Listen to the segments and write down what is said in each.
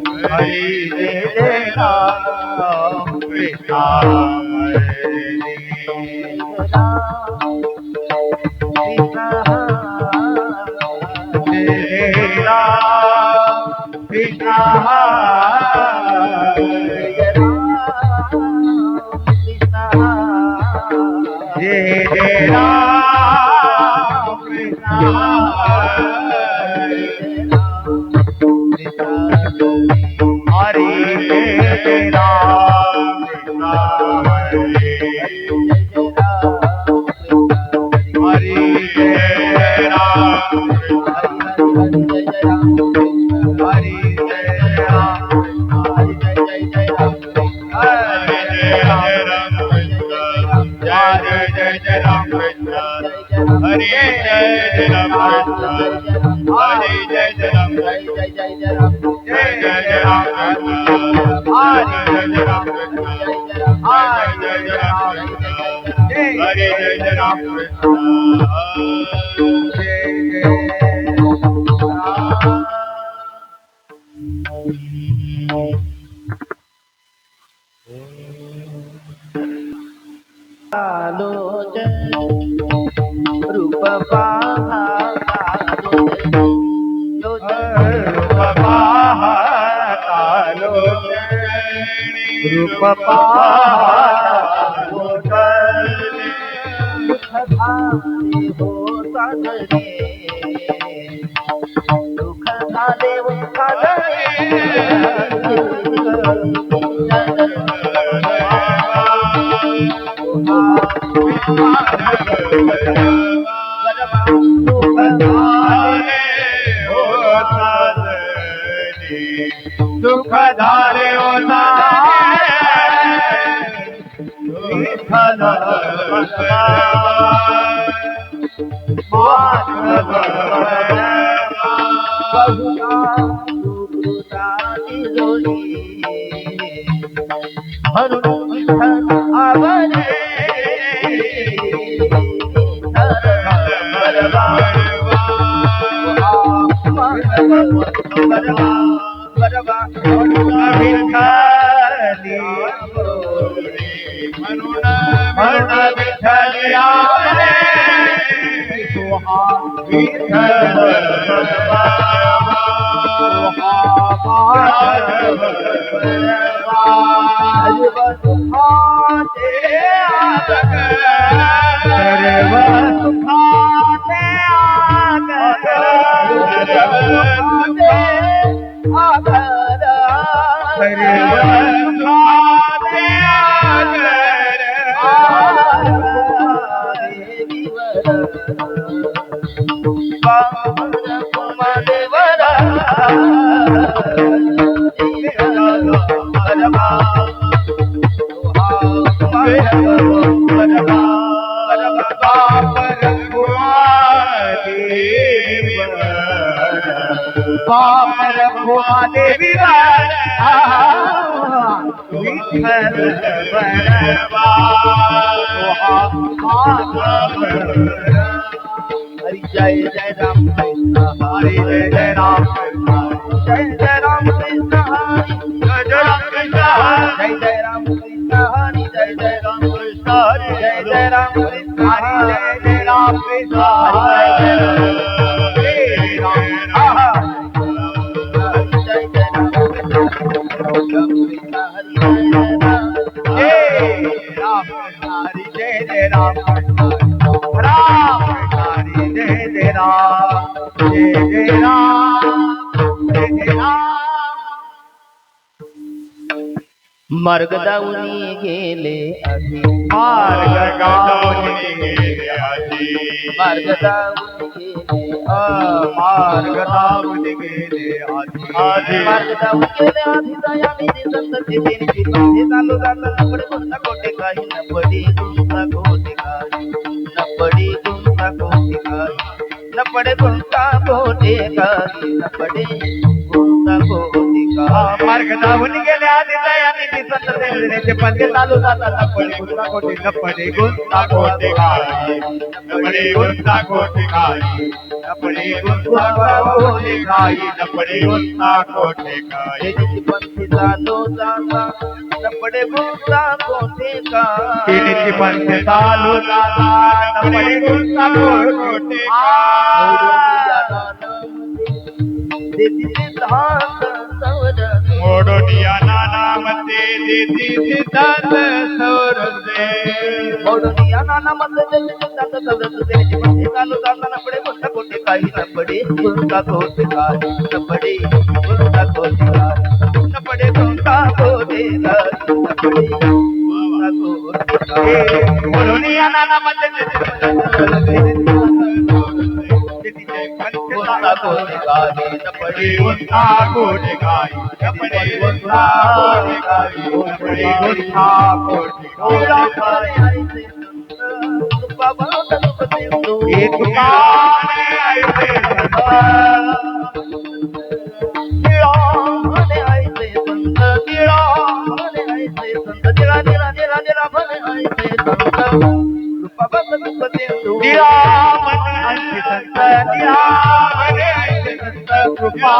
हरी जय जय राम कृष्ण हरे कृष्ण जय जय राम कृष्ण हरे जय राम कृष्ण हरे हरे जय राम हरे जय राम हरे जय जय राम कृष्ण हरे जय जय राम कृष्ण हरे जय जय राम जय जय राम कृष्ण हरे जय जय राम कृष्ण हरे जय जय राम कृष्ण हरे जय जय राम कृष्ण जय जय रूप पाहतालो रूप पाहतालो दुख झाले होता रे दुख झाले होता दुख धारे होता देवी हरि जय जय राम कृष्ण हरे जय जय राम जय जय राम कृष्ण हरि जय जय राम कृष्ण जय जय राम कृष्ण हरि जय जय राम कृष्ण हरे जय जय राम कृष्ण हरे जय जय राम कृष्ण हरे जय राम जय जय राम कृष्ण हरि जय राम हरे जय जय राम राम हरे जय जय राम जय जय राम जय जय राम मार्ग दाऊनी गेले आधी मार्ग गावनी गेले आधी मार्ग दाऊनी गेले मार्ग दावनी गेले आधी मार्ग दाऊन गेले आधी दया निधी संत तेरी हे चालू जात नपडे गुंता कोटे काही नपडी गुंता कोटे काही नपडी गुंता कोटे काही नपडे गुंता कोटे काही नपडे गुंता कोटी काय मार्ग धावून गेले आधी दयाने दिसत तेवढे पंथे चालू जातात पडे गुंता कोटी न पडे गुंता कोटी खाली न पडे गुंता कोटी खाली न पडे गुंता कोटी खाली न पडे गुंता कोटी खाली तेजी पंथी चालू जाता न पडे गुंता कोटी काय तिने पंथे चालू जातात न पडे गुंता कोटी देती सिद्धांत सवरते मोडोनिया नानामध्ये देती सिद्धांत सौरसे मोडोनिया नानामध्ये देती सिद्धांत सवरते तेजी पंथी चालू जाता न पडे गुंता कोटी काही न पडे गुंता कोटी काही न पडे गुंता कोटी काही न पडे गुंता कोटी काही न पडे गुंता कोटी काही मोडोनिया नानामध्ये गुंता कोटी काही न पडे गुंता कोटी काही न पडे गुंता कोटी काही न पडे गुंता कोटी काही बाबा तनुपती हे तुकाने ऐसे म्हणे ऐसे संत तिळा म्हणे ऐसे संत तिळा निरा निरा निरा म्हणे ऐसे संत बाबा तनुपती दिया मन अंशी संत दिया मने ऐसे संत कृपा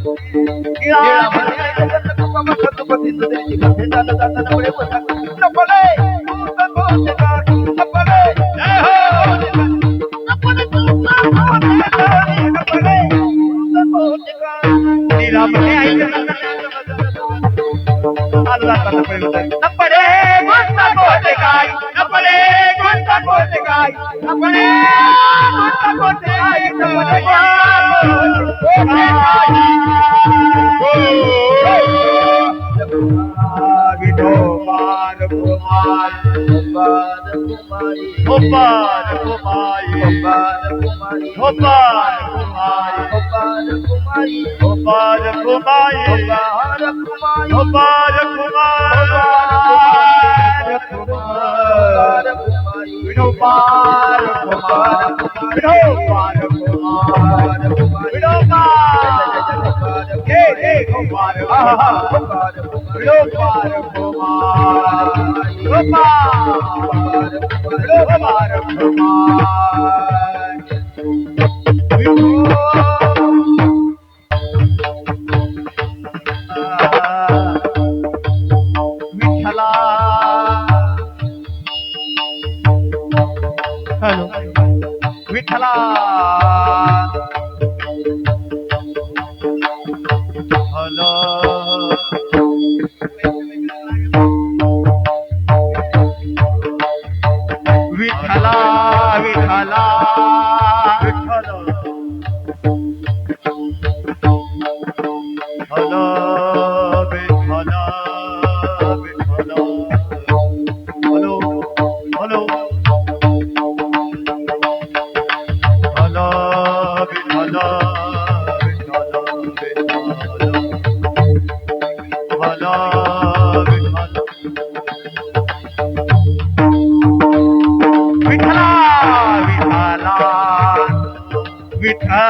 दिया म्हणे ऐसे संत कृपा मग तनुपती तुझ्याची मध्ये चालू जाताना पुढे बोलता न पडे भूत कोटे का न पडे जय हो न पडे भूत कोटे का न पडे भूत कोटे का दिया मने ऐसे संत अल्लाह ताला पडे न पडे गुंता कोटे काय न पडे गुंता कोटे काय न पडे गुंता कोटे काय न पडे गुंता कोटे काय विठो पार कुमार पाद कुमारी हो पार कुमारी पाद कुमारी हो पार कुमारी पाद कुमारी हो पार कुमारी पाद कुमारी हो पार कुमारी विठो पार कुमार विठो पार कुमार विठो पार हे हो पार विठो पार कुमार विठो पार विठो पार कुमार विठ्ठला हॅलो विठ्ठला हॅलो विठ्ठला विठ्ठला हॅलो विठ्ठला विठ्ठला हॅलो हॅलो हॅलो विठ्ठला विठ्ठला विठ्ठला हॅलो विठ्ठला विठ्ठला विठ्ठला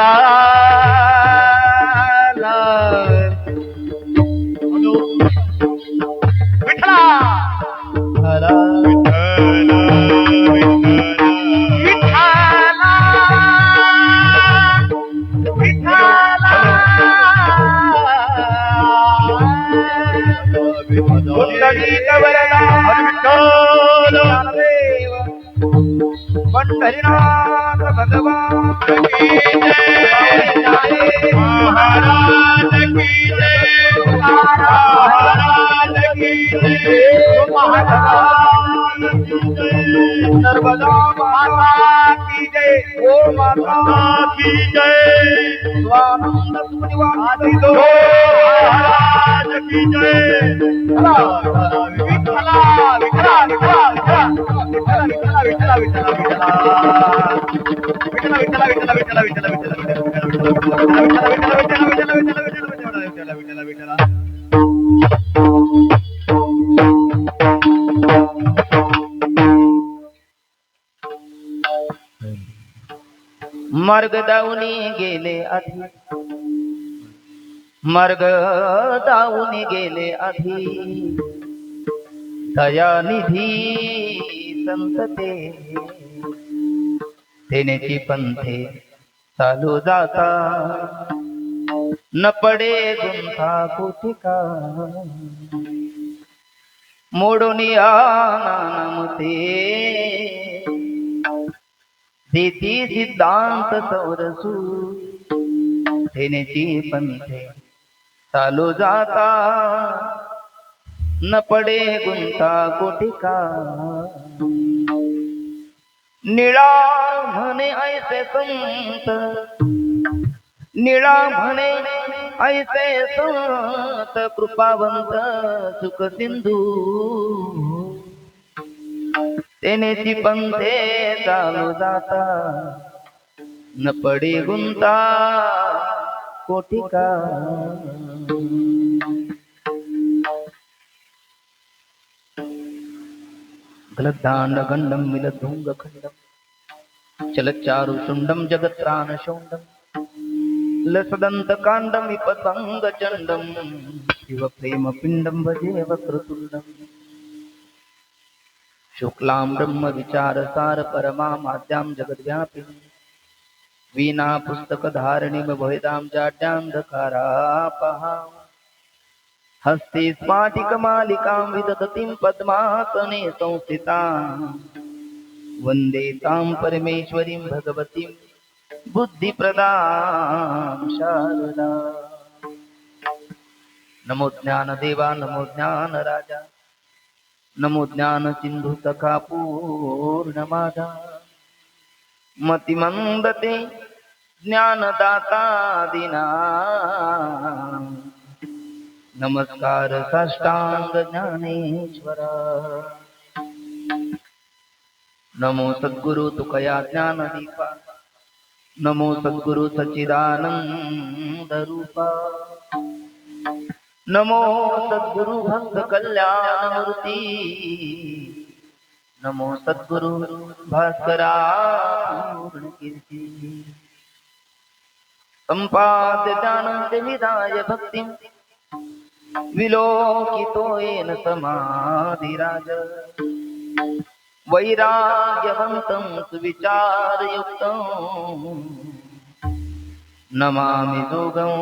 हॅलो विठ्ठला हरा विठ्ठला विठ्ठला विठ्ठला पंढरीनाथ भगवान की जय महाराज की जय महाराज की जय महाराज की जय नर्मदा माता की जय ओ माता की जय स्वानंद सुनिवास आदि दो महाराज की जय विठ्ठला विठ्ठला विठ्ठला विठ्ठला विठ्ठला विठ्ठला विठ्ठला विठ्ठला विठ्ठला विठ्ठला विठ्ठला विठ्ठला विठ्ठला मार्ग दावणी गेले आधी मार्ग दावून गेले आधी दयानिधी संत तेनेची पंथे चालू जाता न पडे गुंथा कुठिका मोडून या नामते देती सिद्धांत सौरसू तेनेची पंथे चालू जाता न पडे गुंता कोटिका निळा म्हणे ऐसे संत निळा म्हणे ऐसे संत कृपावंत सुख सिंधू तेनेची पंथे चालू जाता न पडे गुंता कोटिका गलद्दांड गंडम मिलधुंग खंडम चलचारु शुंडम जगत्रान शौंडम लसदंत कांडम विपतंग चंडम शिव प्रेम पिंडम भजे वक्रतुंडम शुक्लां ब्रह्म विचार सार परमा माद्यां जगद्व्यापिनी वीणा पुस्तक धारिणीं भवेदां जाड्यान्धकारापहा हस्ते स्फाटिकमालिकां विदधतीं पद्मासने संस्थितां वन्दे तां परमेश्वरीं भगवतीं बुद्धिप्रदां शारदा नमो ज्ञानदेवा नमो ज्ञानराजा नमो ज्ञानसिन्धु सखा पूर्णमादा मतिमंदते ज्ञानदाता दिना नमस्कार साष्टांग ज्ञानेश्वरा नमो सद्गुरु तुकया ज्ञानदीपा नमो सद्गुरु सच्चिदानंद रूपा नमो सद्गुरु भक्त कल्याणमूर्ती नमो सद्गुरु भास्करा पूर्ण कीर्ती संपाद्य ज्ञानंते विदाय भक्तिं विलोकितो येन समाधिराज वैराग्यवन्तं सुविचारयुक्तं नमामि जोगं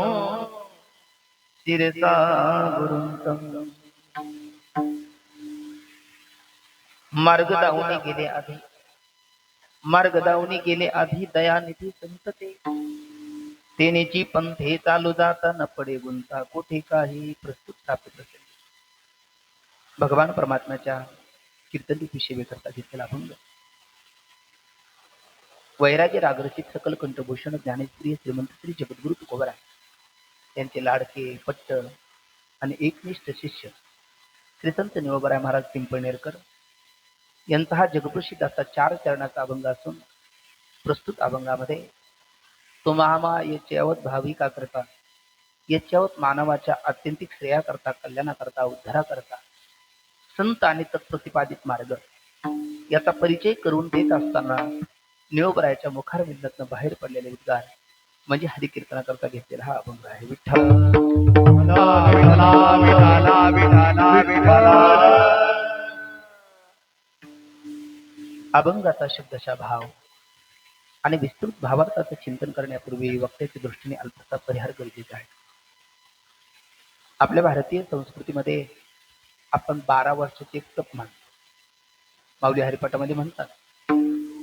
शिरसा गुरुं मार्ग दावणी गेले आधी दयानिधी संत तेनेची पंथे चालू जाता न पडे गुंता कोठे काही प्रस्तुत स्थापित असेल. भगवान परमात्म्याच्या कीर्तनी सेवे करता घेतलेला अभंग वैराग्य रागरसिक सकल कंठभूषण ज्ञानेश्वरी श्रीमंत श्री जगद्गुरु तुकोबरा यांचे लाडके पट्ट आणि एकनिष्ठ शिष्य श्री संत निवबराय महाराज पिंपळनेरकर यांचा हा जगप्रसिद्ध असा 4 चरणाचा अभंग असून प्रस्तुत अभंगामध्ये तो महामा याच्यावत भाविका करता याच्यावत मानवाच्या अत्यंतिक श्रेया करता कल्याणा करता उद्धारा करता संत आणि तत्प्रतिपादित मार्ग याचा परिचय करून देत असताना निवबरायाच्या मुखारविंदातून बाहेर पडलेले उद्गार म्हणजे हरिकीर्तना करता घेतलेला हा अभंग आहे. अभंगाचा शब्दशः भाव आणि विस्तृत भावार्थाचे चिंतन करण्यापूर्वी वक्त्याच्या दृष्टीने अल्पसा परिहार गरजेचा आहे. आपल्या भारतीय संस्कृतीमध्ये आपण 12 वर्षाचे तप मानतो. माऊली हरिपाठामध्ये म्हणतात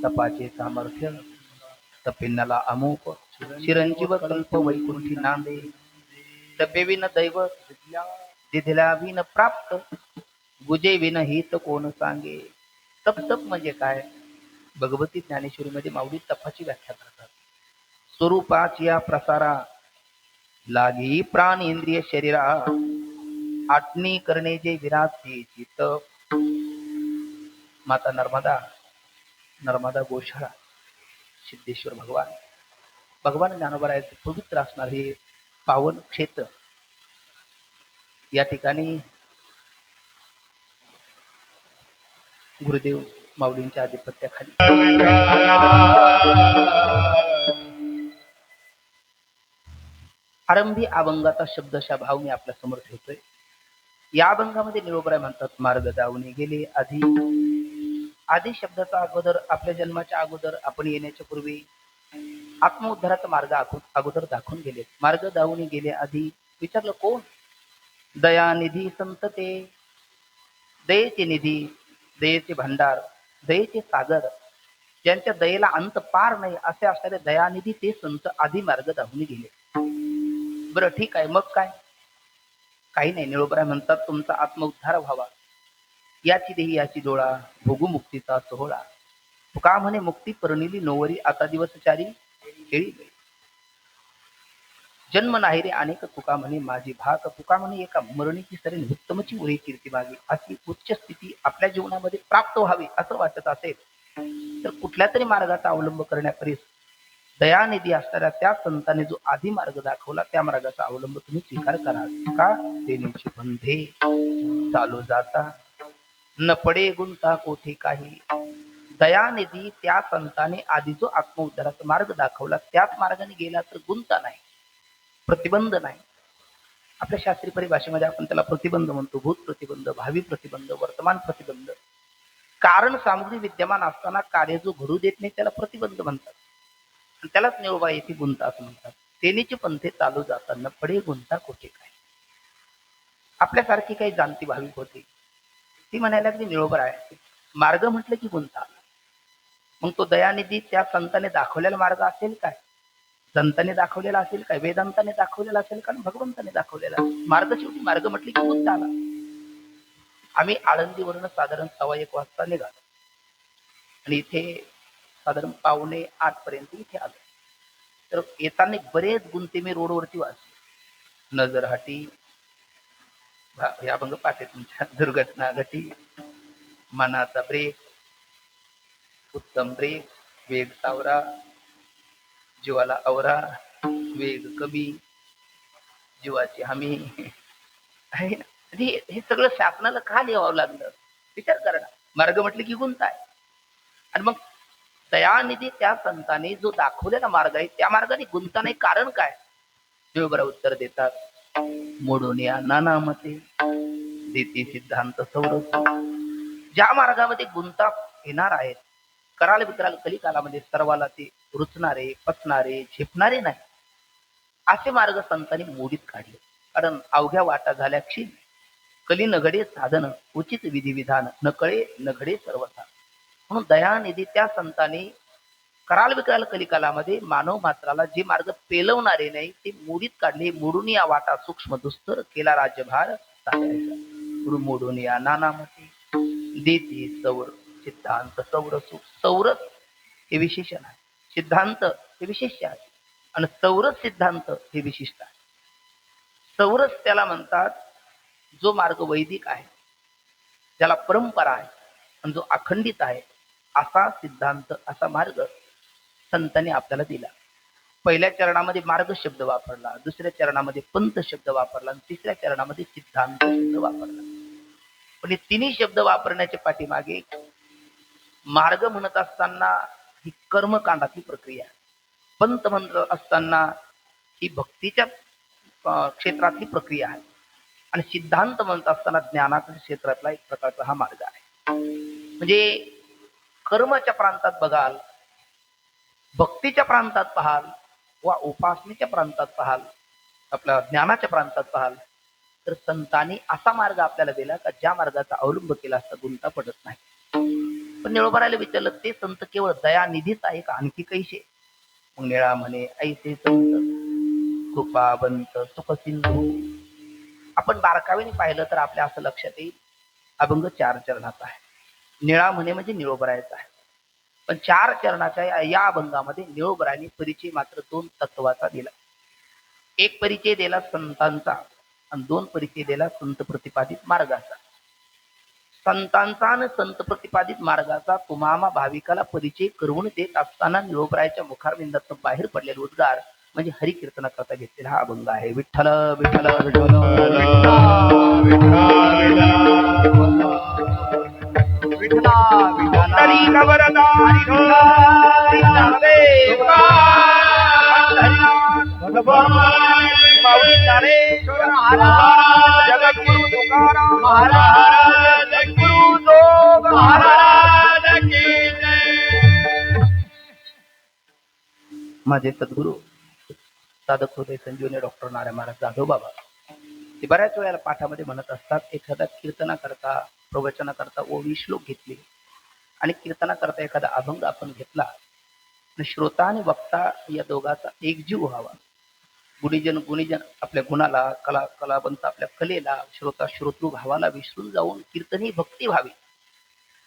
तपाचे सामर्थ्य तपिन्नाला अमोप चिरंजीव कल्प वैकुंठी नांदे तपेविन दैव दिधल्या विन प्राप्त गुजे विन हित कोण सांगे. तप म्हणजे काय? भगवती ज्ञानेश्वरीमध्ये माऊली तपाची व्याख्या करतात. स्वरूपाची या प्रसारा लागी प्राण इंद्रिय शरीरा आटणी करणे जे विराचे चित्त. माता नर्मदा गोशाळा सिद्धेश्वर भगवान ज्ञानोबरायाचे पवित्र असणार हे पावन क्षेत्र या ठिकाणी गुरुदेव माऊलींच्या आधिपत्याखाली आरंभी अभंगाचा शब्दशः भाव मी आपल्या समोर ठेवतोय. या अभंगामध्ये निरोबराय म्हणतात, मार्ग दावणे गेले आधी. आधी शब्दाचा अगोदर, आपल्या जन्माच्या अगोदर, आपण येण्याच्या पूर्वी आत्मउद्धाराचा मार्ग अगोदर दाखवून गेले. मार्ग दावणे गेले आधी. विचारलं कोण? दयानिधी संत ते. दयेचे निधी, दयेचे भांडार, दयेचे सागर, ज्यांच्या दयेला अंत पार नाही असे असणारे दयानिधी ते संत आधी मार्ग दाखवून गेले. बरं ठीक आहे, मग काय? काही नाही. निरोबराय म्हणतात, तुमचा आत्मउद्धार व्हावा याची देही याची डोळा, भोगू मुक्तीचा सोहळा. तुका म्हणे मुक्ती परनिली नोवरी, आता दिवस चारी खेळी गई. जन्म नाही रे अनेक, तुका म्हणे माझी भाग. तुका म्हणे एका मरणीची सरी, उत्तमची उरी कीर्ती मागे. अशी उच्च स्थिती आपल्या जीवनामध्ये प्राप्त व्हावी असं वाटत असेल तर कुठल्या तरी मार्गाचा अवलंब करण्याकरीस दयानिधी असणाऱ्या त्या संतांनी जो आधी मार्ग दाखवला त्या मार्गाचा अवलंब तुम्ही स्वीकार करा. का? देण्याची बंधे चालू जाता, न पडे गुंता कोठे काही. दयानिधी त्या संताने आधी जो आत्मउद्धाराचा मार्ग दाखवला त्याच मार्गाने गेला तर गुंता नाही, प्रतिबंध नाही. आपल्या शास्त्रीय परिभाषेमध्ये आपण त्याला प्रतिबंध म्हणतो. भूत प्रतिबंध, भावी प्रतिबंध, वर्तमान प्रतिबंध. कारण सामग्री विद्यमान असताना कार्य जो घडू देत नाही त्याला प्रतिबंध म्हणतात. आणि त्यालाच निरोबा येथे गुंता असं म्हणतात. तेनीचे पंथे चालू जाताना पडे गुंता कोठे काय. आपल्यासारखी काही जाणती भाविक होती, ती म्हणायला की निरोबर आहे, मार्ग म्हटलं की गुंता. मग तो दयानिधी त्या संताने दाखवलेला मार्ग असेल काय? संतांनी दाखवलेला असेल काय? वेदांताने दाखवलेला असेल का? भगवंताने दाखवलेला मार्ग. शेवटी मार्ग म्हटले की गुंता आला. आम्ही आळंदीवरून साधारण 1:15 वाजता निघालो आणि इथे साधारण 7:45 पर्यंत इथे आलो. तर येताना बरेच गुंते मी रोडवरती वाचले. नजरहाटी, या भंग पाठे तुमच्या, दुर्घटना घटी, मनाचा ब्रेक, उत्तम ब्रेक, वेग सावरा, जीवाला आवरा, वेग कमी, जीवाची हमी आहे ना. हे सगळं शासनाला का लिहावं लागलं? विचार करा ना. मार्ग म्हटलं की गुंता आहे. आणि मग दयानिधी त्या संतांनी जो दाखवलेला मार्ग आहे त्या मार्गाने गुंता नाही, कारण काय? बरोबर उत्तर देतात, मोडून या नाना मते देते सिद्धांत सौरस. ज्या मार्गामध्ये गुंता येणार आहेत, कराल विकराल कलिकालामध्ये सर्वाला ते रुचणारे, पचणारे, झेपणारे नाही असे मार्ग संतांनी मोडीत काढले. कारण अवघ्या वाटा झाल्या क्षीण, कली नघडे साधन, उचित विधिविधान, न कळे नघडे सर्वथा. म्हणून दयानिधी त्या संतांनी कराल विकराल कलिकालामध्ये मानव मात्राला जे मार्ग पेलवणारे नाही ते मोडीत काढले. मोडून या वाटा सूक्ष्म दुस्तर, केला राज्यभार साधायचा. गुरु मोडून या नानामती देते सौर सिद्धांत सौरसु. सौरस हे विशेषण आहे, सिद्धांत हे विशेष आहे आणि सौरस सिद्धांत हे विशिष्ट आहे. सौरस त्याला म्हणतात जो मार्ग वैदिक आहे, ज्याला परंपरा आहे आणि जो अखंडित आहे, असा सिद्धांत, असा मार्ग संतांनी आपल्याला दिला. पहिल्या चरणामध्ये मार्ग शब्द वापरला, दुसऱ्या चरणामध्ये पंथ शब्द वापरला आणि तिसऱ्या चरणामध्ये सिद्धांत शब्द वापरला. पण हे तिन्ही शब्द वापरण्याच्या पाठीमागे मार्ग म्हणत असताना ही कर्मकांडातली प्रक्रिया, पंथ म्हणत असताना ही भक्तीच्या क्षेत्रातली प्रक्रिया आहे आणि सिद्धांत म्हणत असताना ज्ञानाच्या क्षेत्रातला एक प्रकारचा हा मार्ग आहे. म्हणजे कर्माच्या प्रांतात बघाल, भक्तीच्या प्रांतात पाहाल वा उपासनेच्या प्रांतात पाहाल, आपल्या ज्ञानाच्या प्रांतात पाहाल, तर संतांनी असा मार्ग आपल्याला दिला का ज्या मार्गाचा अवलंब केला असता गुंता पडत नाही. पण निळोबरायला विचारलं, ते संत केवळ दयानिधीच आहे का आणखी कैसे? मग निळा म्हणे, ऐसे संत कृपावंत सुख सिंधू. आपण बारकावीने पाहिलं तर आपल्या असं लक्षात येईल, अभंग 4 चरणाचा आहे. निळा म्हणे म्हणजे निळोबरायचा आहे. पण 4 चरणाच्या या अभंगामध्ये निळोबरायने परिचय मात्र 2 तत्वाचा दिला. एक परिचय दिला संतांचा आणि 2 परिचय दिला संत प्रतिपादित मार्गाचा. संतांचा आणि संत प्रतिपादित मार्गाचा तुम्हाला भाविकाला परिचय करून देत असताना निळोबरायच्या मुखारविंदातून बाहेर पडलेले उद्गार म्हणजे हरिकीर्तना करता घेतलेला हा अभंग आहे. विठ्ठल विठ्ठल विठ्ठल भगवान माऊली ज्ञानेश्वर महाराज जगद्गुरु तुकाराम महाराज जगद्गुरु जोग महाराज की जय. माझे सद्गुरु साधक होते संजीवनी डॉक्टर नारायण महाराज जाधव बाबा. ते बऱ्याच वेळेला पाठामध्ये म्हणत असतात, एखादा कीर्तना करता प्रवचना करता ओवी श्लोक घेतली आणि कीर्तना करता एखादा अभंग आपण घेतला आणि श्रोता आणि वक्ता या दोघांचा एकजीव व्हावा. गुणीजन आपल्या गुणाला, कलावंत आपल्या कलेला, श्रोता श्रोतृ भावाला विसरून जाऊन कीर्तन ही भक्ती व्हावी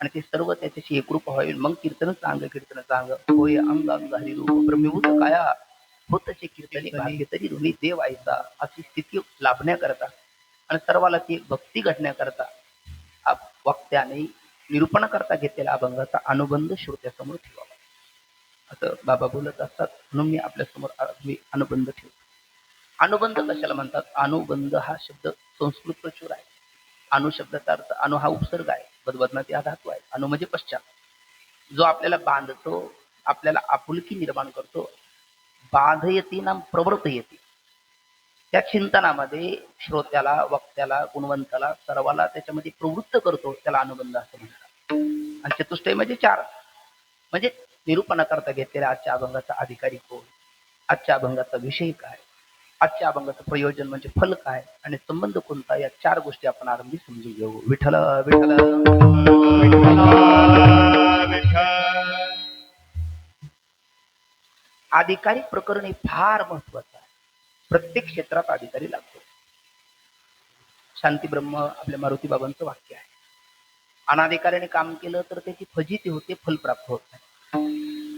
आणि ते सर्व त्याच्याशी एकरूप व्हावे. मग कीर्तन चांग होय अंग अंग हरिरूप ब्रह्मभूत काया होतचे कीर्तनी भाग्य तरी ऋणी देव आयचा अशी स्थिती लाभण्याकरता आणि सर्वाला ती भक्ती घडण्याकरता वक्त्याने निरूपण करता घेतलेल्या अभंगाचा अनुबंध श्रोत्यासमोर ठेवावा असं बाबा बोलत असतात. म्हणून मी आपल्या समोर अनुबंध ठेवतो. अनुबंध कशाला म्हणतात? अनुबंध हा शब्द संस्कृत प्रचूर आहे. अनु शब्दाचा अर्थ, अनु हा उपसर्ग आहे, बदबदनाती हा धातू आहे. अनु म्हणजे पश्चात, जो आपल्याला बांधतो, आपल्याला आपुलकी निर्माण करतो. बाधयती नाम प्रवृत्तयती, त्या चिंतनामध्ये श्रोत्याला, वक्त्याला, गुणवंताला, सर्वाला त्याच्यामध्ये प्रवृत्त करतो, त्याला अनुबंध असं म्हणतात. आणि चतुष्टय म्हणजे चार, म्हणजे निरूपण करता घेतलेल्या आजच्या अभंगाचा अधिकारी कोण, आजच्या अभंगाचा विषय काय, आजच्या अभंगाचं प्रयोजन म्हणजे फल काय आणि संबंध कोणता, या चार गोष्टी आपण आरंभी समजून घेऊ. विठ्ठल विठ्ठल अधिकारी प्रकरण हे फार महत्वाचं आहे. प्रत्येक क्षेत्रात अधिकारी लागतो. शांती ब्रह्म आपल्या मारुती बाबांचं वाक्य आहे. अनाधिकाऱ्याने काम केलं तर त्याची फजिती होते, फल प्राप्त होत नाही.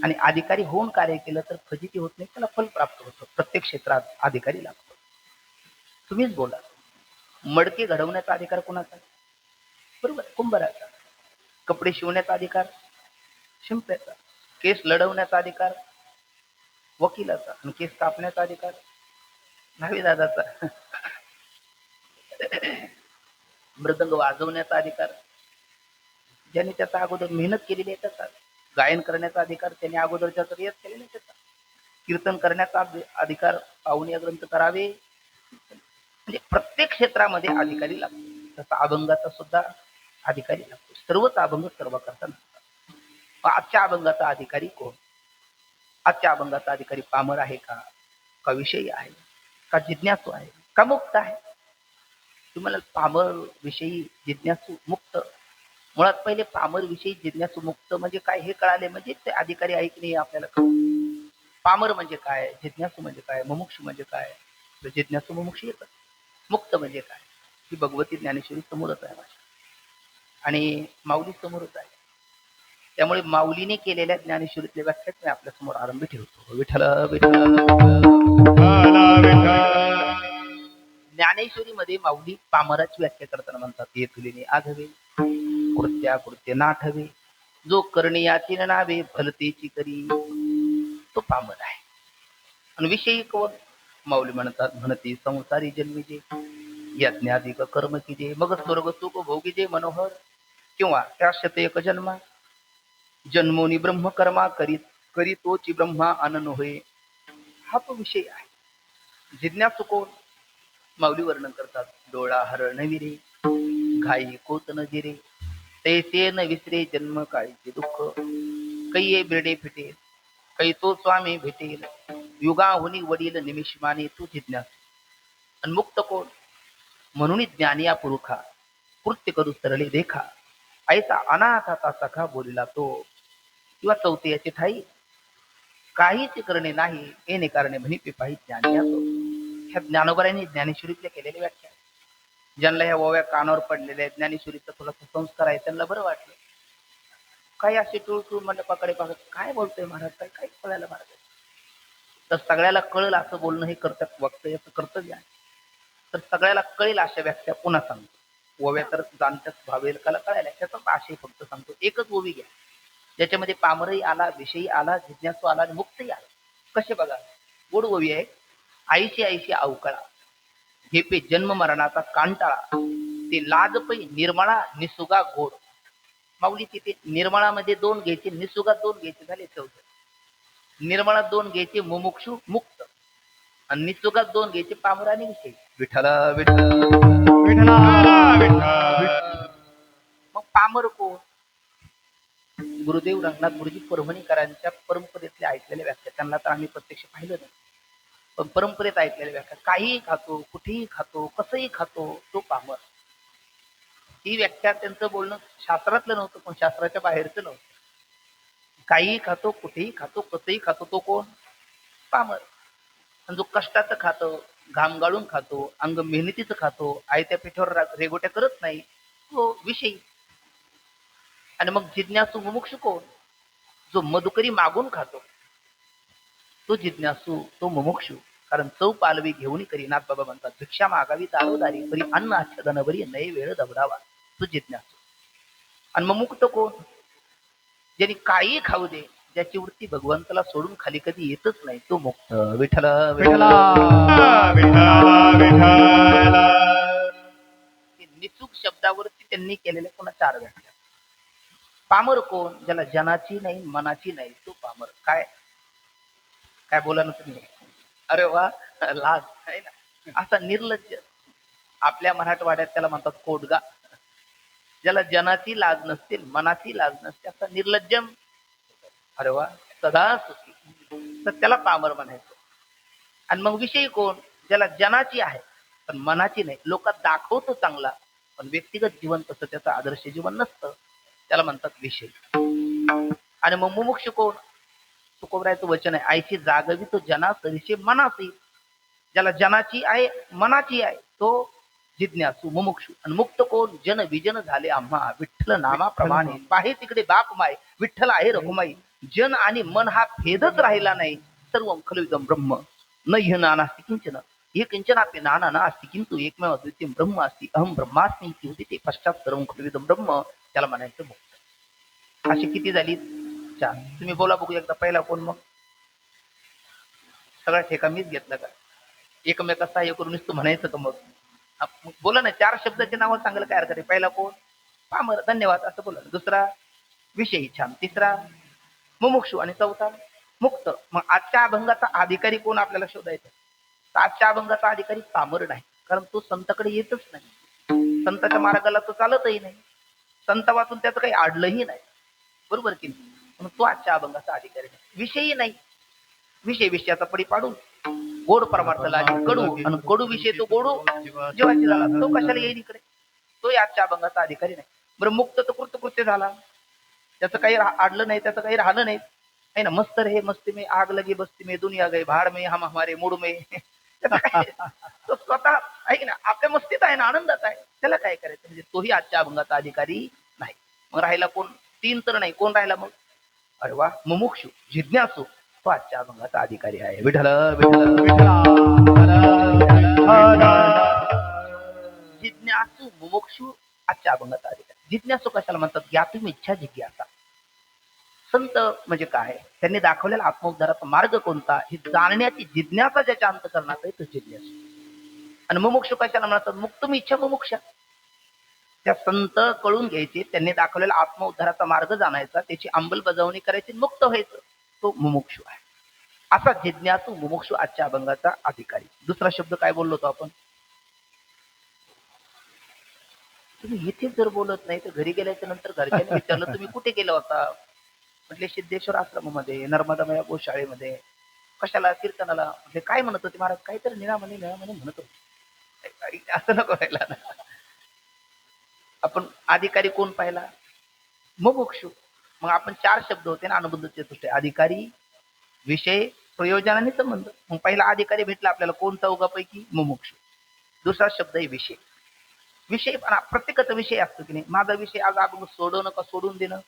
आणि अधिकारी होऊन कार्य केलं तर फजिती होत नाही, त्याला फल प्राप्त होतं. प्रत्येक क्षेत्रात अधिकारी लागतो. तुम्हीच बोला, मडके घडवण्याचा अधिकार कोणाचा? बरोबर, कुंभाराचा. कपडे शिवण्याचा अधिकार शिंप्याचा. केस लढवण्याचा अधिकार वकिलाचा. आणि केस कापण्याचा अधिकार न्हावीदादाचा. मृदंग वाजवण्याचा अधिकार ज्यांनी त्याचा अगोदर मेहनत केलेली आहे त्याचा. गायन करण्याचा अधिकार त्यांनी अगोदरच्या रियाज केलेला आहे त्याचा. कीर्तन करण्याचा अधिकार पाहुणे या ग्रंथ करावे. म्हणजे प्रत्येक क्षेत्रामध्ये अधिकारी लागतो. तसा अभंगाचा सुद्धा अधिकारी लागतो. सर्वच अभंग सर्व करता नसतात. आजच्या अभंगाचा अधिकारी कोण? आजच्या अभंगाचा अधिकारी पामर आहे का, का विषयी आहे, का जिज्ञासू आहे, का मुक्त आहे? तुम्हाला पामर विषयी जिज्ञासू मुक्त, मुळात पहिले पामर विषयी जिज्ञासू मुक्त म्हणजे काय हे कळाले म्हणजे ते अधिकारी आहे की नाही आपल्याला कळलं. पामर म्हणजे काय, जिज्ञासू म्हणजे काय, मुमुक्षू म्हणजे काय. जिज्ञासू मुमुक्षू येतात. मुक्त म्हणजे काय, ही भगवती ज्ञानेश्वरी समोरच आहे माझ्या आणि माऊली समोरच आहे. त्यामुळे माऊलीने केलेल्या ज्ञानेश्वरीतल्या व्याख्या मी आपल्या समोर आरंभी ठेवतो. विठ्ठल विठ्ठल. ज्ञानेश्वरीमध्ये माऊली पामराची व्याख्या करताना म्हणतात, ये तुलिने आघवे कृत्या कृत्य नाठवे, जो करण्याची नावे फलतेची करी, तो पामर आहे. आणि विषयी कोण? माऊली म्हणती संसारी जन्मीजे, यज्ञाधिक कर्म कीजे, मग स्वर्ग सुख भोगीजे मनोहर, किंवा त्याशत एक जन्मा जन्मोनी ब्रह्म कर्मा करीतोची ब्रह्मा अनन होय, हा तो विषय आहे. जिज्ञासू कोण? माऊली वर्णन करतात, डोळा हरण विरे घाई कोत न जिरे, तैसे न विसरे जन्म काळीचे दुःख, कैये बिरडे फिटेल कै तो स्वामी भेटेल, युगाहुनी वडील निमिषमाने तू जिज्ञासू. आणि मुक्त कोण? म्हणून ज्ञानिया पुरुखा कृत्य करू सरळे देखा, ऐसा अनाथाचा सखा बोलिला तो, किंवा चौथे याचे ठाई काहीच करणे नाही येणे कारणे म्हणी पिपाही ज्ञानिया तो. ह्या ज्ञानोबरांनी ज्ञानेश्वरीतल्या केलेल्या व्याख्या. ज्यांना ह्या ओव्या कानावर पडलेल्या आहेत, ज्ञानेश्वरीचा थोडासा संस्कार आहे, त्यांना बरं वाटलं. काही असे टूळ मंडपाकडे बघत काय बोलतोय महाराज, काय काय कळायला महाराज. तर सगळ्याला कळेल असं बोलणं हे वक्त्याचं कर्तव्य आहे. तर सगळ्याला कळेल अशा व्याख्या पुन्हा सांगतो. ओव्या तर जाणत्याच भावेल काला कळायला, त्याचाच आशय फक्त सांगतो. एकच ओवी घ्या ज्याच्यामध्ये पामरही आला, विषयी आला, जिज्ञासू आला आणि मुक्तही आला. कसे बघा, गोड ओवी आहे. आईशी आईशी अवकळा, हे पे जन्म मरणाचा कांटाळा, ते लाजपै निर्मळा निसुगा गोड. माऊली तिथे निर्मळामध्ये 2 घ्यायचे, निसुगात 2 घ्यायचे, झाले 14. निर्मळात 2 घ्यायचे, मुमुक्षू मुक्त. आणि निचुकात दोन घ्यायचे, पामर आणि विषय. विठ्ठल विठ्ठल. विठ्ठला विठ्ठल. मग पामर कोण? गुरुदेव रंगनाथ गुरुजी परभणीकरांच्या परंपरेतले ऐकलेल्या व्याख्या, त्यांना तर आम्ही प्रत्यक्ष पाहिलं नाही, पण परंपरेत ऐकलेल्या व्याख्या. काहीही खातो, कुठेही खातो, कसंही खातो, तो पामर. ही व्याख्या त्यांचं बोलणं शास्त्रातलं नव्हतं, पण शास्त्राच्या बाहेरचं नव्हतं. काहीही खातो, कुठेही खातो, कसंही खातो, तो कोण? पामर. आणि जो कष्टाचं खातो, घाम गाळून खातो, अंग मेहनतीचं खातो, आयत्या पिठावर रेगोट्या करत नाही, तो विषयी. आणि मग जिज्ञासू मुमुक्षू कोण? जो मधुकरी मागून खातो, तो जिज्ञासू, तो मुमुक्षू. कारण चव पालवी घेऊन करी. नाथ बाबा म्हणतात, भिक्षा मागावी दारोदारी, परी अन्न आच्छादन बरी नये वेळ दबडावा, तो जिज्ञासू. आणि मग मुक्त कोण? ज्यांनी काही खाऊ दे, ज्याची वृत्ती भगवंताला सोडून खाली कधी येतच नाही, तो मुक्त. विठ्ठल विठ्ठला विठ्ठल. विठ्ठला. निचूक शब्दावरती त्यांनी केलेल्या पुन्हा 4 व्याख्या. पामर कोण? ज्याला जनाची नाही, मनाची नाही, तो पामर. काय काय बोला ना तुम्ही? अरे वा, लाज आहे ना. असा निर्लज्ज, आपल्या मराठवाड्यात त्याला म्हणतात कोडगा. ज्याला जनाची लाज नसते, मनाची लाज नसते, असा निर्लज्जम. अरे वा, सदा सुखी, तर त्याला पामर म्हणायचं. आणि मग विषयी कोण? ज्याला जनाची आहे पण मनाची नाही, लोकात दाखवतो चांगला, पण व्यक्तिगत जीवन तसं त्याचं आदर्श जीवन नसतं, त्याला म्हणतात विषय. आणि मग मुमुक्ष कोण? तुकोबरायचं वचन आहे, आईची जागवी तो जना सरीचे मनासी. ज्याला जनाची आहे, मनाची आहे, तो जिज्ञासू मुमुक्षू. आणि मुक्त कोण? जन विजन झाले आम्हा विठ्ठल नामाप्रमाणे, पाहे तिकडे बाप माय विठ्ठल आहे रघुमाई. जन आणि मन हा भेदच राहिला नाही, सर्व खलविदम ब्रह्म न ह्य नानास्ति किंचन, हे किंचनापि नाना नास्ति किंतु एकमेव अद्वितीय ब्रह्म अस्ति, अहम ब्रह्मास्मि इति उदिते पश्चात सर्व खलविदम ब्रह्म, त्याला म्हणायचं मुक्त. अशी किती झाली? 4. तुम्ही बोला बघू एकदा. पहिला कोण? मग सगळा ठेका मीच घेतला का? एकमेका सहाय्य करून नुसतं म्हणायचं का? मग बोला ना, 4 शब्दाचे नाव चांगलं काय हरकत आहे? पहिला कोण? पामर, धन्यवाद, असं बोला. दुसरा विषयी, छान. तिसरा मुमुक्षू. आणि चौथा मुक्त. मग आजच्या अभंगाचा अधिकारी कोण आपल्याला शोधायचा? तर आजच्या अभंगाचा अधिकारी पामर नाही, कारण तो संताकडे येतच नाही, संताच्या मार्गाला तो चालतही नाही, संत वाचून त्याचं काही आडलंही नाही, बरोबर की नाही? म्हणून तो आजच्या अभंगाचा अधिकारी नाही. विषयी नाही. विषय विषयाचा पडी पाडून गोड परमार्थ लागे कडू, आणि कडू विषय तो गोडू जीवाची झाला, तो कशाला येईल इकडे? तो आजच्या अभंगाचा अधिकारी नाही. बरं, मुक्त तर कृतकृत्य झाला, त्याचं काही आडलं नाही, त्याचं काही राहिलं नाही, है ना. मस्त रे मस्ती में आग लगी बस्ती में, दुनिया गई भाड में, हम हमारे मूड में. तो स्वतः आहे ना, आपल्या मस्तीत आहे ना, आनंदात आहे, त्याला काय करायचं? म्हणजे तोही आजच्या अभंगाचा अधिकारी नाही. मग राहिला कोण? 3 तर नाही, कोण राहिला मग? अरे वा, मुमुक्षू, जिज्ञासू, तो आजच्या अभंगाचा अधिकारी आहे. विठ्ठल विठ्ठल विठ्ठला. जिज्ञासू मुमुक्षू आजच्या अभंगाचा अधिकारी. जिज्ञासू कशाला म्हणतात? ज्ञातुम इच्छा जिज्ञासा. संत म्हणजे काय? त्यांनी दाखवलेला आत्मोद्धाराचा मार्ग कोणता, ही जाणण्याची जिज्ञासा ज्याच्या अंतःकरणात आहे, तो जिज्ञासू. आणि मुमुक्षू कशाला म्हणतात? मुक्तम इच्छा मुमुक्षा. त्या संत कळून घ्यायचे, त्यांनी दाखवलेला आत्मोद्धाराचा मार्ग जाणायचा, त्याची अंमलबजावणी करायची, मुक्त व्हायचं, तो मुमुक्षू आहे. असा जिज्ञासू मुमुक्षू आजच्या अभंगाचा अधिकारी. दुसरा शब्द काय बोललो होतो आपण? तुम्ही इथे जर बोलत नाही तर घरी गेल्याच्या नंतर घरच्यांनी विचारलं तुम्ही कुठे गेला होता? म्हटले सिद्धेश्वर आश्रमामध्ये, नर्मदामय गोशाळेमध्ये. कशाला? कीर्तनाला. म्हणजे काय म्हणत होते महाराज? काहीतरी निळामणी म्हणत होते. असं नको व्हायला ना. आपण अधिकारी कोण पाहिला? मुमुक्षू. मग आपण 4 शब्द होते ना अनुबंध चतुष्टय: अधिकारी, विषय, प्रयोजन आणि संबंध. मग पहिला अधिकारी भेटला आपल्याला, कोण? चौघापैकी मुमुक्षू. दुसरा शब्द आहे विषय. विषय प्रत्येकाचा विषय असतो की नाही? माझा विषय आज आपण सोडवणं का सोडून देणं?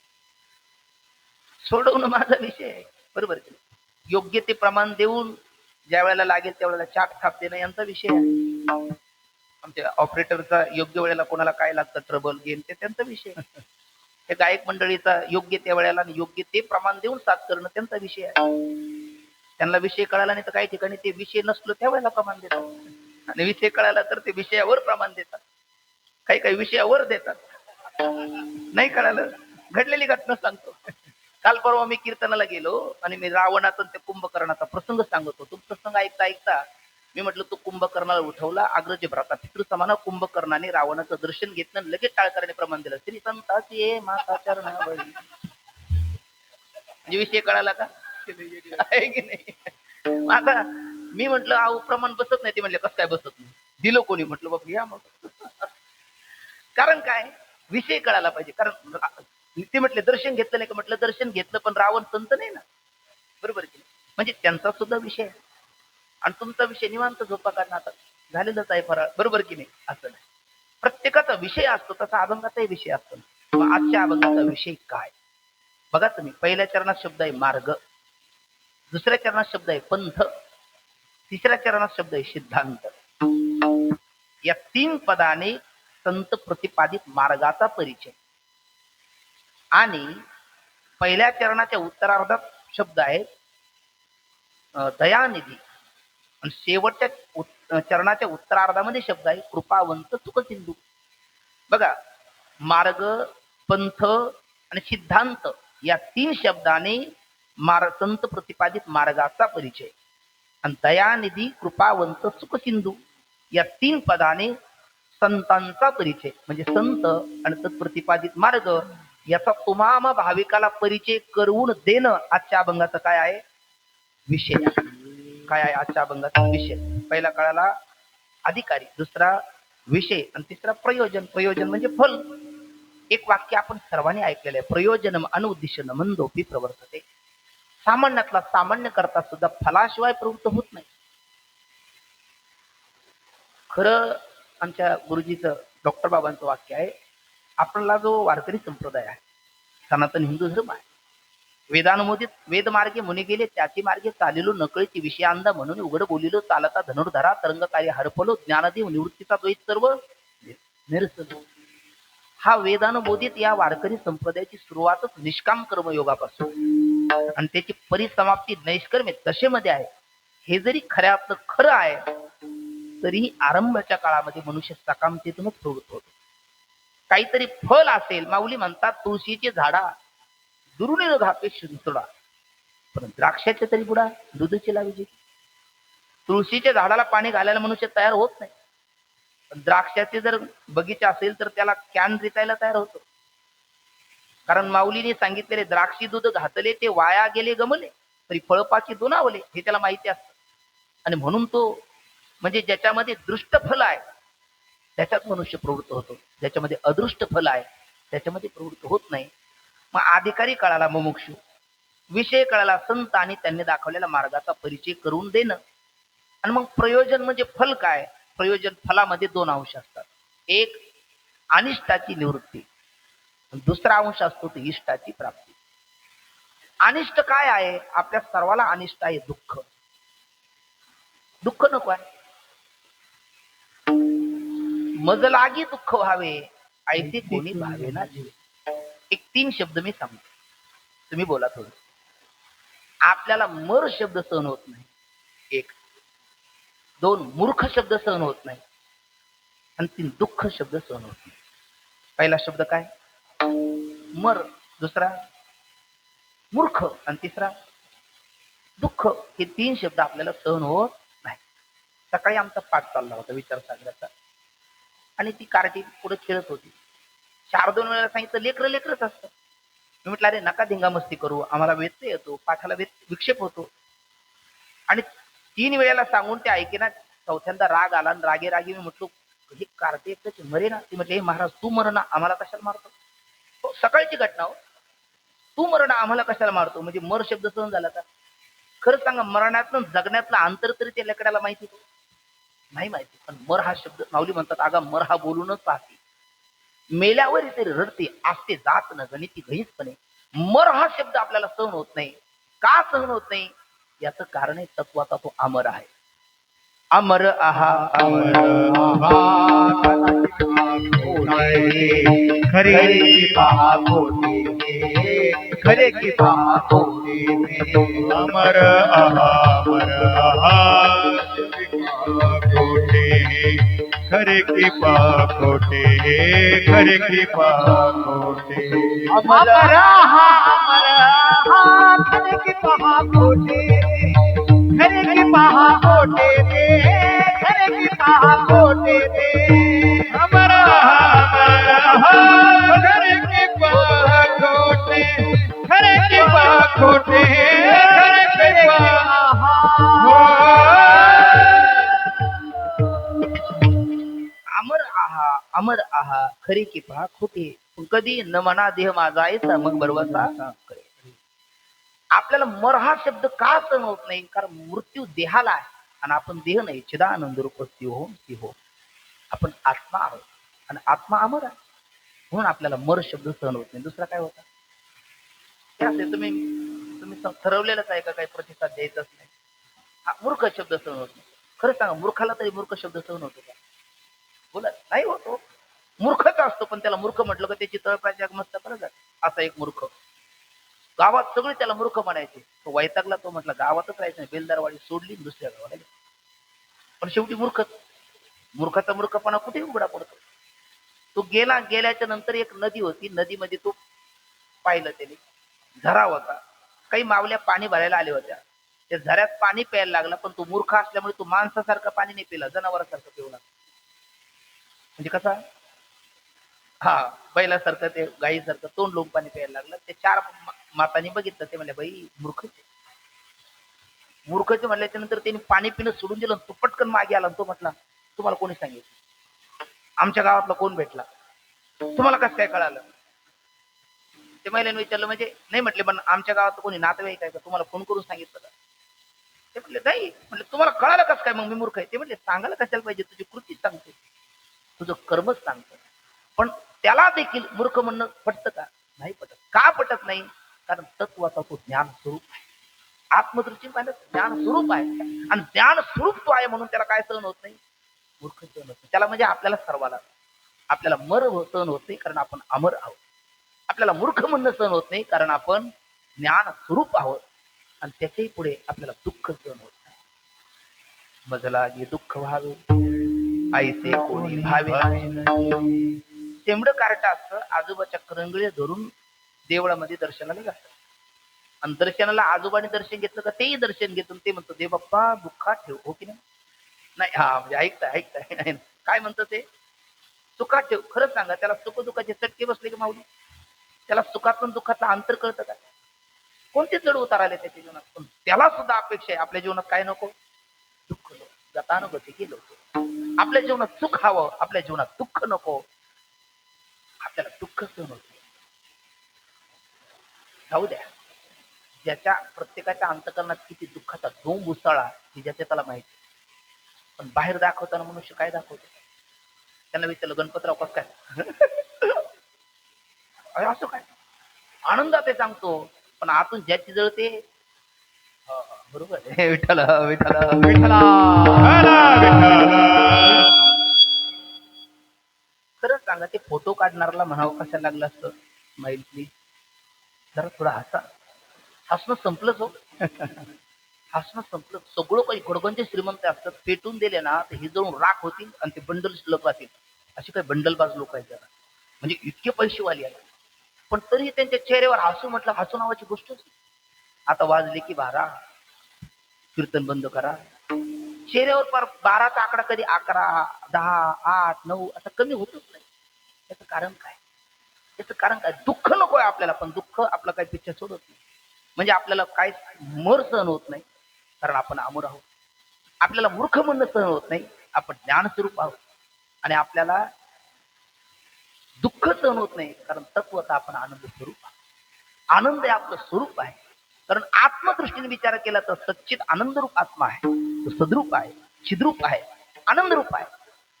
सोडवणं माझा विषय आहे, बरोबर की नाही? योग्य ते प्रमाण देऊन ज्या वेळेला लागेल त्यावेळेला चाट थाप देणं यांचा विषय आहे. आमच्या ऑपरेटरचा योग्य वेळेला कोणाला काय लागतं, ट्रबल गेम, ते त्यांचा विषय आहे. हे गायक मंडळीचा योग्य त्या वेळेला आणि योग्य ते प्रमाण देऊन साथ करणं त्यांचा विषय आहे. त्यांना विषय कळाला नाही तर काही ठिकाणी ते विषय नसलो त्यावेळेला प्रमाण देतात, आणि विषय कळाला तर ते विषयावर प्रमाण देतात, काही काही विषयावर देतात. नाही कळालं, घडलेली घटना सांगतो. काल परवा मी कीर्तनाला गेलो आणि मी रावणाचा त्या कुंभकर्णाचा प्रसंग सांगत होतो. प्रसंग ऐकता ऐकता मी म्हटलं तो कुंभकर्णाला उठवला. अग्रज भ्राता पितृसमान कुंभकर्णाने रावणाचं दर्शन घेतलं आणि लगेच टाळकऱ्याने प्रमाण दिलं. श्री संताची माता चरणावरी. म्हणजे विषय कळाला का? आहे की नाही? आता मी म्हटलं अहो प्रमाण बसत नाही. ते म्हणले कसं काय बसत नाही? दिलं कोणी? म्हटलं बाबा या मग. कारण काय विषय कळायला पाहिजे. कारण ते म्हटले दर्शन घेतलं नाही का? म्हटलं दर्शन घेतलं पण रावण संत नाही ना, बरोबर की? म्हणजे त्यांचा सुद्धा विषय आहे आणि तुमचा विषय निवांत झोपा काढणार झालेलंच आहे फराळ, बरोबर की नाही? असं नाही, प्रत्येकाचा विषय असतो तसा अभंगाचाही विषय असतो. मग आजच्या अभंगाचा विषय काय बघा तुम्ही. पहिल्या चरणात शब्द आहे मार्ग, दुसऱ्या चरणात शब्द आहे पंथ, तिसऱ्या चरणात शब्द आहे सिद्धांत. या 3 पदाने संत प्रतिपादित मार्गाचा परिचय. आणि पहिल्या चरणाच्या उत्तरार्धात शब्द आहे दयानिधी आणि शेवटच्या चरणाच्या उत्तरार्धामध्ये शब्द आहे कृपावंत सुखसिंधू. बघा मार्ग, पंथ आणि सिद्धांत या 3 शब्दाने संत प्रतिपादित मार्गाचा परिचय आणि दयानिधी, कृपावंत, सुखसिंधू या 3 पदाने संतांचा परिचय. म्हणजे संत आणि तत्प्रतिपादित मार्ग याचा तुम्हाला भाविकाला परिचय करून देणं आजच्या अभंगाचं काय आहे विषय. काय आहे आजच्या अभंगाचा विषय? पहिला कळाला अधिकारी, दुसरा विषय आणि तिसरा प्रयोजन. प्रयोजन म्हणजे फल. एक वाक्य आपण सर्वांनी ऐकलेलं आहे, प्रयोजनम अनुद्दिश्य मंदोपी प्रवर्तते. सामान्यातला सामान्य करता सुद्धा फलाशिवाय प्रवृत्त होत नाही. खरं आमच्या गुरुजीचं डॉक्टर बाबांचं वाक्य आहे, आपला जो वारकरी संप्रदाय आहे, सनातन हिंदू धर्म आहे, वेदानुमोदित वेदमार्गे मुनी गेले त्याची मार्गे चालिलो नकळीची विषयांदा म्हणून उघड बोलिलो चालता धनुर्धरा तरंगकारी हरपलो ज्ञानदेव निवृत्तीचा द्वैत सर्व निरसन. हा वेदानुमोदित या वारकरी संप्रदायाची सुरुवातच निष्काम कर्मयोगापासून आणि त्याची परिसमाप्ती नैष्कर्म्य दशेमध्ये आहे. हे जरी खऱ्यातलं खरं आहे तरीही आरंभाच्या काळामध्ये मनुष्य सकामतेतूनच प्रवृत्त होतो. काहीतरी फल असेल. माऊली म्हणतात तुळशीचे झाडा दुरुने न घापे शिंतोडा, पण द्राक्षाचे तरी बुडा दूधची लावीची. तुळशीच्या झाडाला पाणी घालायला मनुष्य तयार होत नाही, पण द्राक्षाचे जर बगीचा असेल तर त्याला कॅन रिकायला तयार होतो. कारण माऊलीने सांगितलेले द्राक्षी दूध घातले ते वाया गेले गमले तरी फळपाची दोनावले, हे त्याला माहिती असतं. आणि म्हणून तो म्हणजे ज्याच्यामध्ये दृष्ट फल आहे त्याच्यात मनुष्य प्रवृत्त होतो, ज्याच्यामध्ये अदृष्ट फल आहे त्याच्यामध्ये प्रवृत्त होत नाही. मग अधिकारी कळाला मुमुक्षु, विषय कळाला संत आणि त्यांनी दाखवलेल्या मार्गाचा परिचय करून देणं. आणि मग प्रयोजन म्हणजे फल काय? प्रयोजन फलामध्ये 2 अंश असतात. एक अनिष्टाची निवृत्ती, दुसरा अंश असतो ते इष्टाची प्राप्ती. अनिष्ट काय आहे? आपल्या सर्वाला अनिष्ट आहे दुःख. दुःख नको आहे, मज लागी दुःख व्हावे ऐसे कोणी भावे ना जीवे. एक 3 शब्द मी सांगतो, तुम्ही बोला थोडं. आपल्याला मर शब्द सहन होत नाही, 1. 2 मूर्ख शब्द सहन होत नाही आणि 3 दुःख शब्द सहन होत नाही. पहिला शब्द काय? मर, दुसरा मूर्ख आणि तिसरा दुःख. हे 3 शब्द आपल्याला सहन होत नाही. सकाळी आमचा पाठ चालला होता विचारसागराचा आणि ती कार्टी पुढे खेळत होती. 4-2 वेळेला सांगितलं लेकरच असतं. मी म्हटलं अरे नका धिंगा मस्ती करू, आम्हाला व्यत्यय येतो, पाठाला विक्षेप होतो. आणि 3 वेळेला सांगून ते ऐकेना. 4थ्यांदा राग आला आणि रागे रागे मी म्हटलो हे कार्टी एकच मरे ना. ती म्हटले हे महाराज तू मर ना, आम्हाला कशाला मारतो? हो, सकाळची घटना हो. तू मर ना, आम्हाला कशाला मारतो? म्हणजे मर शब्द सहन झाला का? खरं सांगा, मरणातलं जगण्यातलं अंतर तरी त्या लेकडाला माहिती होतं? नाही माहिती. पण मर हा शब्द माऊली म्हणतात अगा मर हा बोलूनच पाहते, मेल्यावर तरी रडते असते जात न गणिती घहीचपणे. मर हा शब्द आपल्याला सहन होत नाही. का सहन होत नाही? याचं कारण आहे तत्वाचा तो अमर आहे. अमर आहा अमर आहा खरे की पहा कोटी, खरे की पहा कोटी. अमर आहा कोटे, खरे की पहा कोटे, खरे की पहा कोटे. अमर आहा खरे की पहा कोटी, खरे की पहा खोटे ते, खरे की पहा खोटे ते. अमर अमर खरे की पहा खोटे, खरे की पहा खोटे, खरे की पहा अमर आहा, अमर आहा, खरी की पहा खोटे. कधी न म्हणा देह माझा आहे मग बरोबरचा करे. आपल्याला मर हा शब्द का सहन होत नाही? कारण मृत्यू देहाला आहे आणि आपण देह नाही. चिदानंद रूप हो ती हो. आपण आत्मा आहोत आणि आत्मा अमर आहे, म्हणून आपल्याला मर शब्द सहन होत नाही. दुसरा काय होता? तुम्ही तुम्ही ठरवलेलंच आहे का काही प्रतिसाद द्यायचाच नाही? मूर्ख शब्द सहन होत नाही. खरं सांगा, मूर्खाला तरी मूर्ख शब्द सहन होतो का? बोला, नाही होतो. मूर्खच असतो, पण त्याला मूर्ख म्हटलं का त्याची तळपायची मस्त करत जाते. असा एक मूर्ख, गावात सगळे त्याला मूर्ख म्हणायचे. तो वैतागला, तो म्हटला गावातच राहायचं नाही, बेलदारवाडी सोडली दुसऱ्या गावाला गेला. पण शेवटी मूर्खच. मूर्खाचा मूर्खपणा कुठे उघडा पडतो. तो गेला. गेल्याच्या नंतर एक नदी होती, नदीमध्ये तो पाहिलं त्याने, झरा होता. काही मावल्या पाणी भरायला आल्या होत्या. त्या झऱ्यात पाणी प्यायला लागला, पण तो मूर्ख असल्यामुळे तो माणसासारखं पाणी नाही पिला, जनावरासारखं पिऊ लागला. म्हणजे कसा? हा, बैलासारखं, ते गाईसारखं तोंड लोक पाणी प्यायला लागलं. ते चार मातांनी बघितलं. ते म्हणले, बाई मूर्खच मूर्खच म्हणल्याच्या नंतर त्यांनी पाणी पिणं सोडून दिलं. तो पटकन मागे आला. तो म्हटला, तुम्हाला कोणी सांगितलं? आमच्या गावातला कोण भेटला? तुम्हाला कसं काय कळालं? ते महिलेने विचारलं. म्हणजे नाही म्हटले, पण आमच्या गावात कोणी नातेवाईक आहे का? तुम्हाला फोन करून सांगितलं का? ते म्हटले, नाही. म्हटलं, तुम्हाला कळालं कसं काय मग मी मूर्ख आहे? ते म्हटले, सांगायला कशाला पाहिजे, तुझी कृतीच सांगते, तुझं कर्मच सांगतं. पण त्याला देखील मूर्ख म्हणणं पटतं का? नाही पटत. का पटत नाही? कारण तत्वाचा तो ज्ञान स्वरूप आहे. आत्मदृष्टी पाहिलं ज्ञान स्वरूप आहे, आणि ज्ञान स्वरूप तो आहे म्हणून त्याला काय सहन होत नाही? मूर्ख सहन होत नाही. त्याला म्हणजे आपल्याला सर्वाला. आपल्याला मर सहन होत नाही कारण आपण अमर आहोत. आपल्याला मूर्ख म्हणणं सहन होत नाही कारण आपण ज्ञान स्वरूप आहोत, आणि त्याच्याही पुढे आपल्याला दुःख सहन होत नाही. मजला जे दुःख व्हावे आईचे कोणी भावे. तेवढं कार्ट असतं. आजोबाच्या करंगळे धरून देवळामध्ये दर्शनाला जातात, आणि दर्शनाला आजोबाने दर्शन घेतलं का तेही दर्शन घेतलं. ते म्हणतो, दे बाप्पा दुःखात ठेव. हो की नाही? हा, म्हणजे ऐकताय काय म्हणतं ते? सुखात ठेव. खरंच सांगा, त्याला सुख दुःखाचे चटके बसले की माऊली? त्याला सुखातून दुःखातलं अंतर कळतं का? कोणते चढ उतार आले त्याच्या जीवनात? पण त्याला सुद्धा अपेक्षा आहे आपल्या जीवनात काय नको? दुःख नको. गतानुगती केलं. आपल्या जीवनात सुख हवं, आपल्या जीवनात दुःख नको. आपल्याला दुःख सहन होत जाऊ द्या. ज्याच्या प्रत्येकाच्या अंतकरणात किती दुःखाचा धोम उसळा की ज्याच्या त्याला माहिती. पण बाहेर दाखवताना मनुष्य काय दाखवतो? त्यांना विचारलं, गणपतराव कसं काय? अरे असं काय? आनंदात ते सांगतो, पण आतून ज्याची जळते. बरोबर आहे. विठ्ठल विठ्ठल विठ्ठला. खरंच सांगा, ते फोटो काढणाऱ्याला म्हणावं कशाला लागलं असतं? Smile please. जरा थोडा हसा. हसणं संपलंच हो. हसणं संपलं. सगळं काही गडगंज श्रीमंत असतात, पेटून दिले ना तर हे जळून राख होतील आणि ते बंडल शिल्लक राहतील. अशी काही बंडलबाज लोक आहेत जरा, म्हणजे इतके पैसेवाले आहेत. पण तरी त्यांच्या चेहऱ्यावर हसू म्हटलं, हसू नावाची गोष्टच. आता वाजले की 12, कीर्तन बंद करा. चेहऱ्यावर फार 12चा आकडा कधी 11, 10, 8, 9 असं कमी होतच नाही. त्याचं कारण काय? त्याचं कारण काय? दुःख नकोय आपल्याला, पण दुःख आपला काही पिच्छा सोडत नाही. म्हणजे आपल्याला काय मर सहन होत नाही कारण आपण अमर आहोत. आपल्याला मूर्ख म्हणणं सहन होत नाही, आपण ज्ञानस्वरूप आहोत. आणि आपल्याला दुःख सहन होत नाही कारण तत्वता आपण आनंद स्वरूप आहोत. आनंद हे आपलं स्वरूप आहे. कारण आत्मदृष्टीने विचार केला तर सच्चित आनंदरूप आत्मा आहे, तो सद्रूप आहे, छिद्रूप आहे, आनंदरूप आहे.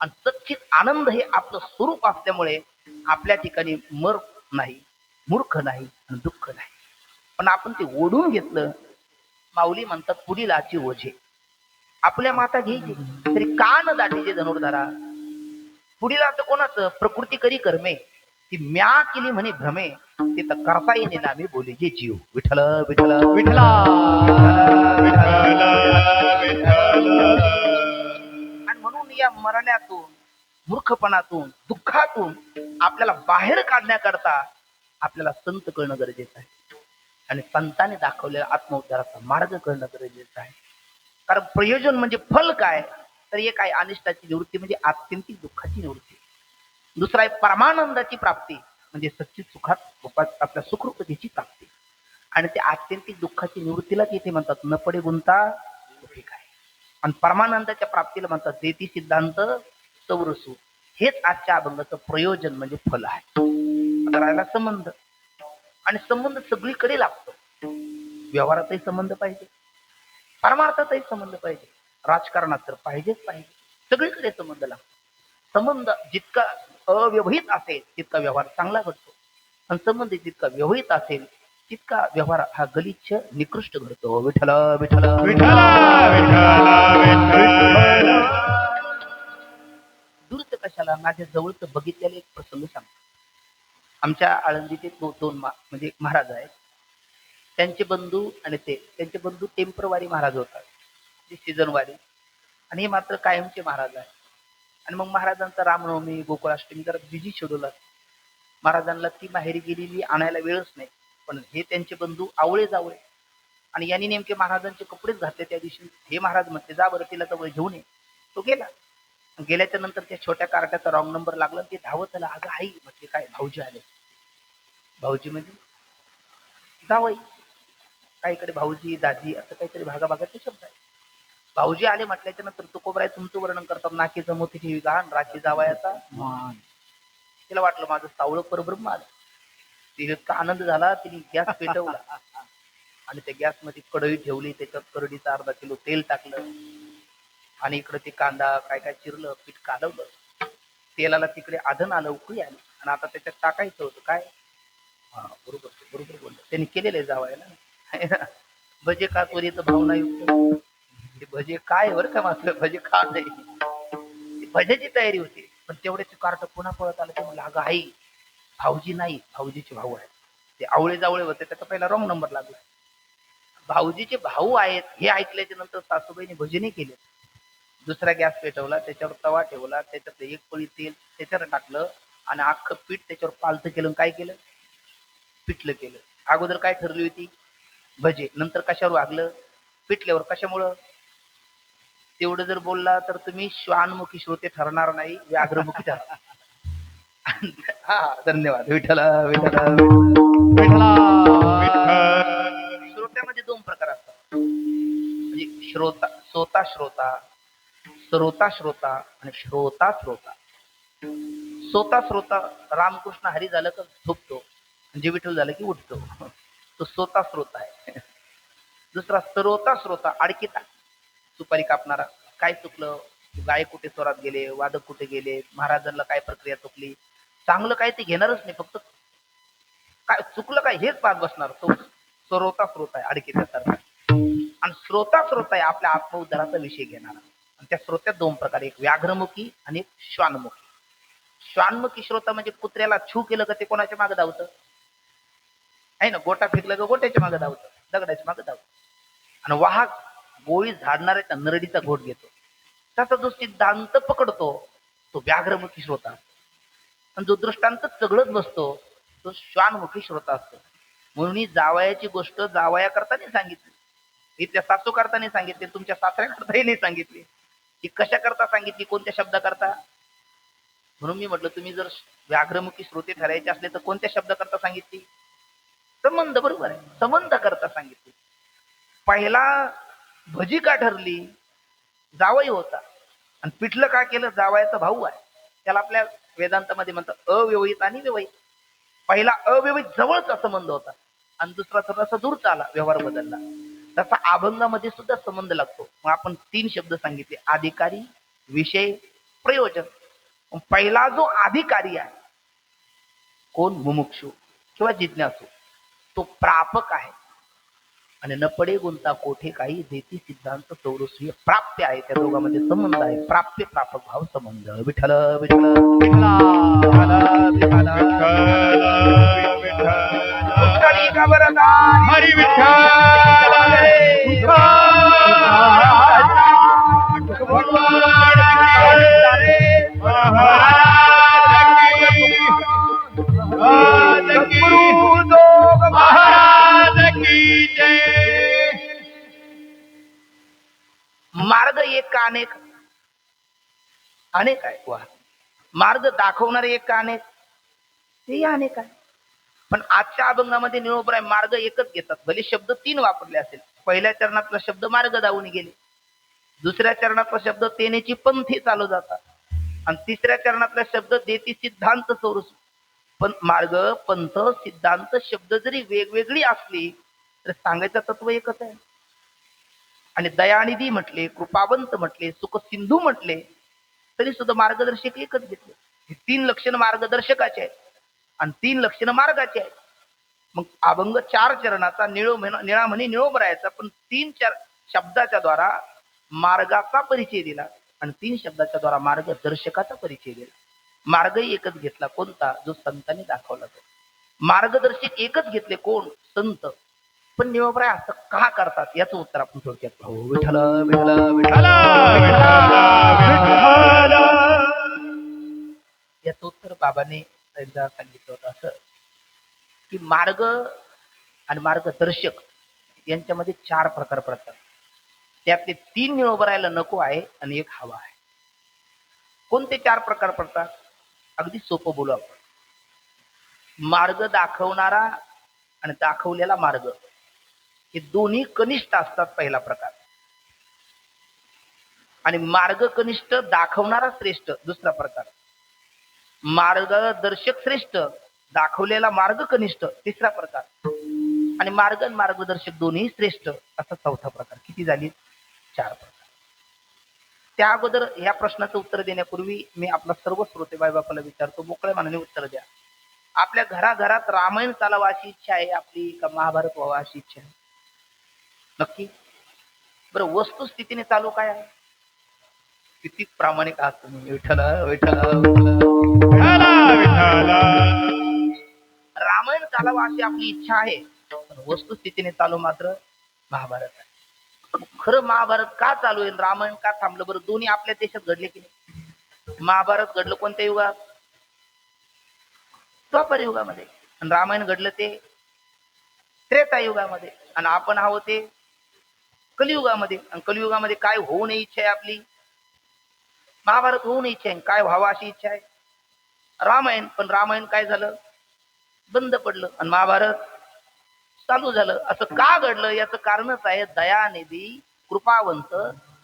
आणि सच्चित आनंद हे आपलं स्वरूप असल्यामुळे आपल्या ठिकाणी मर नाही, मूर्ख नाही आणि दुःख नाही. पण आपण ते ओढून घेतलं. माऊली म्हणतात, पुढीलाची ओझे. आपल्या माता घ्यायची तरी कान दाटीचे धनुर्धरा. पुढीला तर कोणाचं? प्रकृती करी कर्मे ती म्या केली म्हणे भ्रमे, ते तर करता येणे नामे बोले जे जीव. विठ्ठल विठ्ठल विठ्ठला. आणि म्हणून या मरण्यातून, मूर्खपणातून, दुःखातून आपल्याला बाहेर काढण्याकरता आपल्याला संत कळणं गरजेचं आहे, आणि संतांनी दाखवलेला आत्मउद्धाराचा मार्ग कळणं गरजेचं आहे. कारण प्रयोजन म्हणजे फल काय, तर एक आहे अनिष्टाची निवृत्ती म्हणजे आत्यंतिक दुःखाची निवृत्ती. दुसरा आहे परमानंदाची प्राप्ती म्हणजे सच्चित सुखात आपल्या सुखरूपतेची प्राप्ती. आणि ते आत्यंतिक दुःखाची निवृत्तीलाच इथे म्हणतात न पडे गुंता कुठे काय. आणि परमानंदाच्या प्राप्तीला म्हणतात देती सिद्धांत सौरसू. हेच आजच्या अभंगाचं प्रयोजन म्हणजे फल आहे. आता राहिला संबंध. आणि संबंध सगळीकडे लागतो. व्यवहारातही संबंध पाहिजे, परमार्थातही संबंध पाहिजे, राजकारणात तर पाहिजेच पाहिजे. सगळीकडे संबंध लागतो. संबंध जितका अव्यवहित असेल तितका व्यवहार चांगला घडतो, आणि संबंध जितका व्यवहित असेल तितका व्यवहार हा गलिच्छ निकृष्ट घडतो. विठ्ठल विठ्ठल विठ्ठल विठ्ठल. दूरच कशाला, माझ्या जवळचं बघितलेलं एक प्रसंग सांगतो. आमच्या आळंदीचे दोन म्हणजे महाराज आहेत. त्यांचे बंधू आणि त्यांचे बंधू टेम्परवारी महाराज होतात, सीझनवारी, आणि हे मात्र कायमचे महाराज आहेत. आणि मग महाराजांचा रामनवमी गोकुळाष्टमी जरा बिझी शेड्यूल असतो. महाराजांना ती माहेरी गेलेली आणायला वेळच नाही. पण हे त्यांचे बंधू आवळे जावळे, आणि यांनी नेमके महाराजांचे कपडेच घातले त्या दिवशी. हे महाराज म्हटले जा बरं तिला जवळ घेऊन ये. तो गेला. गेल्याच्या नंतर त्या छोट्या कार्ट्याचा रॉंग नंबर लागला. ते धावत आला. अगं आई म्हटले काय भाऊजी आले. भाऊजी म्हणजे जावई, काहीकडे भाऊजी दाजी असं काहीतरी भागाभागाचे शब्द आहे. भाऊजी आले म्हटल्याच्या नंतर तुकोबराय तुमचं वर्णन करतात नाकीचं मोतीची विधान राखी जावयाचा मान. तिला वाटलं माझं सावळं परब्रह्म आलं. तिला इतका आनंद झाला, तिने गॅस पेटवला आणि त्या गॅस मध्ये कढई ठेवली. त्याच्यात करडीचा अर्धा किलो तेल टाकलं, आणि इकडे ते कांदा काय काय चिरलं, पीठ कालवलं. तेलाला तिकडे आधन आलं, उकळी आली, आणि आता त्याच्यात टाकायचं होतं काय. हा बरोबर बरोबर बोललं त्यांनी केलेलं जावायला. भजे का त्वरित भावना युक्त. ते भजे काय बरं का मात्र भजे खा नाही, भज्याची तयारी होती. पण तेवढ्याचे कार्ट पुन्हा पळत आलं. ते म्हणलं अगं आई भाऊजी नाही, भाऊजीचे भाऊ आहेत. ते आवळे जावळे होते, त्याचा पहिला रॉंग नंबर लागला. भाऊजीचे भाऊ आहेत हे ऐकल्याच्या नंतर सासूबाईने भजने केले. दुसरा गॅस पेटवला, त्याच्यावर तवा ठेवला, त्याच्यात एक पळी तेल त्याच्यावर टाकलं, आणि अख्खं पीठ त्याच्यावर पालतं केलं. काय केलं, पिठलं केलं. अगोदर काय ठरली होती, भजे. नंतर कशावर वागलं, पिठल्यावर. कशामुळं, तेवढं जर बोलला तर तुम्ही श्वानमुखी श्रोते ठरणार नाही, व्याघ्रमुखी ठरणार. हा धन्यवाद. विठ्ठल विठ्ठल विठ्ठल. श्रोत्यामध्ये दोन प्रकार असतात, म्हणजे श्रोता सोता श्रोता, श्रोता श्रोता आणि श्रोता श्रोता. सोता श्रोता रामकृष्ण हरी झालं का झोपतो, म्हणजे विठ्ठल झालं की उठतो, तो सोता श्रोता आहे. दुसरा श्रोता श्रोता अडकिता, सुपारी कापणारा. काय चुकलं, गाय कुठे चोरात गेले, वादक कुठे गेले, महाराजांना काय प्रक्रिया चुकली, चांगलं काय ते घेणारच नाही, फक्त काय चुकलं काय हेच पाहत बसणार. तो श्रोता श्रोता आहे अडकित्यासारखा. आणि श्रोता श्रोता आहे आपल्या आत्मउद्धाराचा विषय घेणारा. आणि त्या श्रोत्यात दोन प्रकार, एक व्याघ्रमुखी आणि एक श्वानमुखी. श्वानमुखी श्रोता म्हणजे कुत्र्याला छू केलं का ते कोणाच्या मागे धावतं आहे ना, गोटा फेकलं का गोट्याच्या मागे धावतं, दगडाच्या मागे धावतं. आणि वाहक गोळी झाडणाऱ्याच्या नरडीचा घोट घेतो, त्याचा जो सिद्धांत पकडतो तो व्याघ्रमुखी श्रोता असतो. आणि जो दृष्टांत सगळंच बसतो तो श्वानमुखी श्रोता असतो. म्हणून ही जावयाची गोष्ट जावया करताना सांगितली, इथल्या सासू करताना सांगितली, तुमच्या सासऱ्या करताही नाही सांगितली. ही कशा करता सांगितली, कोणत्या शब्द करता. म्हणून मी म्हटलं तुम्ही जर व्याघ्रमुखी श्रोते ठरायचे असले तर कोणत्या शब्द करता सांगितली, संबंध. बरोबर आहे, संबंध करता सांगितली. पहिला भजी का ठरली, जावई होता, आणि पिठलं का केलं, जावयाचा भाऊ आहे. त्याला आपल्या वेदांतामध्ये म्हणतात अव्यवहित आणि व्यवहित. पहिला अव्यवहित जवळचा संबंध होता, आणि दुसरा थोडासा दूरचा आला, व्यवहार बदलला. तसा अभंगामध्ये सुद्धा संबंध लागतो. मग आपण तीन शब्द सांगितले, अधिकारी, विषय, प्रयोजन. पहिला जो अधिकारी आहे कोण, मुमुक्षु किंवा जिज्ञासू, तो प्रापक आहे. आणि न पडे गुंता कोठे काही देती सिद्धांत सौरस्वीय प्राप्य आहे. त्या दोघांमध्ये संबंध आहे, प्राप्य प्रापक भाव संबंध. विठ्ठल विठ्ठल हरी विठ्ठल. महाराज की जय. अनेक अनेक आहे वा मार्ग दाखवणारे एक का अनेक तेही अनेक आहे. पण आजच्या अभंगामध्ये निळोबराय मार्ग एकच घेतात. भले शब्द 3 वापरले असेल. पहिल्या चरणातला शब्द मार्ग दावून गेले, दुसऱ्या चरणातला शब्द तेनेची पंथी चालू जातात आणि तिसऱ्या चरणातला शब्द देती सिद्धांत सोरूस. पण मार्ग पंथ सिद्धांत शब्द जरी वेगवेगळी असली तर सांगायचं तत्व एकच आहे. आणि दयानिधी म्हटले, कृपावंत म्हटले, सुख सिंधू म्हटले तरी सुद्धा मार्गदर्शक एकच घेतले. हे 3 लक्षण मार्गदर्शकाचे आहेत आणि 3 लक्षण मार्गाचे आहेत. मग अभंग 4 चरणाचा निळा म्हणी निळोबरायचा, पण 3 शब्दाच्या द्वारा मार्गाचा परिचय दिला आणि 3 शब्दाच्या द्वारा मार्गदर्शकाचा परिचय दिला. मार्गही एकच घेतला कोणता, जो संतांनी दाखवला तो. मार्गदर्शक एकच घेतले कोण, संत. पण निळोबराय असं का करतात याचं उत्तर आपण थोडक्यात पाहू. विठ्ठल विठ्ठल विठ्ठल याचं उत्तर बाबांनी एकदा सांगितलं होतं असं की मार्ग आणि मार्गदर्शक यांच्यामध्ये 4 प्रकार पडतात. त्यातले 3 निळोबरायला नको आहे आणि एक हवा आहे. कोणते 4 प्रकार पडतात? अगदी सोपं बोलू आपण. मार्ग दाखवणारा आणि दाखवलेला मार्ग हे दोन्ही कनिष्ठ असतात पहिला प्रकार. आणि मार्ग कनिष्ठ दाखवणारा श्रेष्ठ दुसरा प्रकार. मार्गदर्शक श्रेष्ठ दाखवलेला मार्ग कनिष्ठ तिसरा प्रकार. आणि मार्ग आणि मार्गदर्शक दोन्ही श्रेष्ठ असा चौथा प्रकार. किती झाली? 4 प्रकार. त्या अगोदर या प्रश्नाचं उत्तर देण्यापूर्वी मी आपला सर्व श्रोते बाई बापाला विचारतो, मोकळ्या मनाने उत्तर द्या. आपल्या घराघरात रामायण चालावं अशी इच्छा आहे आपली का महाभारत व्हावं अशी इच्छा आहे? नक्की? बरं, वस्तुस्थितीने चालू काय आहे? किती प्रामाणिक आहात तुम्ही. विठ्ठल विठ्ठल रामायण चालावं अशी आपली इच्छा आहे, पण वस्तुस्थितीने चालू मात्र महाभारत आहे. खरं महाभारत का चालू आहे, रामायण का थांबलं? बरं, दोन्ही आपल्या देशात घडले की नाही? महाभारत घडलं कोणत्या युगात? द्वापर युगामध्ये. आणि रामायण घडलं ते त्रेता युगामध्ये. आणि आपण आहोत ते कलियुगामध्ये. आणि कलियुगामध्ये काय होऊ नये इच्छा आहे आपली? महाभारत होऊ नये इच्छा आहे. काय व्हावं अशी इच्छा आहे? रामायण. पण रामायण काय झालं? बंद पडलं आणि महाभारत चालू झालं. असं का घडलं? याचं कारणच आहे दयानिधी, कृपावंत,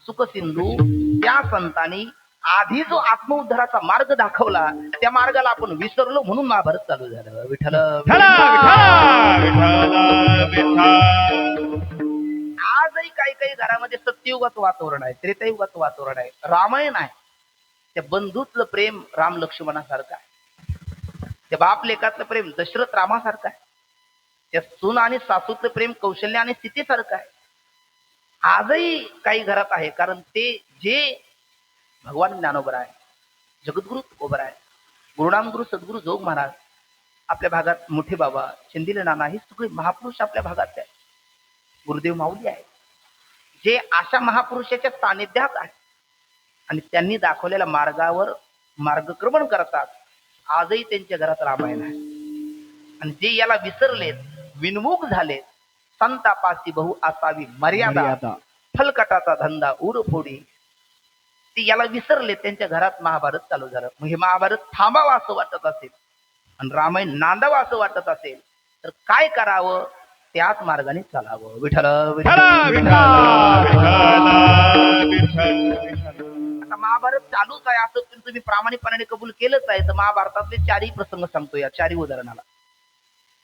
सुखसिंधू त्या संतांनी आधी जो आत्मउद्धाराचा मार्ग दाखवला त्या मार्गाला आपण विसरलो म्हणून महाभारत चालू झालं. विठ्ठल आजही काही काही घरामध्ये सत्ययुगाचं वातावरण आहे, त्रेतायुगाचं वातावरण आहे. रामायण आहे त्या बंधूतलं प्रेम राम लक्ष्मणासारखं आहे. त्या बाप लेकातलं प्रेम दशरथ रामासारखं आहे. त्या सून आणि सासूतलं प्रेम कौशल्य आणि सीतेसारखं आहे. आजही काही घरात आहे. कारण ते जे भगवान ज्ञानोबा आहे, जगद्गुरु तुकोबा आहे, गुरुनाम गुरु सद्गुरु जोग महाराज, आपल्या भागात मोठे बाबा, चंदिल नाना, ही सगळे महापुरुष आपल्या भागात आहेत. गुरुदेव माऊली आहे, जे अशा महापुरुषाच्या सानिध्यात आहे आणि त्यांनी दाखवलेल्या मार्गावर मार्गक्रमण करतात. आजही त्यांच्या घरात रामायण आहे. आणि जे याला विसरलेत, विनमुख झालेत, संतापासी बहु असावी मर्यादा, फलकटाचा धंदा उर फोडी, ते याला विसरले, त्यांच्या घरात महाभारत चालू झालं. मग हे महाभारत थांबावं असं वाटत असेल आणि रामायण नांदावं असं वाटत असेल तर काय करावं? त्याच मार्गाने चालावं. विठ्ठल आता महाभारत चालूच आहे असं तुम्ही प्रामाणिकपणाने कबूल केलंच आहे. तर महाभारतातले 4ही प्रसंग सांगतो या 4ही उदाहरणाला.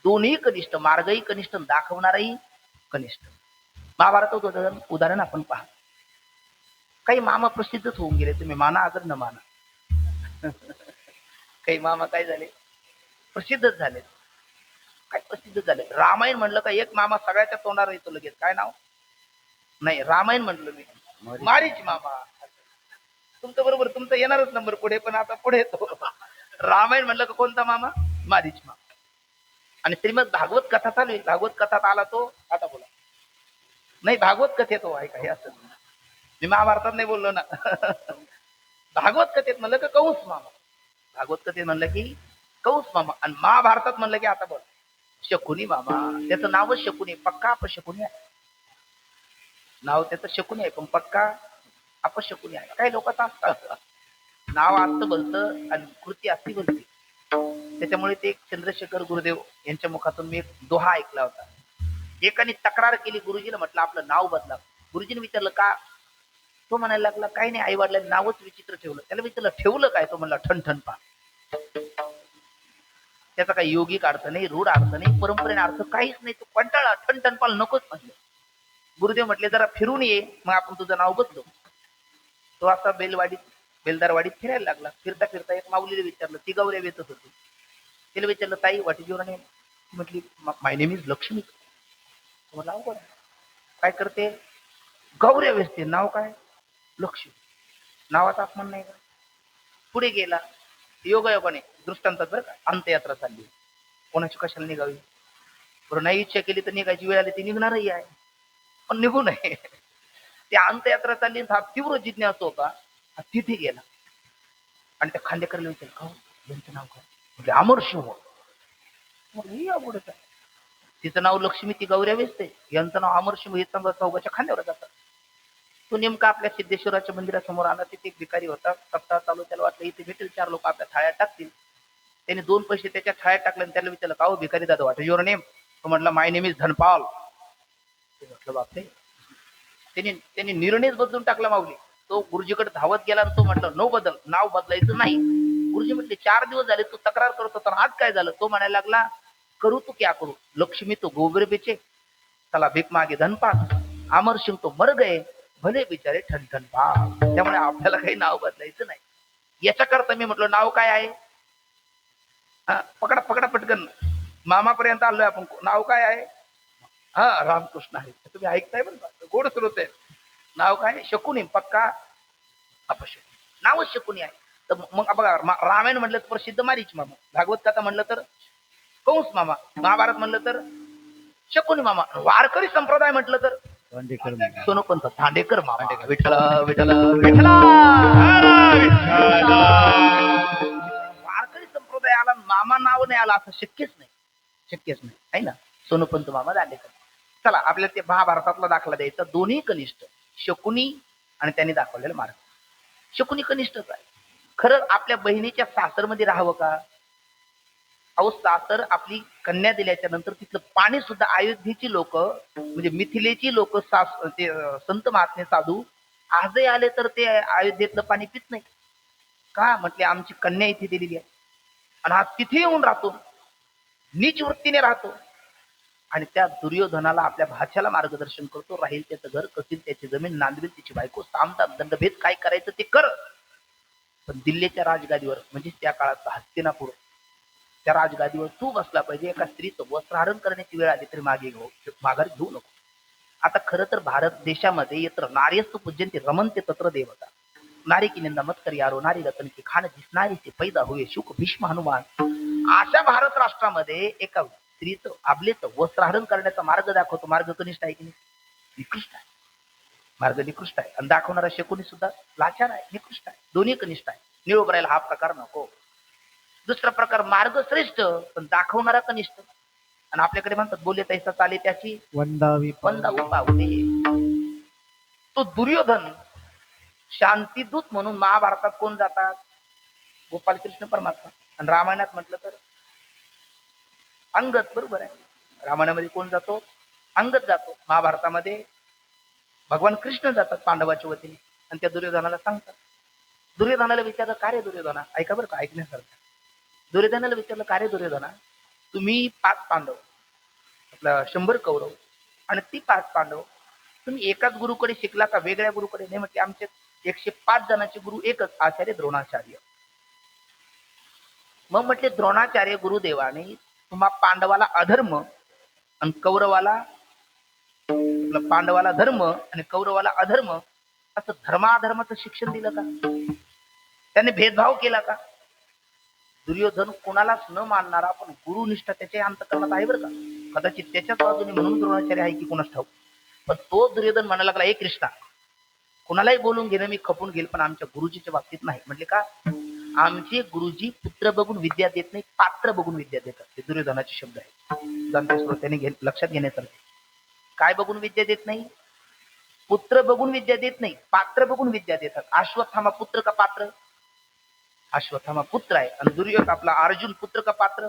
दोन्ही कनिष्ठ, मार्गही कनिष्ठ, दाखवणारही कनिष्ठ. महाभारताचं उदाहरण आपण पहा. काही मामा प्रसिद्धच होऊन गेले, तुम्ही माना अगर न माना. काही मामा काय झाले? प्रसिद्धच झाले. काय प्रसिद्ध झाले? रामायण म्हणलं का एक मामा सगळ्याच्या तोंडावर येतो लगेच. काय नाव? नाही, रामायण म्हणलं मी, मारीच मामा. तुमचं बरोबर, तुमचं येणारच नंबर पुढे, पण आता पुढे येतो. रामायण म्हणलं का कोणता मामा? मारीच मामा. आणि श्रीमद भागवत कथा चालू आहे. भागवत कथात आला तो, आता बोला. नाही, भागवत कथेत हो, ऐका हे असं. मी महाभारतात नाही बोललो ना. भागवत कथेत म्हणलं का कंस मामा. भागवत कथेत म्हणलं की कंस मामा. आणि महाभारतात म्हणलं की आता बोल शकुनी मामा. त्याचं नावच शकुनी, पक्का अपशकुनी आहे. नाव त्याचं शकुनी आहे पण पक्का अपशकुनी आहे. काही लोकांचं असतं, नाव असतं बोलतं आणि कृती असती बोलती. त्याच्यामुळे ते चंद्रशेखर गुरुदेव यांच्या मुखातून मी एक दोहा ऐकला होता. एकाने तक्रार केली गुरुजीला, म्हटलं आपलं नाव बदला. गुरुजीने विचारलं का? तो म्हणायला लागला काही नाही, आई वडिलांनी नावच विचित्र ठेवलं. त्याला विचारलं ठेवलं काय? तो म्हणला ठणठण पा. त्याचा काही योगिक अर्थ नाही, रूढ अर्थ नाही, परंपरेने अर्थ काहीच नाही. तो कंटाळा, ठणठण पाल नकोच म्हटलं. गुरुदेव म्हटले जरा फिरून ये, मग आपण तुझं नाव बदलू. तो असा बेलदारवाडीत फिरायला लागला. फिरता फिरता एक माऊलीला विचारलं, ती गौऱ्या वेचत होती. तिला विचारलं ताई व्हॉट इज युअर नेम? म्हटली माय नेम इज लक्ष्मी. म्हटलं अवघड आहे. काय करते? गौऱ्या वेचते. नाव काय? लक्ष्मी. नावाचा अपमान नाही का? पुढे गेला. योगायोगाने दृष्टांतात बरं का, अंत्ययात्रा चालली. कोणाची कशाला निघावी? बरं नाही इच्छा केली तर निघायची वेळ आली ती निघणारही आहे, पण निघू नये. ती अंत्ययात्रा चालली. हा तीव्र जिज्ञासू होता. तिथे गेला आणि त्या खांडेकरला विचारलं का यांचं नाव काय? म्हणजे अमरसिंह. ही अवघडच आहे. तिचं नाव लक्ष्मी, ती गौऱ्या वेचते. यांचं नाव अमरसिंह, हे चौघाच्या खांद्यावर जातात. तो नेमका आपल्या सिद्धेश्वराच्या मंदिरासमोर आला. तिथे एक भिकारी होता. सप्ताह चालू. त्याला वाटलं इथे भेटेल, 4 लोक आपल्या थाळ्यात टाकतील. त्याने 2 पैसे त्याच्या थाळ्यात टाकले आणि त्याला विचारलं का हो भिकारी दादा व्हॉट इज युअर नेम? तो म्हटला माय नेम इज धनपाल. म्हटलं बापरे. त्यांनी निर्णयच बदलून टाकला माऊली. तो गुरुजीकडे धावत गेला आणि तो म्हटलं नो बदल, नाव बदलायचं नाही. गुरुजी म्हटले 4 दिवस झाले तू तक्रार करत होता, आज काय झालं? तो म्हणायला लागला करू तू क्या करू, लक्ष्मी तो गोबर बेचे, चला भीक मागे धनपाल, अमरसिंह तो मर गए, भले बिचारे ठणठण पा. त्यामुळे आपल्याला काही नाव बदलायचं नाही. याच्याकरता मी म्हटलं नाव काय आहे? पकडा पकडा पटकन, मामापर्यंत आलोय आपण. नाव काय आहे? हा रामकृष्ण आहे. तुम्ही ऐकताय बरं का, गोड स्रोत आहे. नाव काय? शकुनी. पक्का अपशकुनी. नावच शकुनी आहे. तर मग बघा, रामायण म्हटलं तर प्रसिद्ध मारीच मामा, भागवत कथा म्हटलं तर कंस मामा, महाभारत म्हटलं तर शकुनी मामा, वारकरी संप्रदाय म्हटलं तर सोनोपंत दांडेकर मामा. विठ्ठल विठ्ठल विठ्ठल. वारकरी संप्रदायाला मामा नाव नाही आला असं शक्यच नाही, शक्यच नाही आहे ना. सोनोपंत मामा दांडेकर. चला आपल्याला ते महाभारतातला दाखला द्यायचा. दोन्ही कनिष्ठ, शकुनी आणि त्यांनी दाखवलेला मार्ग. शकुनी कनिष्ठच आहे. खरं आपल्या बहिणीच्या सासरमध्ये राहावं का? अहो सासर आपली कन्या दिल्याच्या नंतर तिथलं पाणी सुद्धा अयोध्येची लोक, म्हणजे मिथिलेची लोक, ते संत महात्मे साधू आजही आले तर ते अयोध्येतलं पाणी पित नाही का? म्हटले आमची कन्या इथे दिलेली आहे आणि हा तिथे येऊन राहतो, नीच वृत्तीने राहतो. आणि त्या दुर्योधनाला आपल्या भाच्याला मार्गदर्शन करतो. राहील त्याचं घर, कसील त्याची जमीन, नांदवेल तिची बायको, सामदान दंडभेद काय करायचं ते कर. पण दिल्लीच्या राजगादीवर, म्हणजे त्या काळात हस्तिनापूर, त्या राजगादीवर तू बसला पाहिजे. एका स्त्रीचं वस्त्रहरण करण्याची वेळ आली तरी माघार घेऊ नको. आता खरं तर भारत देशामध्ये येत्र नार्यस्तु पूज्यंते रमन्ते तत्र देवता, नारी की निंदा मत कर यारो, नारी रतन की खान दिसणारी से पैदा हुए शुक भीष्म हनुमान. अशा भारत राष्ट्रामध्ये एका स्त्रीचं आबलेचं वस्त्रहरण करण्याचा मार्ग दाखवतो. मार्ग कनिष्ठ आहे की नाही? निकृष्ट आहे. मार्ग निकृष्ट आहे. आणि दाखवणारा शकुनी सुद्धा लाचार आहे, निकृष्ट आहे. दोन्ही कनिष्ठ आहे. निळोबरायला हा प्रकार नको. दुसरा प्रकार मार्ग श्रेष्ठ पण दाखवणारा कनिष्ठ. आणि आपल्याकडे म्हणतात बोले तैसा चाले त्याची वंदावी पावले. तो दुर्योधन शांतीदूत म्हणून महाभारतात कोण जातात? गोपाल कृष्ण परमात्मा. आणि रामायणात म्हटलं तर अंगद. बरोबर आहे. रामायणामध्ये कोण जातो? अंगद जातो. महाभारतामध्ये भगवान कृष्ण जातात पांडवाच्या वतीने आणि त्या दुर्योधनाला सांगतात. दुर्योधनाला विचारलं का रे दुर्योधना, ऐका बरं का, ऐकण्यासारखं. दुर्योधनाला विचारलं का रे दुर्योधना, तुम्ही 5 पांडव, आपला 100 कौरव आणि ती 5 पांडव, तुम्ही एकाच गुरुकडे शिकला का वेगळ्या गुरुकडे? नाही म्हटले आमचे 105 जणांचे गुरु एकच, आचार्य द्रोणाचार्य. मग म्हटले द्रोणाचार्य गुरुदेवाने तुम्हा पांडवाला अधर्म आणि कौरवाला, पांडवाला धर्म आणि कौरवाला अधर्म असं धर्माधर्माचं शिक्षण दिलं का? त्याने भेदभाव केला का? दुर्योधन कोणालाच न मानणारा पण गुरुनिष्ठा त्याच्या अंतकरणात आहे बरं का. कदाचित त्याच्याच बाजूने म्हणून द्रोणाचार्य आहे की कोणाच ठाऊक. पण तो दुर्योधन म्हणायला लागला एक कृष्णा, कोणालाही बोलून घेणं मी खपून घेईल पण आमच्या गुरुजीच्या बाबतीत नाही. म्हटले का? आमचे गुरुजी पुत्र बघून विद्या देत नाही, पात्र बघून विद्या देतात. हे दुर्योधनाचे शब्द आहेत. जाणते श्रोत्याने लक्षात घेण्यासारखे. काय बघून विद्या देत नाही? पुत्र बघून विद्या देत नाही, पात्र बघून विद्या देतात. अश्वत्थामा पुत्र का पात्र? अश्वत्थामा पुत्र आहे. आणि दुर्योधन आपला अर्जुन पुत्र का पात्र?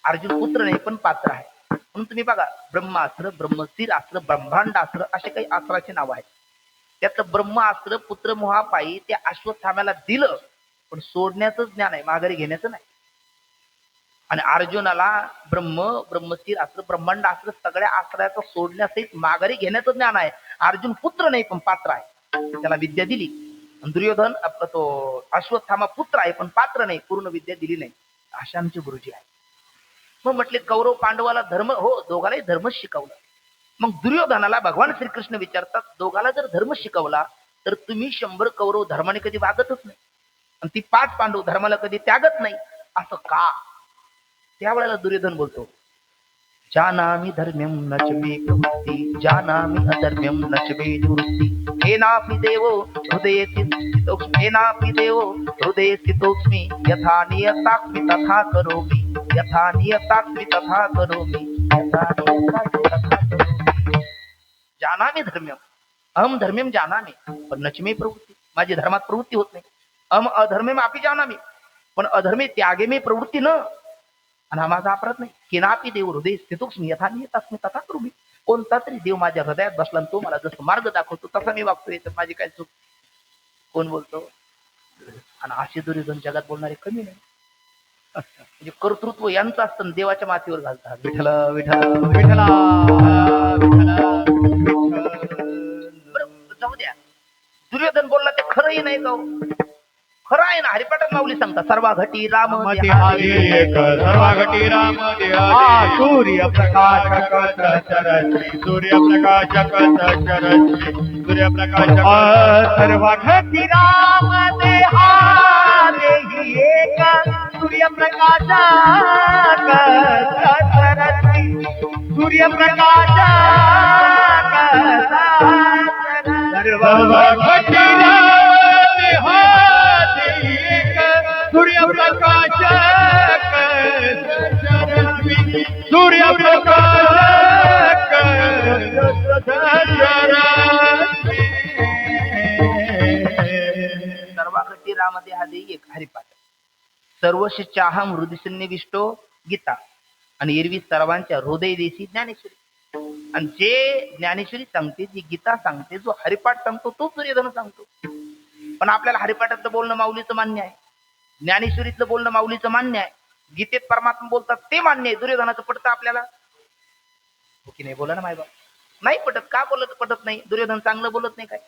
अर्जुन पुत्र नाही पण पात्र आहे. म्हणून तुम्ही बघा, ब्रह्मास्त्र, ब्रह्मस्थिर अस्त्र, ब्रह्मांडास्त्र असे काही अस्त्राचे नाव आहेत. त्यातलं ब्रह्मास्त्र पुत्र मोहापायी त्या अश्वत्थाम्याला दिलं, पण सोडण्याचं ज्ञान आहे, माघारी घेण्याचं नाही. आणि अर्जुनाला ब्रह्मस्थिर अस्त्र, ब्रह्मांड अस्त्र सगळ्या अस्त्राचं सोडण्यासहित माघारी घेण्याचं ज्ञान आहे. अर्जुन पुत्र नाही पण पात्र आहे, त्याला विद्या दिली. दुर्योधन तो अश्वत्थामा पुत्र आहे पण पात्र नाही, पूर्ण विद्या दिली नाही. अशा आमचे गुरुजी आहे. मग म्हटले कौरव पांडवाला धर्म, हो दोघालाही धर्म शिकवला. मग दुर्योधनाला भगवान श्रीकृष्ण विचारतात, दोघाला जर धर्म शिकवला तर तुम्ही 100 कौरव धर्माने कधी वागतच नाही आणि ती 5 पांडव धर्माला कधी त्यागत नाही, असं का? त्यावेळेला दुर्योधन बोलतो, जानामि धर्म्यं न च मे प्रवृत्ति, जानामि अधर्म्यं न च मे निवृत्ति, येनापि देवो हृदये स्थितोऽस्मि, येनापि देवो हृदये स्थितोऽस्मि, यथा नियतास्मि तथा करोमि, यथा नियतास्मि तथा करोमि, यथा नियतास्मि तथा करोमि. जानामि धर्म्यं, अहम धर्म्यं जानामि, पण न च मे प्रवृत्ति, माझी धर्मात प्रवृत्ती होत नाही. अहम अधर्म्यं अपि जानामि, पण अधर्मे त्यागे मे प्रवृत्ती न. आणि हा माझा अपराध नाही. केनापि देव हृदय स्थितोऽस्मि, यथा नियतास्मि तथा करोमि. कोणता तरी देव माझ्या हृदयात बसला आणि तो मला जसं मार्ग दाखवतो तसा मी वागतोय, तर माझी काय चूक? कोण बोलतो? आणि असे दुर्योधन जगात बोलणारे कमी नाही. म्हणजे कर्तृत्व यांचं असतं, देवाच्या मातीवर घालतात. विठ्ठल विठ्ठल विठ्ठला जाऊ द्या. दुर्योधन बोलला ते खरंही नाही का? खरं आहे ना. हरिपाठात माऊली सांगतात, सर्वा घटी राम देहारी एक, सर्वा घटी राम देहारी, सूर्य प्रकाशक चरश्री, सूर्य प्रकाशक चरश्री, सूर्य प्रकाशक. सर्वा घटी राम देहारी एक, सूर्य प्रकाशक चरश्री, सूर्य प्रकाशक सर्वा घटी राम सूर्य प्रकाशक सूर्य प्रकाशक सर्वाघटी रामदे हा देई एक. हरिपाठ. सर्वश चाहम हृदयसन्निविष्टो गीता. आणि एरवी सर्वांच्या हृदय देशी ज्ञानेश्वरी. आणि जे ज्ञानेश्वरी सांगते, जी गीता सांगते, जो हरिपाठ सांगतो तो दुर्योधन सांगतो. पण आपल्याला हरिपाठातलं बोलणं माऊलीचं मान्य आहे, ज्ञानेश्वरीतलं बोलणं माऊलीचं मान्य आहे, गीतेत परमात्मा बोलतात ते मान्य आहे. दुर्योधनाचं पटतं आपल्याला? हो की नाही? बोला ना मायबाप. नाही पटत. का बोलत पटत नाही? दुर्योधन चांगलं बोलत नाही काय?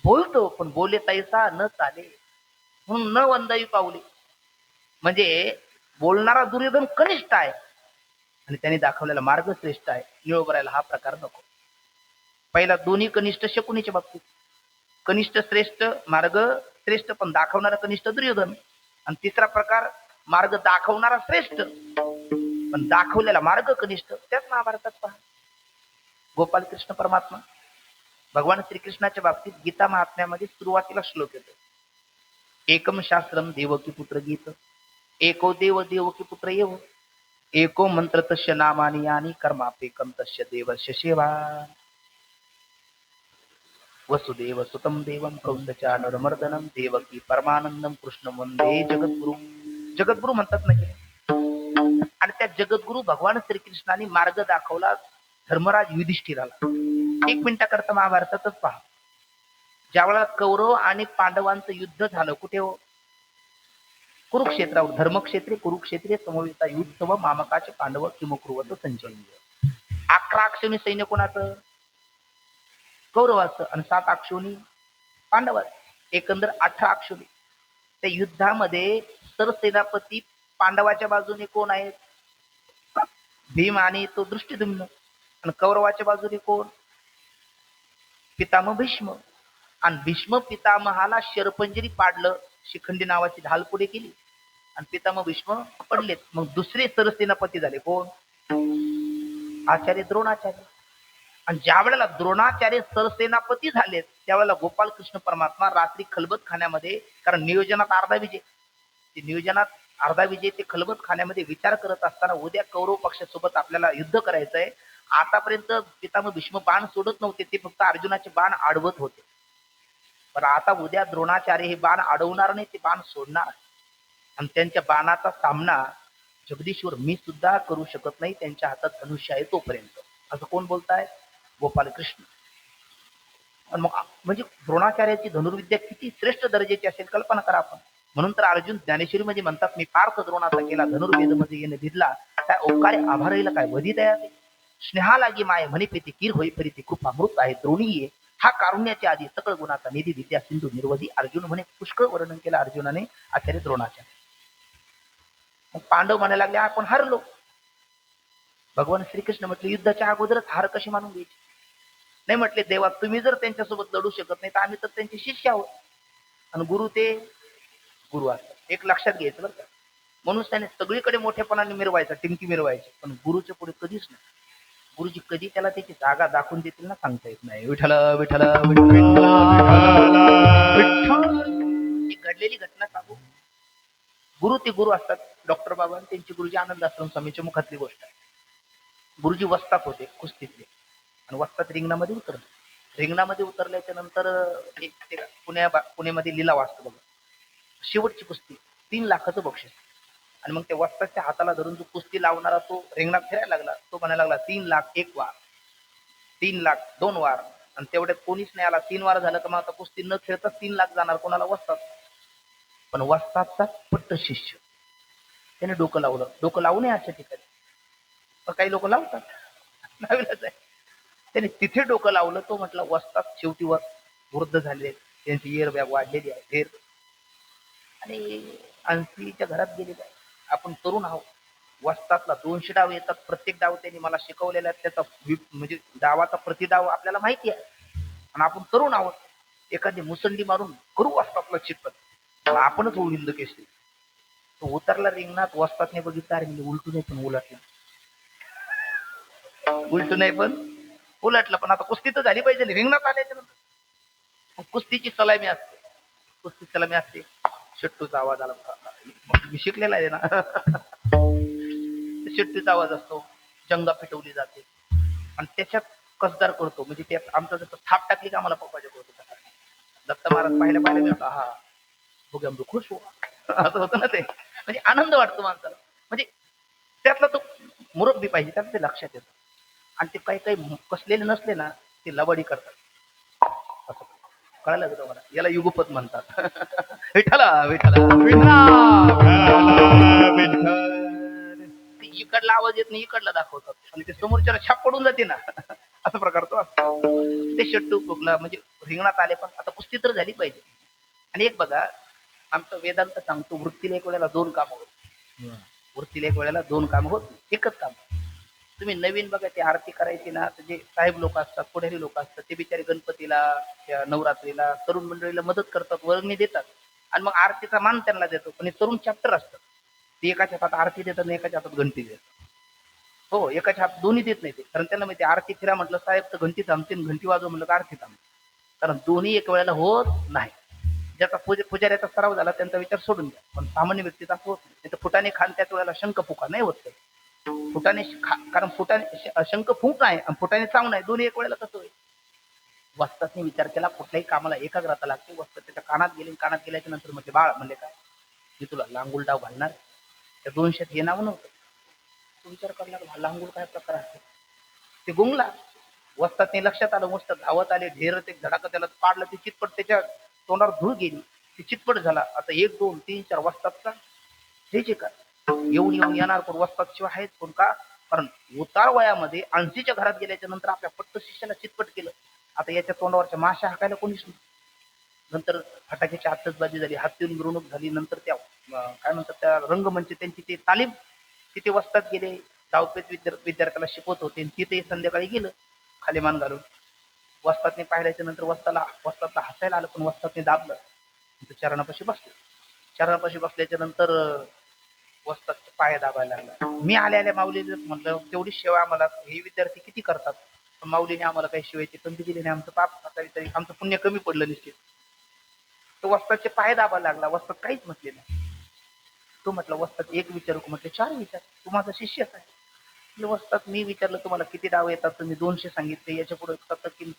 बोलतो, पण बोले तैसा न चाले, म्हणून न वंदावी पावली. म्हणजे बोलणारा दुर्योधन कनिष्ठ आहे आणि त्याने दाखवलेला मार्ग श्रेष्ठ आहे. निळ करायला हा प्रकार नको. पहिला दोन्ही कनिष्ठ शकुनीच्या बाबतीत, कनिष्ठ श्रेष्ठ, मार्ग श्रेष्ठ, पण दाखवणारा कनिष्ठ दुर्योधन. आणि तिसरा प्रकार, मार्ग दाखवणारा श्रेष्ठ पण दाखवलेला मार्ग कनिष्ठ. त्याच महाभारतात पहा. गोपाल कृष्ण परमात्मा भगवान श्रीकृष्णाच्या बाबतीत गीता महात्म्यामध्ये सुरुवातीला श्लोक येतो, एकम शास्त्रम देवकी पुत्र गीत, एको देव देवकी पुत्र येव, एको मंत्र तस्य नामानि यानि, कर्मापेकम तस्य देवस्य सेवा. वसुदेव सुतम देवम कंसचानूरमर्दनम देवकी परमानंदम कृष्ण वंदे जगद्गुरु. जगद्गुरु म्हणतात ना. आणि त्या जगद्गुरु भगवान श्रीकृष्णाने मार्ग दाखवला धर्मराज युधिष्ठिराला. 1 मिनिटाकरता महाभारतातच पहा. ज्यावेळेला कौरव आणि पांडवांचं युद्ध झालं, कुठे हो? कुरुक्षेत्रावर. धर्मक्षेत्रे कुरुक्षेत्रे समवेता युद्धव मामकाचे पांडव किमुकुर्वत संजय. 11 अक्षोणी सैन्य कोणाचं? कौरवाचं. आणि 7 अक्षोणी पांडवाचं. एकंदर 18 अक्षोणी. त्या युद्धामध्ये सरसेनापती पांडवाच्या बाजूने कोण आहेत? भीम आणि तो दृष्टिद्युम्न. आणि कौरवाच्या बाजूने कोण? पितामह भीष्म. आणि भीष्म पितामहाला शरपंजरी पाडलं, शिखंडी नावाची ढाल पुढे केली आणि पितामह भीष्म पडलेत. मग दुसरे सरसेनापती झाले कोण? आचार्य द्रोणाचार्य. आणि ज्या वेळेला द्रोणाचार्य सरसेनापती झालेत त्यावेळेला गोपाल कृष्ण परमात्मा रात्री खलबत खाण्यामध्ये, कारण नियोजनात अर्धा विजय, ते नियोजनात अर्धा विजय, ते खलबत खाण्यामध्ये विचार करत असताना उद्या कौरव पक्षासोबत आपल्याला युद्ध करायचंय, आतापर्यंत पितामह भीष्म बाण सोडत नव्हते, ते फक्त अर्जुनाचे बाण अडवत होते. पण आता उद्या द्रोणाचार्य हे बाण अडवणार नाही, ते बाण सोडणार. आणि त्यांच्या बाणाचा सामना जगदीश्वर मी सुद्धा करू शकत नाही, त्यांच्या हातात धनुष्य आहे तोपर्यंत. असं कोण बोलताय? गोपालकृष्ण. आणि मग म्हणजे द्रोणाचार्याची धनुर्विद्या किती श्रेष्ठ दर्जाची असेल कल्पना करा आपण. म्हणून तर अर्जुन ज्ञानेश्वरी मध्ये म्हणतात, मी पार्थ द्रोणाचा केला धनुर्वेद मध्ये येणे भिडला, काय ओंकारे आभारईला काय वधी तयार. स्नेहा लागी माय म्हणे प्रीती कीर होई फरीती खूप अमृत आहे द्रोणीये, हा कारुण्याच्या आधी सकळ गुणाचा निधी विद्या सिंधू निर्वधी. अर्जुन म्हणे पुष्कळ वर्णन केलं अर्जुनाने आचार्य द्रोणाच्या. मग पांडव म्हणायला लागले आपण हरलो. भगवान श्रीकृष्ण म्हटले युद्धाच्या अगोदरच हार कशी मानून घ्यायची? नाही म्हटले देवा, तुम्ही जर त्यांच्यासोबत लढू शकत नाही तर आम्ही तर त्यांचे शिष्य आहोत. आणि गुरु ते गुरु असतात, एक लक्षात घ्यायचं बरं का. म्हणून त्याने सगळीकडे मोठेपणाने मिरवायचा, टिमकी मिरवायची, पण गुरुच्या पुढे कधीच नाही. गुरुजी कधी त्याला त्याची जागा दाखवून देतील ना सांगता येत नाही. विठ्ठल विठ्ठल विठ्ठल. एक घडलेली घटना सांगू. गुरु ते गुरु असतात. डॉक्टर बाबा त्यांची गुरुजी आनंद आश्रम स्वामीच्या मुखातली गोष्ट आहे. गुरुजी वस्तात होते कुस्तीतले, आणि वस्तात रिंगणामध्ये उतरले. रिंगणामध्ये उतरल्याच्या नंतर एक पुण्यामध्ये लिलाव असतो बघा, शेवटची कुस्ती 3 लाखाचं बक्षीस. आणि मग त्या वस्ताच्या हाताला धरून जो कुस्ती लावणारा तो रिंगणात फिरायला लागला. तो म्हणायला लागला 3 लाख 1 वार, 3 लाख 2 वार. आणि तेवढ्यात कोणीच नाही आला. 3 वार झालं तर मग आता कुस्ती न खेळता 3 लाख जाणार कोणाला? वस्तात. पण वस्तादचा पट्ट शिष्य त्याने डोकं लावलं. डोकं लावू नये अशा ठिकाणी, पण काही लोक लावतात, लावलंच आहे. त्याने तिथे डोकं लावलं. तो म्हटलं वस्ताद शेवटी वृद्ध झाले, त्यांची एअर बॅग वाढलेली आहे ढेर, आणि 80च्या घरात गेलेले आहे. आपण तरुण आहोत. वस्तादला 200 डाव येतात. प्रत्येक डाव त्यांनी मला शिकवलेला आहे. त्याचा म्हणजे डावाचा प्रतिडाव आपल्याला माहिती आहे. आणि आपण तरुण आहोत. एखादी मुसंडी मारून करू वस्तादला चिटपट, आपणच होऊ हिंद केसरी. तो उतरला रिंगणात. वस्तादने बघितलं, अरे मी उलटू नाही पण उलटलं, उलटू नाही पण उलटलं. पण आता कुस्ती तर झाली पाहिजे. रिंगणात आल्याच्या नंतर कुस्तीची सलामी असते. कुस्ती सलामी असते. शेट्टूचा आवाज आला, मी शिकलेला आहे ना. शेट्टूचा आवाज असतो. जंगा पेटवली जाते आणि त्याच्यात कसदार करतो. म्हणजे त्यात आमचं जसं थाप टाकली का आम्हाला पप्पाच्या करतो. दत्त महाराज पाहिल्या मी होता, हा बघू आमचं खुश हो, असं होतं ना ते. म्हणजे आनंद वाटतो माणसाला. म्हणजे त्यातला तो मुरब्बी पाहिजे, त्यात ते लक्षात येतं. आणि ते काही काही कसलेले नसले ना, ते लबाडी करतात. असं कळालं का तुम्हाला? याला युगपत म्हणतात. विठ्ठला विठ्ठला इकडला आवाज येत नाही, इकडला दाखवतात आणि ते समोरच्याला छाप पडून जाते ना. असा प्रकार तो असतो. ते शेट्टू कुकला म्हणजे रिंगणात आले, पण आता कुस्ती तर झाली पाहिजे. आणि एक बघा, आमचं वेदांत सांगतो वृत्तीला एक वेळेला 2 कामं होत. वृत्तीला एक वेळेला 2 कामं होत, एकच काम. तुम्ही नवीन बघा, ते आरती करायची ना, तर जे साहेब लोक असतात, पुढारी लोक असतात, ते बिचारे गणपतीला, नवरात्रीला तरुण मंडळीला मदत करतात, वर्गणी देतात, आणि मग आरतीचा मान त्यांना देतो. पण हे तरुण चॅप्टर असतात, ते एकाच्या हातात आरती देतात आणि एकाच्या हातात घंटी देतात. हो, एकाच्या हात दोन्ही देत नाही ते, कारण त्यांना माहिती आरती फिरा म्हटलं साहेब तर घंटी थांबते, घंटी वाजव म्हटलं तर आरती थांबते. कारण दोन्ही एक वेळेला होत नाही. ज्याचा पुजाऱ्याचा सराव झाला त्यांचा विचार सोडून द्या, पण सामान्य व्यक्तीचा होत नाही. तर फुटाने खान त्याच वेळेला शंख फुका नाही होत. फुटाने कारण फुटाने शंख फूक आहे आणि फुटाने चावून आहे, दोन्ही एक वेळेला कसं होईल? वस्तादने विचार केला, कुठल्याही कामाला एकाग्रता लागते. वस्ताद त्याच्या कानात गेले, कानात गेल्याच्या नंतर म्हणजे बाळ म्हणले काय, मी तुला लांगुल डाव घालणार. त्या 200 हे नाव नव्हतं. तो विचार करला, लांगुल काय प्रकार असतो. ते गुंगला. वस्तादने लक्षात आलं. वस्ताद धावत आले, ढेर ते धडाका त्याला पाडलं. ते चितपट त्याच्या तोंडावर धूळ गेली, ते चितपट झाला. आता 1 2 3 4 वस्तादचा हे का एवढी येणार कोण? वस्ताद शिवाय आहेत कोण? का? कारण उतार वयामध्ये 80च्या घरात गेल्याच्या नंतर आपल्या पट्ट शिष्याला चितपट केलं. आता याच्या तोंडावरच्या माशा हाकायला कोणीच नाही. नंतर फटाक्याची आतषबाजी झाली, हाती मिरवणूक झाली. नंतर त्या काय म्हणतात त्या रंगमंच त्यांची ते तालीम, तिथे वस्ताद गेले. डावपेच विद्यार्थ्याला शिकवत होते. तिथे संध्याकाळी गेलं खाली मान घालून. वस्तादने पाहिल्याच्या नंतर वस्तादला हसायला आलं, पण वस्तादने दाबलं. चरणापाशी बसले. चरणापाशी बसल्याच्या नंतर वस्तादचे पाय दाबायला लागला. मी आल्या माऊली म्हटलं तेवढी सेवा आम्हाला हे विद्यार्थी किती करतात, पण माऊलीने आम्हाला काही शिवायची संधी दिली नाही. आमचं पाप असावी तरी आमचं पुण्य कमी पडलं निश्चित. तो वस्तादचे पाय दाबायला लागला. वस्ताद काहीच म्हटले नाही. तो म्हटलं वस्ताद एक विचारू? म्हटलं 4 विचार, तू माझा शिष्यच आहे. वस्तात मी विचारलं तुम्हाला किती डाव येतात, तुम्ही 200 सांगितले, याच्या पुढे 70 किम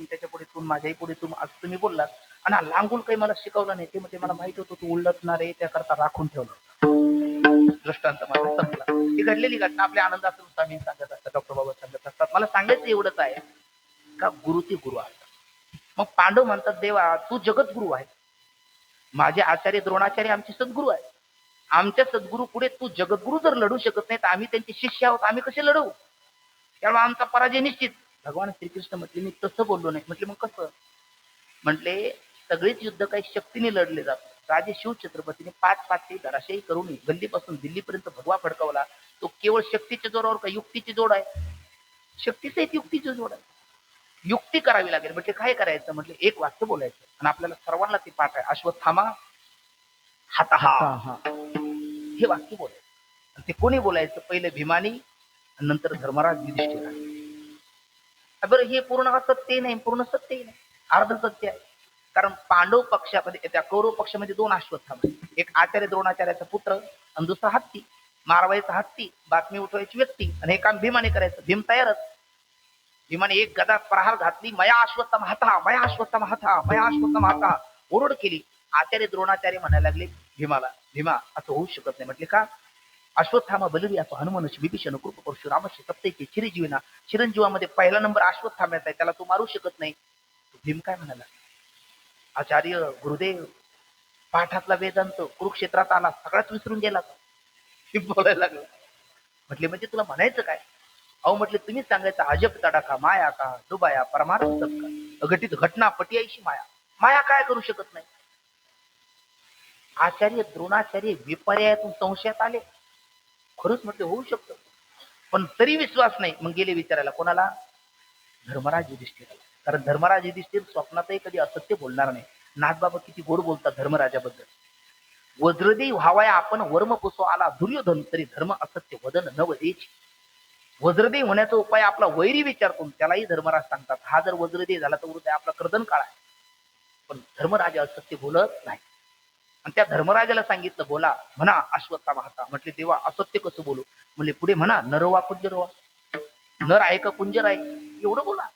त्याच्या पुढे तुम माझ्याही पुढे तुम असं तुम्ही बोललात. आणि हा लांबून काही मला शिकवलं नाही. ते म्हणजे मला माहित होतं तू उलटणार आहे, त्याकरता राखून ठेवलं. दृष्टांत माझा संपला. ही घडलेली घटना आपल्या आनंदातून स्वामी सांगत असतात, डॉक्टर बाबा सांगत असतात. मला सांगायचं एवढंच आहे का गुरु ते गुरु असतात. मग पांडव म्हणतात देवा तू जगद्गुरु आहे, माझे आचार्य द्रोणाचार्य आमचे सद्गुरू आहेत. आमच्या सद्गुरू पुढे तू जगद्गुरू जर लढू शकत नाही तर आम्ही त्यांचे शिष्य आहोत, आम्ही कसे लढवू? त्यामुळे आमचा पराजय निश्चित. भगवान श्रीकृष्ण म्हटले मी तसं बोललो नाही. म्हटले मग कसं? म्हटले सगळेच युद्ध काही शक्तीने लढले जातात. राजे शिव छत्रपतीने 5 पाचही धराशायी करून गल्लीपासून दिल्लीपर्यंत भगवा फडकवला. तो केवळ शक्तीच्या जोरावर का युक्तीची जोड आहे? शक्तीच एक युक्तीची जोड आहे. युक्ती करावी लागेल. म्हटले काय करायचं? म्हटले एक वाक्य बोलायचं आणि आपल्याला सर्वांना ते पाठ आहे. अश्वत्थामा हातहा हे वाक्य बोलायचं. ते कोणी बोलायचं? पहिले भीमानी, नंतर धर्मराज युधिष्ठिर. बरं हे पूर्ण सत्य नाही, पूर्ण सत्य नाही, अर्ध सत्य आहे. कारण पांडव पक्षामध्ये त्या कौरव पक्षामध्ये 2 अश्वत्थामा, एक आचार्य द्रोणाचार्याचा पुत्र आणि दुसरा हत्ती. मारवायचा हत्ती, बातमी उठवायची व्यक्ती, आणि हे काम भीमाने करायचं. भीम तयारच. भीमाने एक गदा प्रहार घातली, मया अश्वत्थामा हाता, मया अश्वत्थामा हाता, मया अश्वत्थामा हाता ओरड केली. आचार्य द्रोणाचार्य म्हणायला लागले भीमाला, भीमा असं होऊ शकत नाही. म्हटले का? अश्वत्थामा बलवी असो, हनुमानशी, विभीषण, कृप परशुरामशी, सप्तैकी, चिरंजीवीना, चिरंजीवामध्ये पहिला नंबर अश्वत्थाम्याचा आहे, त्याला तू मारू शकत नाही. भीम काय म्हणाला? आचार्य गुरुदेव पाठातला वेदांत कुरुक्षेत्रात आला, सगळ्यात विसरून गेला. भीम बोलायला लागला. म्हटले म्हणजे तुला म्हणायचं काय? अहो म्हटले तुम्ही सांगायचं अजब तडाखा माया का डुबाया परमार्थ सबका, अघटित घटना पटियाईशी माया, माया काय करू शकत नाही. आचार्य द्रोणाचार्य विपर्यातून संशयात आले. खरंच म्हटले होऊ शकतं, पण तरी विश्वास नाही. मग गेले विचारायला कोणाला? धर्मराज युधिष्ठिराला. कारण धर्मराज युधिष्ठिर स्वप्नातही कधी असत्य बोलणार नाही. नाथबाबा किती गोड बोलतात धर्मराजाबद्दल. वज्रदेव व्हावाया आपण वर्म पुसो आला दुर्योधन, तरी धर्म असत्य वदन न वदेची. वज्रदेव होण्याचा उपाय आपला वैरी विचारतो, त्यालाही धर्मराज सांगतात. हा जर वज्रदेव झाला तर उद्या आपला कर्दन काळ आहे. पण धर्मराजा असत्य बोलत नाही. आणि त्या धर्मराजाला सांगितलं बोला, म्हणा अश्वत्थामा हाता. म्हटले तेव्हा असत्य कसं बोलू? म्हणजे पुढे म्हणा नरवा कुंजरवा, नर आहे का कुंजर आहे, एवढं बोला.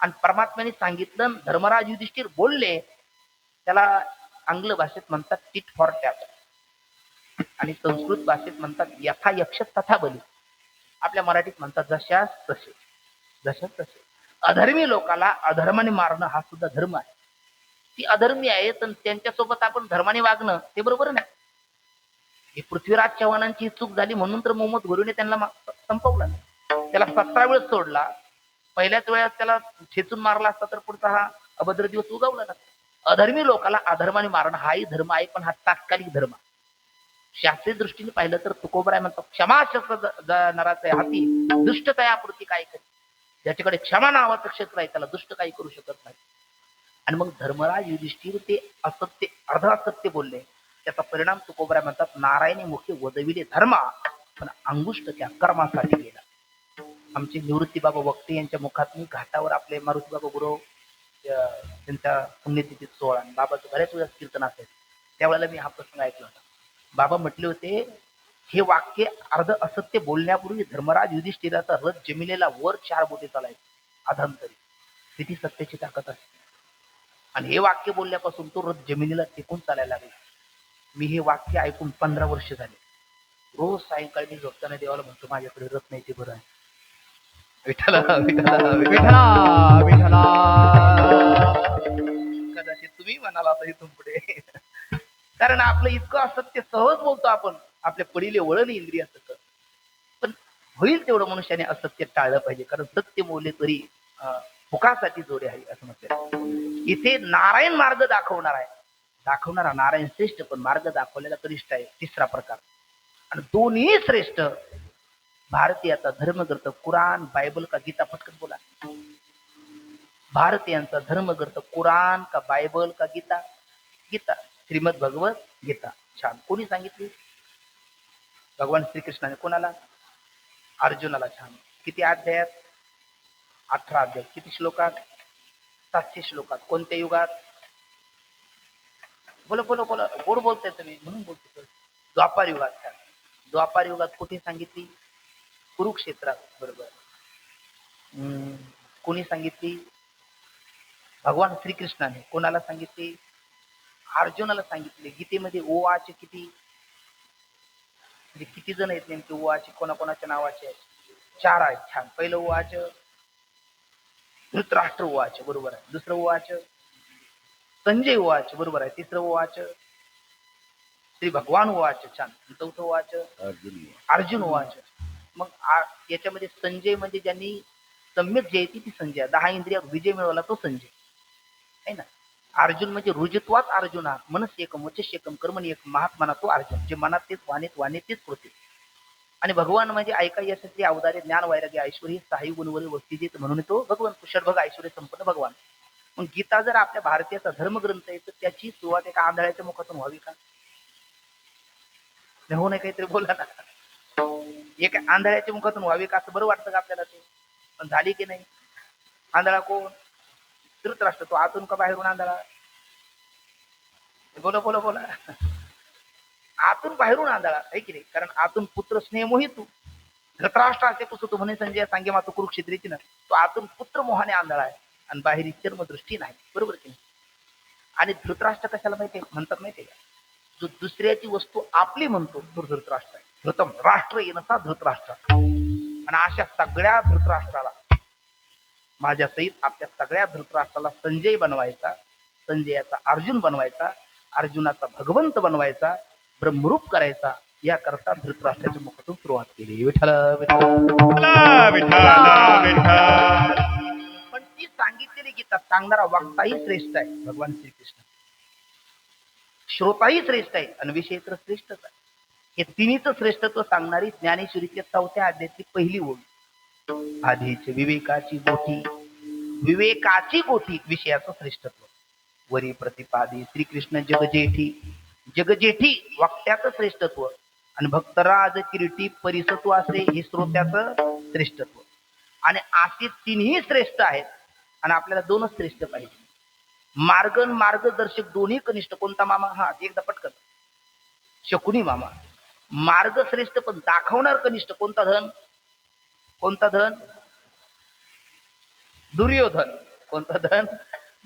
आणि परमात्म्याने सांगितलं. धर्मराज युधिष्ठिर बोलले. त्याला आंग्ल भाषेत म्हणतात टिट फॉर टॅट, आणि संस्कृत भाषेत म्हणतात यथा यक्ष तथा बली. आपल्या मराठीत म्हणतात जशास तसे, जशास तसे. अधर्मी लोकाला अधर्माने मारणं हा सुद्धा धर्म आहे. ती अधर्मी आहेत आणि त्यांच्यासोबत आपण धर्माने वागणं ते बरोबर नाही. ही पृथ्वीराज चव्हाणांची चूक झाली म्हणून तर मोहम्मद घोरीने त्यांना संपवला नाही. त्याला 17 वेळेस सोडला. पहिल्याच वेळात त्याला ठेचून मारला असता तर पुढचा हा अभद्र दिवस उगवला नसता. अधर्मी लोकाला अधर्माने मारणं हाही धर्म आहे, पण हा तात्कालिक धर्म. शास्त्रीय दृष्टीने पाहिलं तर तुकोबराय म्हणतात क्षमा शस्त्र नराचे हाती दुष्टतयापुरती काय करी. ज्याच्याकडे क्षमा नावाचं क्षेत्र आहे त्याला दुष्ट काही करू शकत नाही. आणि मग धर्मराज युधिष्ठिर ते असत्य अर्ध असत्य बोलले. त्याचा परिणाम तुकोबराय म्हणतात नारायणी मुखे वदविले धर्मा, पण अंगुष्ट त्या कर्मासाठी गेला. आमचे निवृत्ती बाबा वक्ते यांच्या मुखात मी घाटावर आपले मारुती बाबा गुरु त्यांच्या पुण्यतिथीत 16 बाबाचं बऱ्याच वेळा कीर्तन असेल, त्यावेळेला मी हा प्रसंग ऐकला होता. बाबा म्हटले होते हे वाक्य अर्ध असत्य बोलण्यापूर्वी धर्मराज युधिष्ठिराचा रथ जमिनीला वर 4 बोटे चालायचे अधांतरी. किती सत्याची ताकद असते. आणि हे वाक्य बोलल्यापासून तो रथ जमिनीला टेकून चालायला लागला. मी हे वाक्य ऐकून 15 वर्ष झाले. रोज सायंकाळी मी झोपताना देवाला म्हणतो माझ्याकडे रथ नाही ते बरं आहे. विठ्ठला विठ्ठला विठ्ठला विठ्ठला. कदाचित तुम्ही म्हणाला आता इथून पुढे. कारण आपलं इतकं असत्य सहज बोलतो आपण, आपल्या पडीले वळण इंद्रिय असतं. पण होईल तेवढं मनुष्याने असत्य टाळलं पाहिजे. कारण सत्य बोलले तरी फुकासाठी जोडे आहे असं म्हटलं. इथे नारायण मार्ग दाखवणार आहे. दाखवणारा नारायण श्रेष्ठ, पण मार्ग दाखवलेला कनिष्ठ आहे. 3रा प्रकार. आणि दोन्ही श्रेष्ठ. भारतीयाचा धर्मग्रंथ कुराण बायबल का गीता? पटकन बोला. भारतीयांचा धर्मग्रंथ कुराण का बायबल का गीता? गीता. श्रीमद भगवत गीता. छान. कोणी सांगितली? भगवान श्रीकृष्णाने. कोणाला? अर्जुनाला. छान. किती अध्यायात? 18 अध्याय. किती श्लोकात? 700 श्लोकात. कोणत्या युगात? बोला बोला बोला. गोड बोलताय तुम्ही म्हणून बोलतो. द्वापार युगात. छान. द्वापार युगात कुठे सांगितली? कुरुक्षेत्रात बरोबर. कोणी सांगितली? भगवान श्रीकृष्णाने. कोणाला सांगितली? अर्जुनाला सांगितले. गीतेमध्ये ओवाचे किती म्हणजे किती जण आहेत नेमके ओवाचे कोणाकोणाच्या नावाचे आहेत? 4 आहेत. छान. पहिलं ओवाच धृतराष्ट्र ओवाच बरोबर आहे. दुसरं ओवाच संजय ओवाच बरोबर आहे. तिसरं ओवाच श्री भगवान ओवाच छान. चौथं ओवाच अर्जुन ओवाच. मग याच्यामध्ये संजय म्हणजे ज्यांनी सम्यक जयती ती संजय. 10 इंद्रियात विजय मिळवला तो संजय आहे ना. अर्जुन म्हणजे रुजत्वात अर्जुना मनस एकम वचस एकम कर्मणी एक महात्माना तो अर्जुन जे मनात तेच वाणीत तेच कृती. आणि भगवान म्हणजे ऐका यशस्वी अवतारे ज्ञान वैराग्य ऐश्वर्य सहाय्य गुणवरी वस्ती देत म्हणून तो भगवान कुशलभग ऐश्वर्य संपन्न भगवान. मग गीता जर आपल्या भारतीयाचा धर्मग्रंथ आहे तर त्याची सुरुवात एका आंधळ्याच्या मुखातून व्हावी का? हो नाही काहीतरी बोला ना. एका आंधळ्याच्या मुखातून व्हावी का असं बरं वाटतं का आपल्याला? ते पण झाली की नाही? आंधळा कोण? धृतराष्ट्र. तो आतून का बाहेरून आंधळा? बोला बोला बोला. आतून बाहेरून आंधळा आहे की नाही? कारण आतून पुत्र स्नेह मोहितू धृतराष्ट्र असे कुसतो म्हणे संजय सांगे मातो कुरुक्षेत्रीची ना. तो आतून पुत्र मोहाने आंधळा आहे आणि बाहेर चर्मदृष्टी नाही बरोबर की नाही? आणि धृतराष्ट्र कशाला माहिती म्हणतात माहितीये का? जो दुसऱ्याची वस्तू आपली म्हणतो तो धृतराष्ट्र आहे. धृतम राष्ट्र येणसा धृतराष्ट्र. आणि अशा सगळ्या धृतराष्ट्राला माझ्या सहित आपल्या सगळ्या धृतराष्ट्राला संजय बनवायचा, संजयाचा अर्जुन बनवायचा, अर्जुनाचा भगवंत बनवायचा, ब्रह्मरूप करायचा याकरता धृतराष्ट्राच्या मुखातून सुरुवात केली. विठ्ठल पण ती सांगितलेली गीता सांगणारा वक्ताही श्रेष्ठ आहे भगवान श्रीकृष्ण. श्रोताही श्रेष्ठ आहे आणि विषय तर श्रेष्ठच आहे. हे तिन्हीचं श्रेष्ठत्व सांगणारी ज्ञानेश्वरीच्या 4थ्या अध्यायातली पहिली ओळ. आधीचे विवेकाची गोठी विषयाचं श्रेष्ठत्व. वरी प्रतिपादी श्रीकृष्ण जगजेठी वक्त्याचं श्रेष्ठत्व आणि भक्तराज किरीटी परिसत्व असे हे श्रोत्याचं श्रेष्ठत्व. आणि असे तिन्ही श्रेष्ठ आहेत आणि आपल्याला 2च श्रेष्ठ पाहिजे. मार्ग मार्गदर्शक दोन्ही कनिष्ठ. कोणता मामा? हा एकदा पटकन. शकुनी मामा. मार्ग श्रेष्ठ पण दाखवणार कनिष्ठ. कोणता धन? कोणता धन? दुर्योधन. कोणता धन?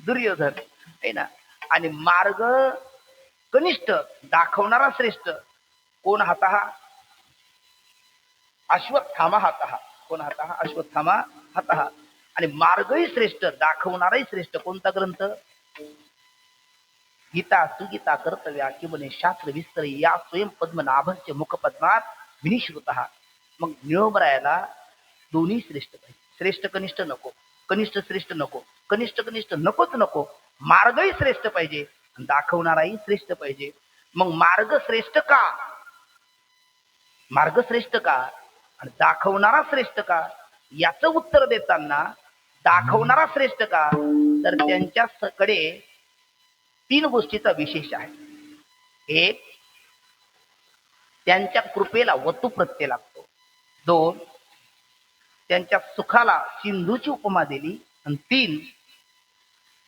दुर्योधन आहे ना. आणि मार्ग कनिष्ठ दाखवणारा श्रेष्ठ कोण? हाता हा अश्वत्थामा. हाता हा कोण? हाता हा अश्वत्थामा. हाता हा. आणि मार्गही श्रेष्ठ दाखवणाराही श्रेष्ठ. कोणता ग्रंथ? गीता सुगीता कर्तव्या किंवा शास्त्र विस्तर या स्वयं पद्मनाभस्य मुखपद्मात विनिश्रुत. मग निळोबरायाला दोन्ही श्रेष्ठ पाहिजे. श्रेष्ठ कनिष्ठ नको, कनिष्ठ श्रेष्ठ नको, कनिष्ठ कनिष्ठ नकोच नको. मार्गही श्रेष्ठ पाहिजे दाखवणाराही श्रेष्ठ पाहिजे. मग मार्ग श्रेष्ठ का? मार्ग श्रेष्ठ का आणि दाखवणारा श्रेष्ठ का याचं उत्तर देताना दाखवणारा श्रेष्ठ का तर त्यांच्याकडे 3 गोष्टीचा विशेष आहे. एक, त्यांच्या कृपेला वतू प्रत्यय लागतो. 2, त्यांच्या सुखाला सिंधूची उपमा दिली. आणि 3,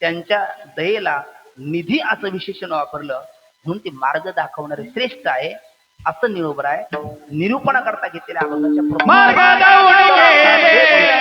त्यांच्या दयेला निधी असं विशेषण वापरलं म्हणून ते मार्ग दाखवणारे श्रेष्ठ आहे असं निरोबराय निरूपणाकरता घेतलेल्या अगोदरच्या मार्ग दावून गेले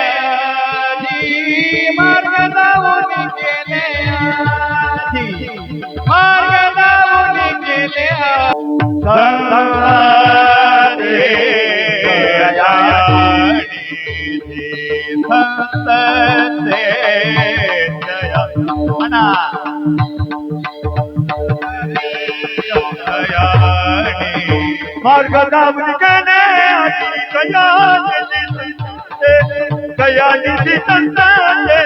दयानिधी संतांचे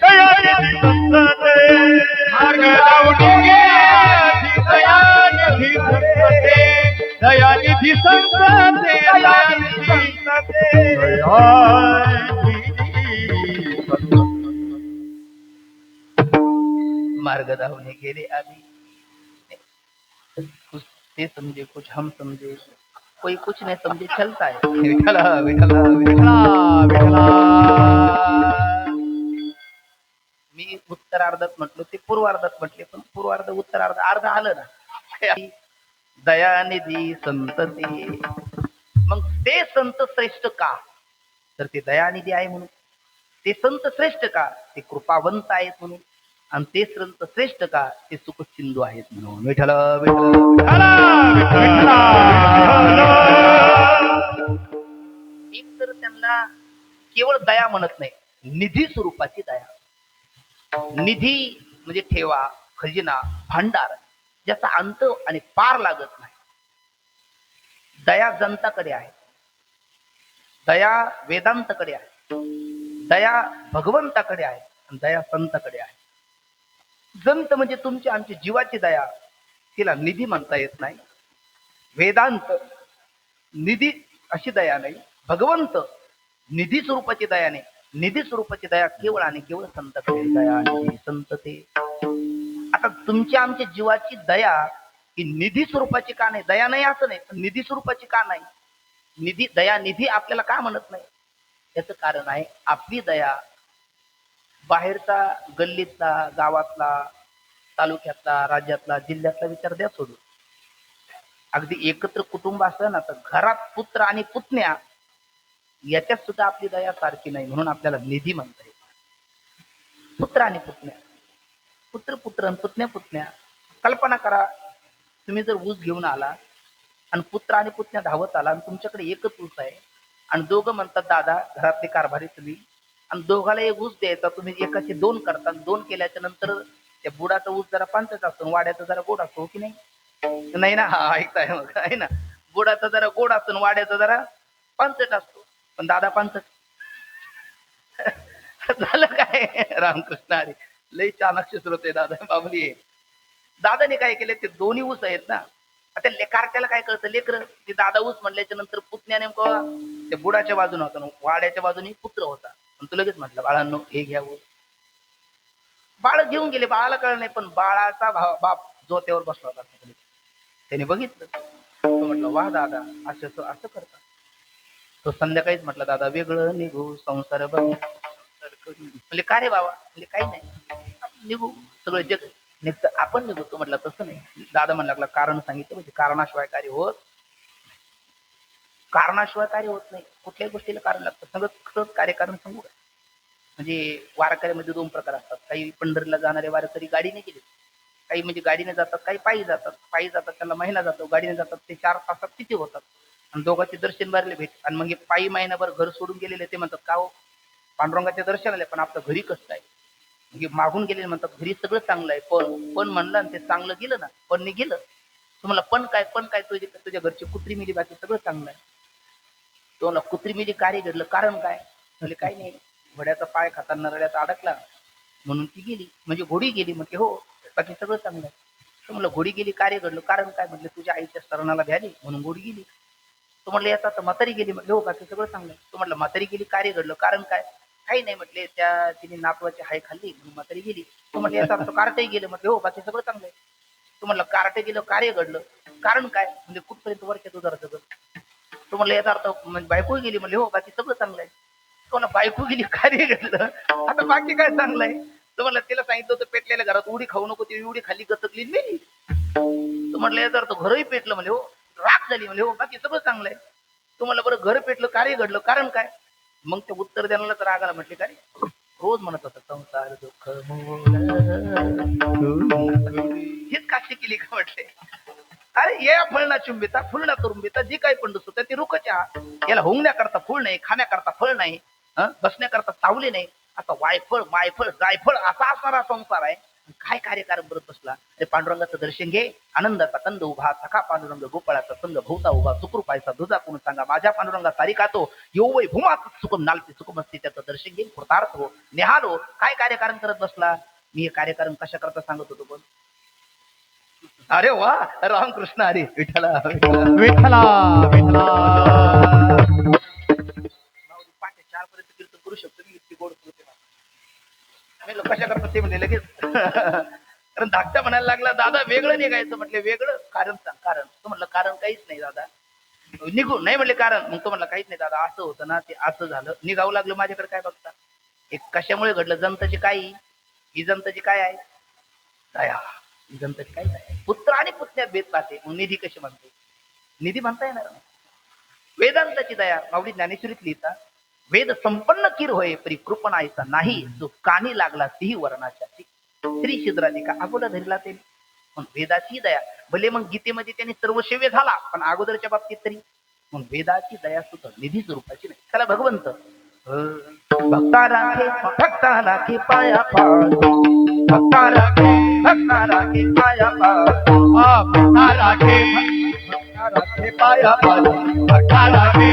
दयानिधी संतांचे मार्ग दावून गेले दयानिधी संतांचे दयानिधी संतांचे दयानिधी संतांचे मार्ग धावने गेले आदि कुछ ते समझे कुछ हम समझे कोई कुछ नहीं समझे चलता है. विठला विठला विठला विठला. मी उत्तरार्धात म्हटलो ते पूर्वार्धात म्हटले पण पूर्वार्ध उत्तरार्ध अर्ध आलं ना. दयानिधी संतती. मग ते संत श्रेष्ठ का, तर ते दयानिधी आहे म्हणून. ते संत श्रेष्ठ का, ते कृपावंत आहेत म्हणून. आणि ते संत श्रेष्ठ का, ते सुख सिंधू आहेत म्हणून. विठ्ठल विठ्ठल एक तर त्यांना केवळ दया म्हणत नाही, निधी स्वरूपाची दया. निधी म्हणजे ठेवा, खजिना, भांडार, ज्याचा अंत आणि पार लागत नाही. दया जनताकडे आहे, दया वेदांताकडे आहे, दया भगवंताकडे आहे, आणि दया संताकडे आहे. जंत म्हणजे तुमची आमची जीवाची दया, तिला निधी म्हणता येत नाही. वेदांत निधी अशी दया नाही. भगवंत निधी स्वरूपाची दया नाही. निधी स्वरूपाची दया केवळ आणि केवळ संताकडे. दया निधी संत ते. आता तुमच्या आमच्या जीवाची दया ही निधी स्वरूपाची का नाही? दया नाही असं नाही, पण निधी स्वरूपाची का नाही? निधी दया निधी आपल्याला का म्हणत नाही? याचं कारण आहे, आपली दया बाहेरचा, गल्लीतला, गावातला, तालुक्यातला, राज्यातला, जिल्ह्यातला विचार द्या सोडून. अगदी एकत्र कुटुंब असलं ना, तर घरात पुत्र आणि पुतण्या याच्यात सुद्धा आपली दया सारखी नाही. म्हणून आपल्याला निधी म्हणता येईल. पुत्र आणि पुतण्या, पुत्र पुत्र आणि पुतण्या पुतण्या. कल्पना करा, तुम्ही जर ऊस घेऊन आला आणि पुत्र आणि पुतण्या धावत आला आणि तुमच्याकडे एकच ऊस आहे, आणि दोघं म्हणतात दादा घरातले कारभारी तुम्ही, आणि दोघाला एक ऊस द्यायचा, तुम्ही एकाचे दोन करता. दोन केल्याच्या नंतर त्या बुडाचा ऊस जरा पांचट असतो, वाड्याचा जरा गोड असतो की नाही? नाही ना? हा ऐकताय मग, आहे ना? बुडाचा जरा गोड असतो, वाड्याचा जरा पांचट असतो. पण दादा पांचट झालं काय? रामकृष्ण हरी. लई चाणक्य स्रोत आहे दादा, बाबली आहे. दादाने काय केले, ते दोन्ही ऊस आहेत ना, आता लेकारट्याला काय कळतं, लेकर ते दादा ऊस म्हणल्याच्या नंतर पुतण्या नेमकं त्या बुडाच्या बाजूने होता, वाड्याच्या बाजूने पुत्र होता. पण तू लगेच म्हटलं बाळांनो हे घ्या ऊस. बाळ घेऊन गेले, बाळाला कळलं नाही, पण बाळाचा बाप जोत्यावर बसला होता. त्याने बघितलं, तो म्हटलं वा दादा असं असं करता. तो संध्याकाळीच म्हटलं दादा वेगळं निघू, संसार बघ. म्हणजे काय रे बाबा? म्हणजे काही नाही, निघू सगळं जग निघतं, आपण निघू. तो म्हटलं तसं नाही. दादा म्हणला लागला कारण सांगितलं, म्हणजे कारणाशिवाय कार्य होत, कारणाशिवाय कार्य होत नाही. कुठल्याही गोष्टीला कारण लागतं. सगळं खरंच कार्यकारण सांगू काय? म्हणजे वारकऱ्यामध्ये दोन प्रकार असतात. काही पंढरीला जाणारे वारकरी गाडीने गेले, काही म्हणजे गाडीने जातात, काही पायी जातात. पायी जातात त्यांना महिना जातो, गाडीने जातात ते 4 तासात तिथे होतात. आणि दोघांचे दर्शन भरले भेट. आणि मग पायी महिनाभर घर सोडून गेलेले ते म्हणतात का हो पांडुरंगाचे दर्शन आले, पण आपलं घरी कसं आहे? म्हणजे मागून गेलेले म्हणतात घरी सगळं चांगलं आहे, पण म्हणलं आणि ते चांगलं गेलं ना, पण गेलं. तुम्हाला पण काय तुझ्या घरची कुत्री मिली, बाकी सगळं चांगलं आहे. तुम्हाला कुत्री मिली कार्य घडलं, कारण काय? म्हणजे काही नाही, घोड्याचा पाय खाताना रड्यात अडकला म्हणून ती गेली, म्हणजे घोडी गेली. म्हटले हो, बाकी सगळं चांगलं आहे. तर म्हणलं घोडी गेली कार्य घडलं, कारण काय? म्हटलं तुझ्या आईच्या स्तरणाला भ्याली म्हणून घोडी गेली. तो म्हटलं याचा तर म्हातारी गेली. म्हटलं हो, बाकी सगळं चांगलं आहे. तो म्हटलं म्हातारी गेली कार्य घडलं, कारण काय? काही नाही म्हटले, त्या तिने नातवाची हाय खाल्ली म्हणून म्हातारी गेली. तो म्हटलं याचा अर्थ कार्टही गेलं. म्हटलं हो, बाकी सगळं चांगलं आहे. तो म्हटलं कार्ट गेलं कार्य घडलं, कारण काय? म्हणजे कुठपर्यंत वरच्या तुझा सगळं. तो म्हटलं याचा अर्थ म्हणजे बायको गेली. म्हणले हो, बाकी सगळं चांगलं आहे. तो म्हणला बायको गेली कार्य घडलं, आता बाकी काय चांगलं आहे? तो म्हणलं तिला सांगितलं होतं पेटलेल्या घरात उडी खाऊ नको, ती उडी खाली गचकली मेली. तो म्हटलं याचा अर्थ घरही पेटलं. म्हणजे हो, राख झाली. म्हणजे हो, बाकी सगळं चांगलं आहे. तो म्हणलं बरं घर पेटलं कार्य घडलं, कारण काय? मग ते उत्तर द्यायला तर रागाला म्हटले काय रोज म्हणत होता संसार दुःख हेच काशी केली का? म्हटले अरे ये फळना चुंबिता फुलना करून बेता, जी काही पण होतं ती रुकच्या. याला होंगण्याकरता फुल नाही, खाण्याकरता फळ नाही, बसण्याकरता सावली नाही. आता वायफळ मायफळ जायफळ असा असणारा संसार आहे. काय कार्यकारण करत बसला? अरे पांडुरंगाचं दर्शन घे, आनंदाचा कंद उभा, सखा पांडुरंग गोपाळाचा संघ भोवता उभा, सुखरूपायचा दुजा कोण सांगा, माझ्या पांडुरंगा सारी खातो येऊ वै भूमात सुखम नालती सुखमस्ती. त्याचं दर्शन घे, कृतार्थ हो, निहालो. काय कार्यकारण करत बसला? मी हे कार्यकारण कशा करता सांगत होतो पण. अरे वा, रामकृष्ण हरी. विठ्ठला विठ्ठला विठ्ठला. पाठे 4 पर्यंत कीर्तन करू शकतो मी, इतकी गोड होते. कशा करतात ते म्हणजे लगेच कारण धाकटा म्हणायला लागला दादा वेगळं निघायचं. म्हटलं वेगळं कारण सांग, कारण. तो म्हटलं कारण काहीच नाही दादा, निघू नाही म्हटले कारण. मग तो म्हटलं काहीच नाही दादा, असं होतं ना, ते असं झालं. निघावं लागलं. माझ्याकडे काय बघता? हे कशामुळे घडलं? जनताची काय ही जनताची काय आहे? दया. ही जनताची काय आहे? पुत्र आणि पुतण्यात भेद पाहते. मग निधी कशी म्हणते? निधी म्हणता येणार नाही. वेदांताची दया माऊली ज्ञानेश्वरीत लिहितात, वेद संपन्न कीर होय परी कृपणायचा नाही, जो कानी लागला तीही वर्णाच्या श्री शिद्राधिका अगोदर धरला ते मग वेदाची दया. भले मग गीतेमध्ये त्याने सर्व सेव्य झाला, पण अगोदरच्या बाबतीत तरी मग वेदाची दया सुद्धा निधी स्वरूपाची नाही. त्याला भगवंत भक्ता राखे पाया भक्ता राखे पाया भक्ता राखे पाया भक्ता राखे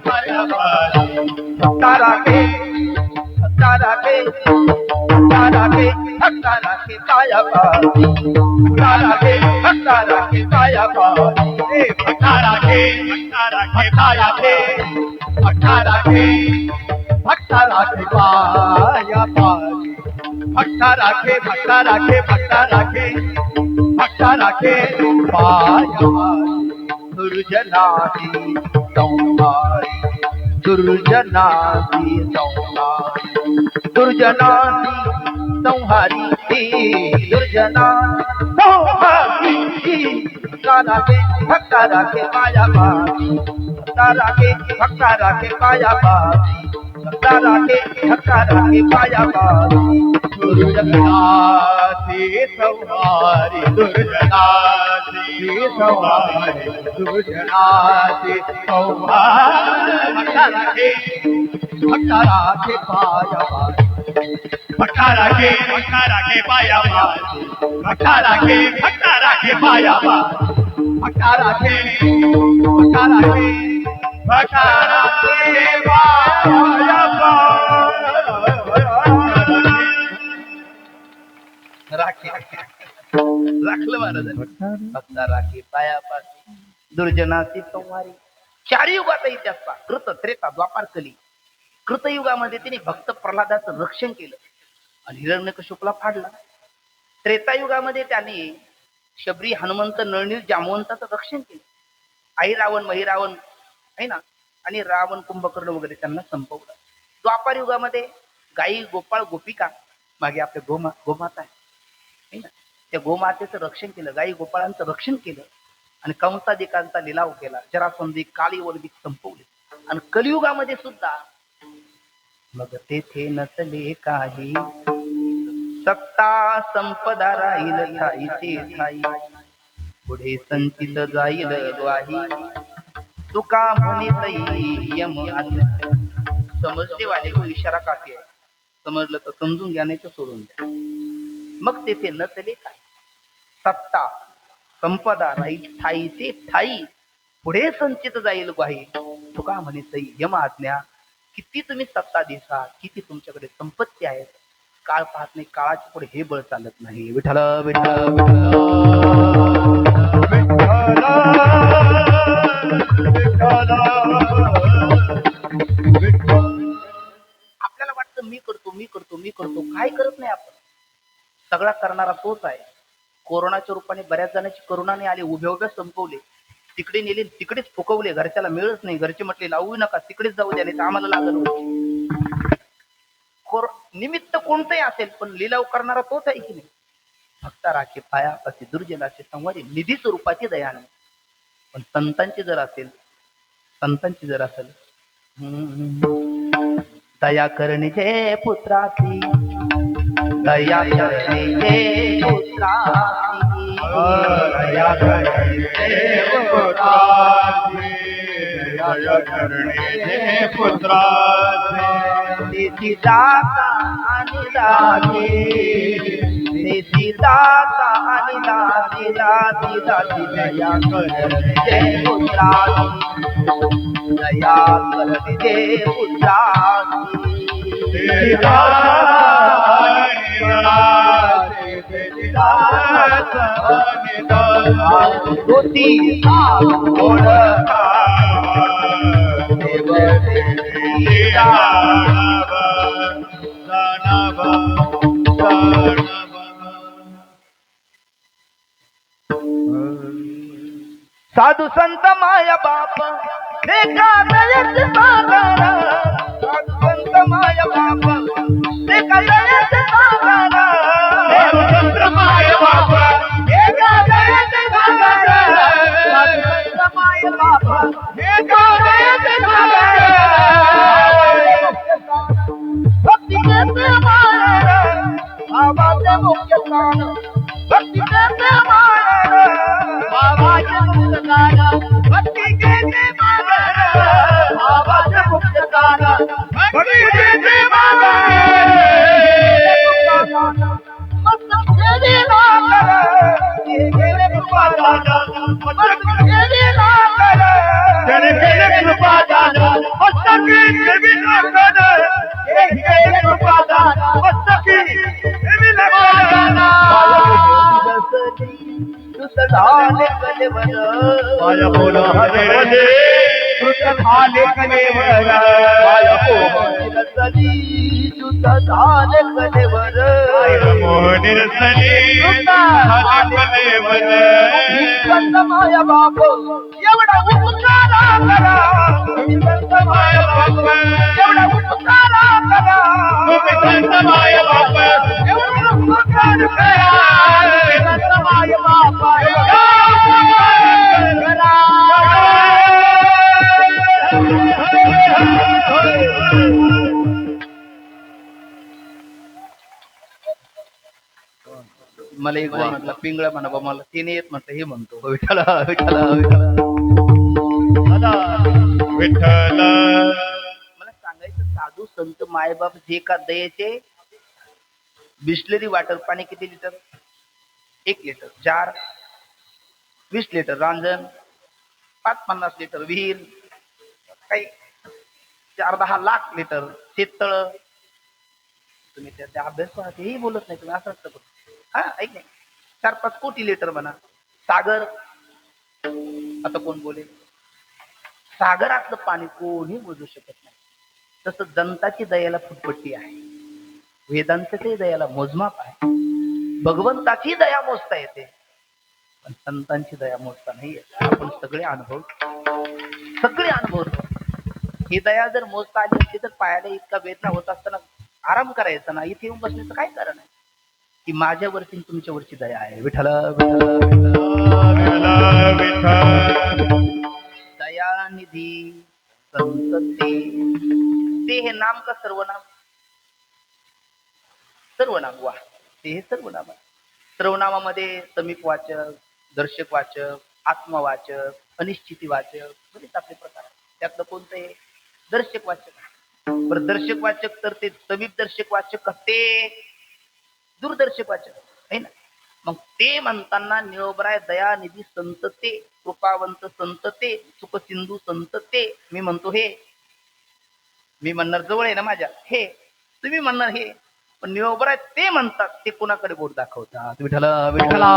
पाया भक्ता राखे पाया दुर्जनाची संहारी दुर्जनाची संहारी भक्ता राखे पाया भक्ता राखे पाया दुर्जनाची संहारी दुर्जनाची संहारी दुर्जनाची संहारी भक्ता राखे पाया भक्ता राखे पाया भक्ता राखे पाया भक्ता राखे राखलं महाराजांनी. भक्ता राखे पायापाशी दुर्जनाची संहारी. चारी युगाचा इतिहास पहा. कृत त्रेता द्वापार कली. कृतयुगामध्ये तिने भक्त प्रल्हादाचं रक्षण केलं आणि हिरण्यकशिपूला फाडला. त्रेतायुगामध्ये त्याने शबरी हनुमंत नळनील जामवंताचं रक्षण केलं. आई रावण महिरावण आहे ना आणि रावण कुंभकर्ण वगैरे त्यांना संपवलं. द्वापार युगामध्ये गाई गोपाळ गोपिका मागे आपले गोमाता आहे ना, त्या गोमातेचं रक्षण केलं, गाई गोपाळांचं रक्षण केलं आणि कंसादिकांचा लिलाव केला. जरासंधी कालीवर्दिक संपवले. आणि कलियुगामध्ये सुद्धा मग तेथे नसले काही, सत्ता संपदा राहील ठाईचे ठाई, पुढे संचित जाईल ग्वाही, तुका म्हणे यम. समजते वाले इशारा काफी आहे. समजलं तर समजून घ्या, नाही तर सोडून द्या. मग तेथे नसले काय, सत्ता संपदा राहील ठाईचे ठाई, पुढे संचित जाईल ग्वाही, तुका म्हणे यम आज्ञा. किती तुम्ही सत्ता दिसा, किती तुमच्याकडे संपत्ती आहे, काळ पाहत नाही, काळाच्या पुढे हे बळ चालत नाही. विठ्ठल विठ्ठल आपल्याला वाटतं मी करतो, काय करत नाही आपण. सगळा करणारा तोच आहे. कोरोनाच्या रूपाने बऱ्याच जणांची करुणाने आले, उभ्या संपवले, तिकडे नेले, तिकडेच फुकवले. घरच्याला मिळच नाही. घरचे म्हटले लावू नका, तिकडेच जाऊ द्या, नाही तर आम्हाला लागल. निमित्त कोणतंही असेल, पण लिलाव करणारा तोच आहे की नाही. भक्ता राखे पायापाशी दुर्जनाचे संवारी, निधी स्वरूपाची दया नाही. पण संतांची जर असेल दया करणे पुत्रासी, दया करणे पुत्रासी, दया करणे पुत्राचे, देशी दाता आणि दाते, देशी दाता आणि दाती, दाती दाती दया करणे पुत्रासी, दया करणे पुत्रासी. साधू संत माया बाप देखा दयच सागर, साधू संत माया बाप देखा दयच सागर, साधू संत माया बाप देखा दयच सागर, साधू संत माया बाप देखा कृपादान मस्तकी देवीला गण हे घे कृपादान मस्तकी देवीला गण झाले कलेवर पाया बोल हरे कृत झाले कलेवर पाया बोल झाले कलेवर मोहनी रसली झाले कलेवर माया बाप एवढा उपकारा करा संत माया बाप एवढा उपकारा करा संत माया बाप एवढा उपकार करा संत माया बाप मला एक जण म्हटलं पिंगळा म्हणा बा मला तिने येत म्हटलं हे म्हणतो विठ्ठला विठ्ठला विठ्ठला विठ्ठल मला सांगायचं साधू संत मायबाप जे का दयेचे बिस्लरी वॉटर पाणी किती लिटर 1 लिटर जार 20 लिटर रांजण 5-50 लिटर विहीर काही 4-10 लाख लिटर शेततळ तुम्ही त्या अभ्यास करा तेही बोलत नाही तुम्ही असं असतं हा ऐक नाही 4-5 कोटी लिटर म्हणा सागर आता कोण बोलेल सागरातलं पाणी कोणी मोजू शकत नाही तसं जनताची दयाला फुटपट्टी आहे वेदांताची दयाला मोजमाप आहे भगवंताची दया मोजता येते पण संतांची दया मोजता नाही येत आपण सगळे अनुभवतो ही दया जर मोजता आली असती तर पायाला इतका वेदना होत असताना आराम करायचा ना इथे येऊन बसण्याचं काय कारण आहे की माझ्यावरती तुमच्यावरची दया आहे विठ्ठला दयानिधी संत ते हे नाम का सर्वनाम सर्वनाम वा ते हे सर्वनाम आहे सर्वनामामध्ये समीप वाचक दर्शक वाचक आत्मवाचक अनिश्चिती वाचक बरेच आपले प्रकार त्यातलं कोणतं आहे दर्शक वाचक बरं दर्शक वाचक तर ते समीप दर्शक वाचक ते दूरदर्शक वाचक आहे ना मग ते म्हणताना निळोबराय दयानिधी संत ते कृपावंत संत ते सुख सिंधू संत ते मी म्हणतो हे मी म्हणणार जवळ आहे ना माझ्या हे तुम्ही म्हणणार हे पण निळोबराय ते म्हणतात ते कोणाकडे बोट दाखवतात विठ्ठला विठ्ठला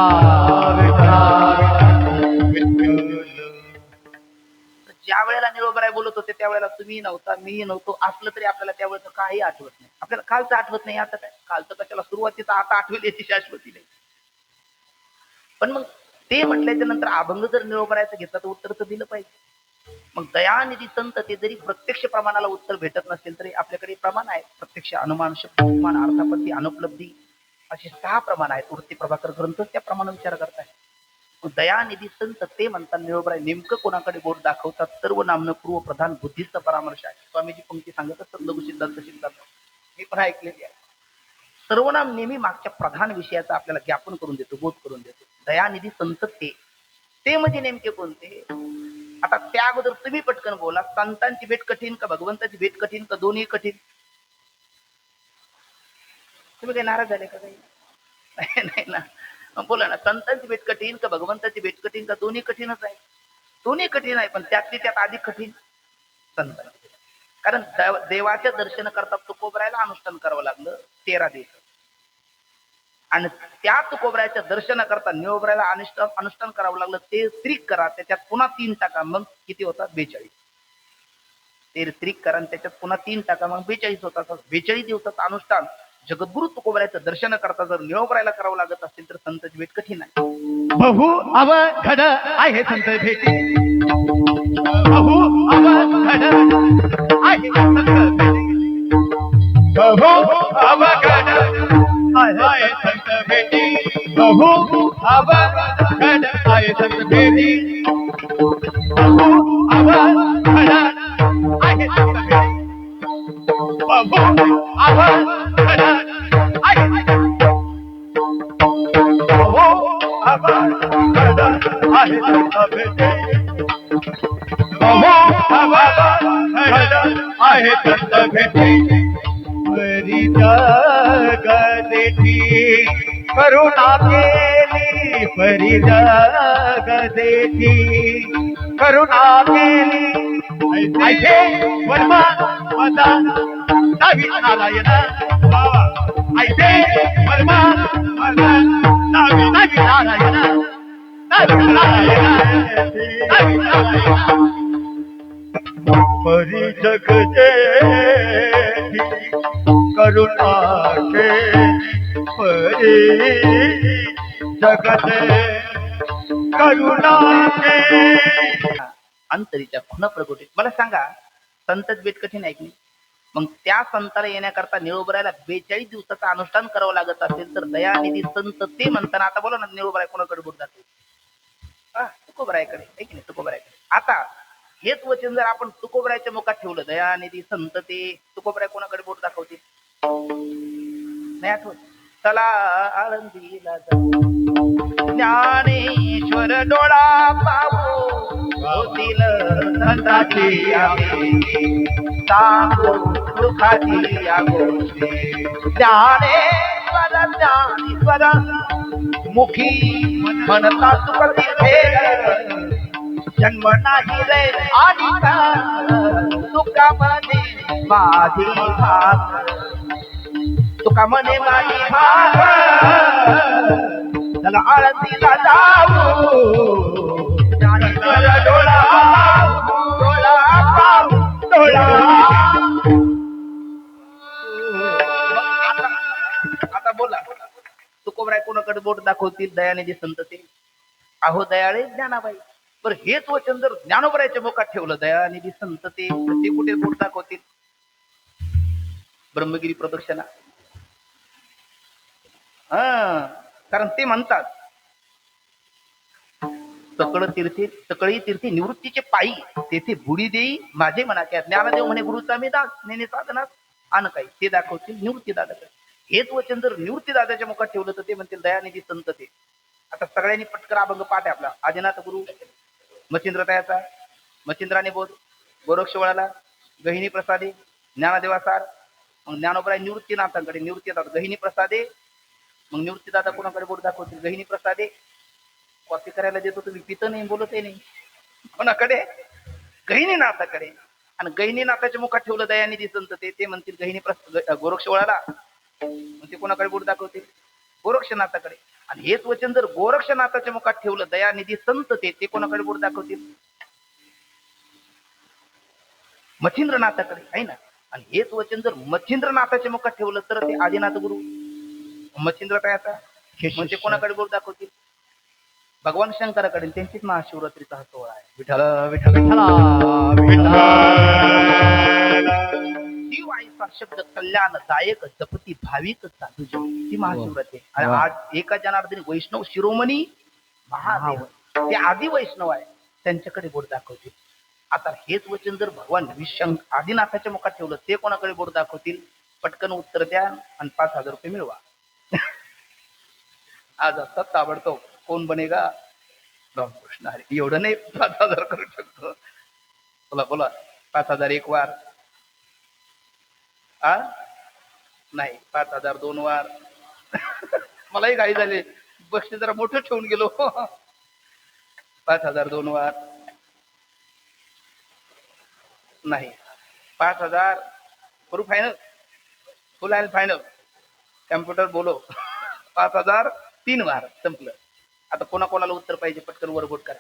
ज्या वेळेला निळोबराय बोलत होते त्यावेळेला तुम्ही नव्हता मी नव्हतो असलं तरी आपल्याला त्यावेळेचं काही आठवत नाही आपल्याला कालचं आठवत नाही आता काय कालचं कशाला सुरुवातीचं आता आठवेल याची शाश्वती नाही पण मग ते म्हटल्याच्या नंतर अभंग जर निळोबरायचं घेतला तर उत्तर तर दिलं पाहिजे मग दयानिधी संत ते जरी प्रत्यक्ष प्रमाणाला उत्तर भेटत नसेल तरी आपल्याकडे प्रमाण आहे प्रत्यक्ष अनुमान शब्द उपमान अर्थापत्ती अनुपलब्धी अशी 6 प्रमाण आहेत वृत्ती प्रभाकर ग्रंथ त्या प्रमाणे विचार करताय दयानिधी संत ते म्हणतात निळोबराय नेमकं कोणाकडे बोट दाखवतात सर्व नामनं पूर्व प्रधान बुद्धीचा परामर्श आहे स्वामीजी पंक्ती सांगत असतात लघु सिद्धांत सिद्धांत मी पण ऐकलेली आहे सर्वनाम नेहमी मागच्या प्रधान विषयाचा आपल्याला ज्ञापन करून देतो बोध करून देतो दयानिधी संत ते म्हणजे नेमके कोणते आता त्या अगोदर तुम्ही पटकन बोला संतांची भेट कठीण का भगवंताची भेट कठीण का दोन्ही कठीण तुम्ही काही नाराज झाले का काही नाही ना बोला ना संतांची भेट कठीण का भगवंताची भेट कठीण का दोन्ही कठीणच आहे दोन्ही कठीण आहे पण त्यातली त्यात अधिक कठीण संतांची कारण देवाच्या दर्शन करता तुकोबरायला अनुष्ठान करावं लागलं 13 दिवस आणि त्या तुकोबरायच्या दर्शन करता निळोबरायला अनुष्ठान करावं लागलं ते त्रिक करा त्याच्यात पुन्हा 3 टाका मग किती होतात 42 ते त्रिक करा त्याच्यात पुन्हा 3 टाका मग 42 होतात 42 दिवसाचं अनुष्ठान जगद्गुरु तुकोबरायचं दर्शन करता जर निळोबरायला करावं लागत असेल तर संतांची भेट कठीण आहे बहु अवघड आहे संत भेटी बहु अवघड आहे संत भेटी बहु अवघड आहे संत भेटी बहु अवघड आहे संत भेटी बहु अवघड आहे संत भेटी बहु अवघड आहे आहे संत भेटी बहु अवघड आहे संत भेटी परी जगदेठी करुणा केली परी जगदेठी करुणा केली ऐसे वर्मा माझा नावी नारायण ऐसे वर्मा माझा नावी नारायण नावी नारायण नावी नारायण परी जगते करुणा केली परी जगते करुणा केली अंतरीच्या खुण प्रगटी. मला सांगा, संतच बेट कठीण आहे की नाही? मग त्या संताला येण्याकरता निळोबरायला 42 दिवसाचं अनुष्ठान करावं लागत असेल तर दयानिधी संत ते म्हणताना आता बोला ना, निळोबराय कोणाकडे बोट जातो? तुकोबरायकडे आहे की नाही? तुकोबरायकडे. आता हेच वचन जर आपण तुकोबरायच्या मुखात ठेवलं, दयानिधी संत ते, तुकोबराय कोणाकडे बोट दाखवते? नाही आठवत. चला आळंदीला जाऊ, ज्ञानेश्वर डोळा पाहू, होतील संताची आम्ही, सांगू दुःखाची या गोष्टी. ज्ञानेश्वर ज्ञानेश्वर मुखी म्हणता तुकती भेद, जन्म नाही रे आणि तुका म्हणे माझी भाग, तुका म्हणे माझी भाग, चला आळंदीला जाऊ, ज्ञानेश्वर डोळा डोळा पाहू डोळा. आता बोला, तुकोबराय कोणाकडे बोट दाखवतील? दयानिधी संत ते. अहो दयाळे ज्ञानाबाई. बरं हेच वचन जर ज्ञानोबरायच्या मुखात ठेवलं, दयानिधी संत ते, कुठे बोट दाखवतील? ब्रह्मगिरी प्रदक्षिणा. कारण ते म्हणतात सकळी तीर्थी निवृत्तीचे पायी, तेथे बुडी देई माझे मनाच्या. ज्ञानदेव म्हणे गुरुचा मी दास, नेने साधनास आण काही. ते दाखवतील निवृत्ती दादाकडे. हेच वचन जर निवृत्ती दादाच्या मुखात ठेवलं तर ते म्हणतील दयानिधी संत ते. आता सगळ्यांनी पटकन अभंग पाठ आहे आपला. आदिनाथ गुरु मच्छिंद्रतायाचा, मच्छिंद्राने बोध, गोरक्षवळाला, गहिनी प्रसादे, ज्ञानदेवासार. मग ज्ञानोबराय निवृत्तीनाथांकडे, निवृत्तीदादा गहिनी प्रसादे. मग निवृत्तीदादा कोणाकडे बोट दाखवतील? गहिनी प्रसादे. कॉपी करायला देतो तुम्ही, पित नाही, बोलतही नाही. कोणाकडे? गहिनीनाथाकडे. आणि गहिनीनाथाच्या मुखात ठेवलं दयानिधी संत ते म्हणतील गहिनी गोरक्षवळाला. मग ते कोणाकडे बोट दाखवतील? गोरक्षनाथाकडे. आणि हेच वचन जर गोरक्षनाथाच्या मुखात ठेवलं दयानिधी संत ते कोणाकडे बोट दाखवतील? मच्छिंद्रनाथाकडे आहे ना. आणि हेच वचन जर मच्छिंद्रनाथाच्या मुखात ठेवलं तर ते आदिनाथ गुरु मच्छिंद्रतायाचा. मग ते कोणाकडे बोट दाखवतील? भगवान शंकराकडे. त्यांचीच महाशिवरात्रीचा हा सोहळा आहे. विठ्ठल विठ्ठल विठ्ठल. शिव आईचा शब्द कल्याणदायक जपती भाविक साधू ती महाशिवरात्री. आणि आज एका जनार्दनी वैष्णव शिरोमणी महादेव ते आदि वैष्णव आहे, त्यांच्याकडे बोट दाखवतील. आता हेच वचन जर भगवान आदिनाथाच्या मुखात ठेवलं, ते कोणाकडे बोट दाखवतील? पटकन उत्तर द्या आणि 5,000 रुपये मिळवा. आज असतात ताबडतोब. कोण बनेगा? रामकृष्ण हरी. एवढं नाही 5,000 करू शकतो. बोला बोला. 5,000 एक वार. नाही 5,000 2 वार. मलाही घाई झाली, बक्षीस जरा मोठं ठेवून गेलो. 5,000 2 वार. नाही 5,000 करू फायनल. फुल आहे फायनल. कॅम्प्युटर बोलो. 5,000 3 वार. संपलं. आता कोणाकोणाला उत्तर पाहिजे? पटकन वर बोट करा.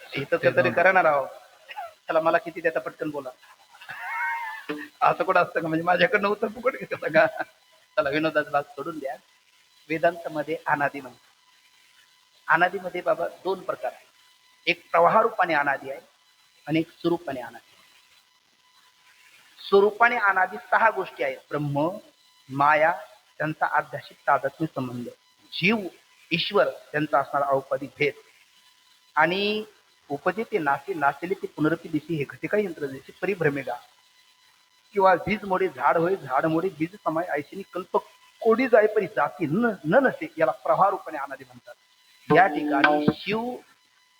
इथं तरी करा ना राव. त्याला मला किती देता? पटकन बोला. असं कुठं असतं का? म्हणजे माझ्याकडनं उत्तर फुकट घेत का? चला विनोदाचा सोडून द्या. वेदांत मध्ये अनादी म्हणतात. अनादीमध्ये बाबा 2 प्रकार आहेत. एक प्रवाह रूपाने अनादी आहे आणि एक स्वरूपाने अनादी. स्वरूपाने अनादी 6 गोष्टी आहेत. ब्रह्म, माया, त्यांचा आध्यात्मिक तादात्म्य संबंध, जीव, ईश्वर, त्यांचा असणारा औपदिक भेद, आणि उपजे ते नासे, नासेले ते पुनरपी दिसी, हे घटिका यंत्र दिसी परिभ्रमेगा, किंवा बीज मोडे झाड होय, झाड मोडे बीज समाय, ऐशिनी कल्प कोडी जाय परी जाती न नसे, याला प्रवाह रूपाने अनादी म्हणतात. या ठिकाणी शिव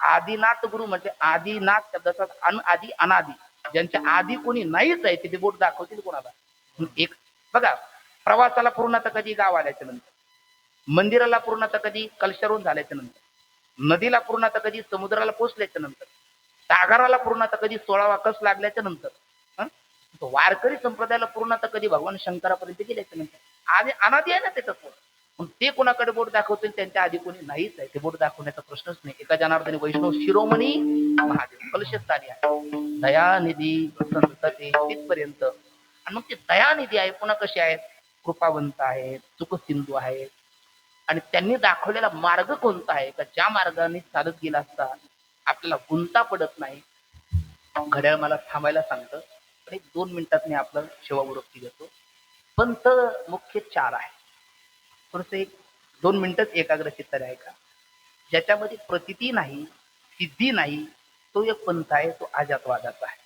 आदिनाथ गुरु म्हणजे आदिनाथ शब्दाचा आदि अनादी, ज्यांच्या आधी कोणी नाहीच आहे ते बोट दाखवतील कोणाला? एक बघा, प्रवासाला पूर्णता कधी? गाव आल्याच्या नंतर. मंदिराला पूर्णता कधी? कलशारून झाल्याच्या नंतर. नदीला पूर्णता कधी समुद्राला पोचल्याच्या नंतर, सागराला पूर्णता कधी 16वा कस लागल्याच्या नंतर, तो वारकरी संप्रदायाला पूर्णता कधी भगवान शंकरापर्यंत गेल्याच्या नंतर. आधी अनादी आहे ना ते तत्व. पण ते कोणाकडे बोट दाखवतील त्यांच्या आधी कोणी नाहीच आहे. ते बोट दाखवण्याचा प्रश्नच नाही. एका जनार्दनी वैष्णव शिरोमणी महादेव कलशस्थानी आहे, दयानिधी संतते तिथपर्यंत. आणि मग ते दयानिधी आहे, पुन्हा कसे आहेत, कृपावंत आहेत, चुकसिंधू आहेत. आणि त्यांनी दाखवलेला मार्ग कोणता आहे का ज्या मार्गाने चालत गेला असता आपल्याला गुंता पडत नाही. घड्याळ मला थांबायला सांगतं, पण एक 2 मिनिटात मी आपलं शेवावृत्ती घेतो. पंथ मुख्य 4 आहे. थोडस एक 2 मिनिटच एकाग्र चित्ताने ऐका. ज्याच्यामध्ये प्रतिती नाही, सिद्धी नाही, तो एक पंथ आहे, तो अजातवादाचा आहे.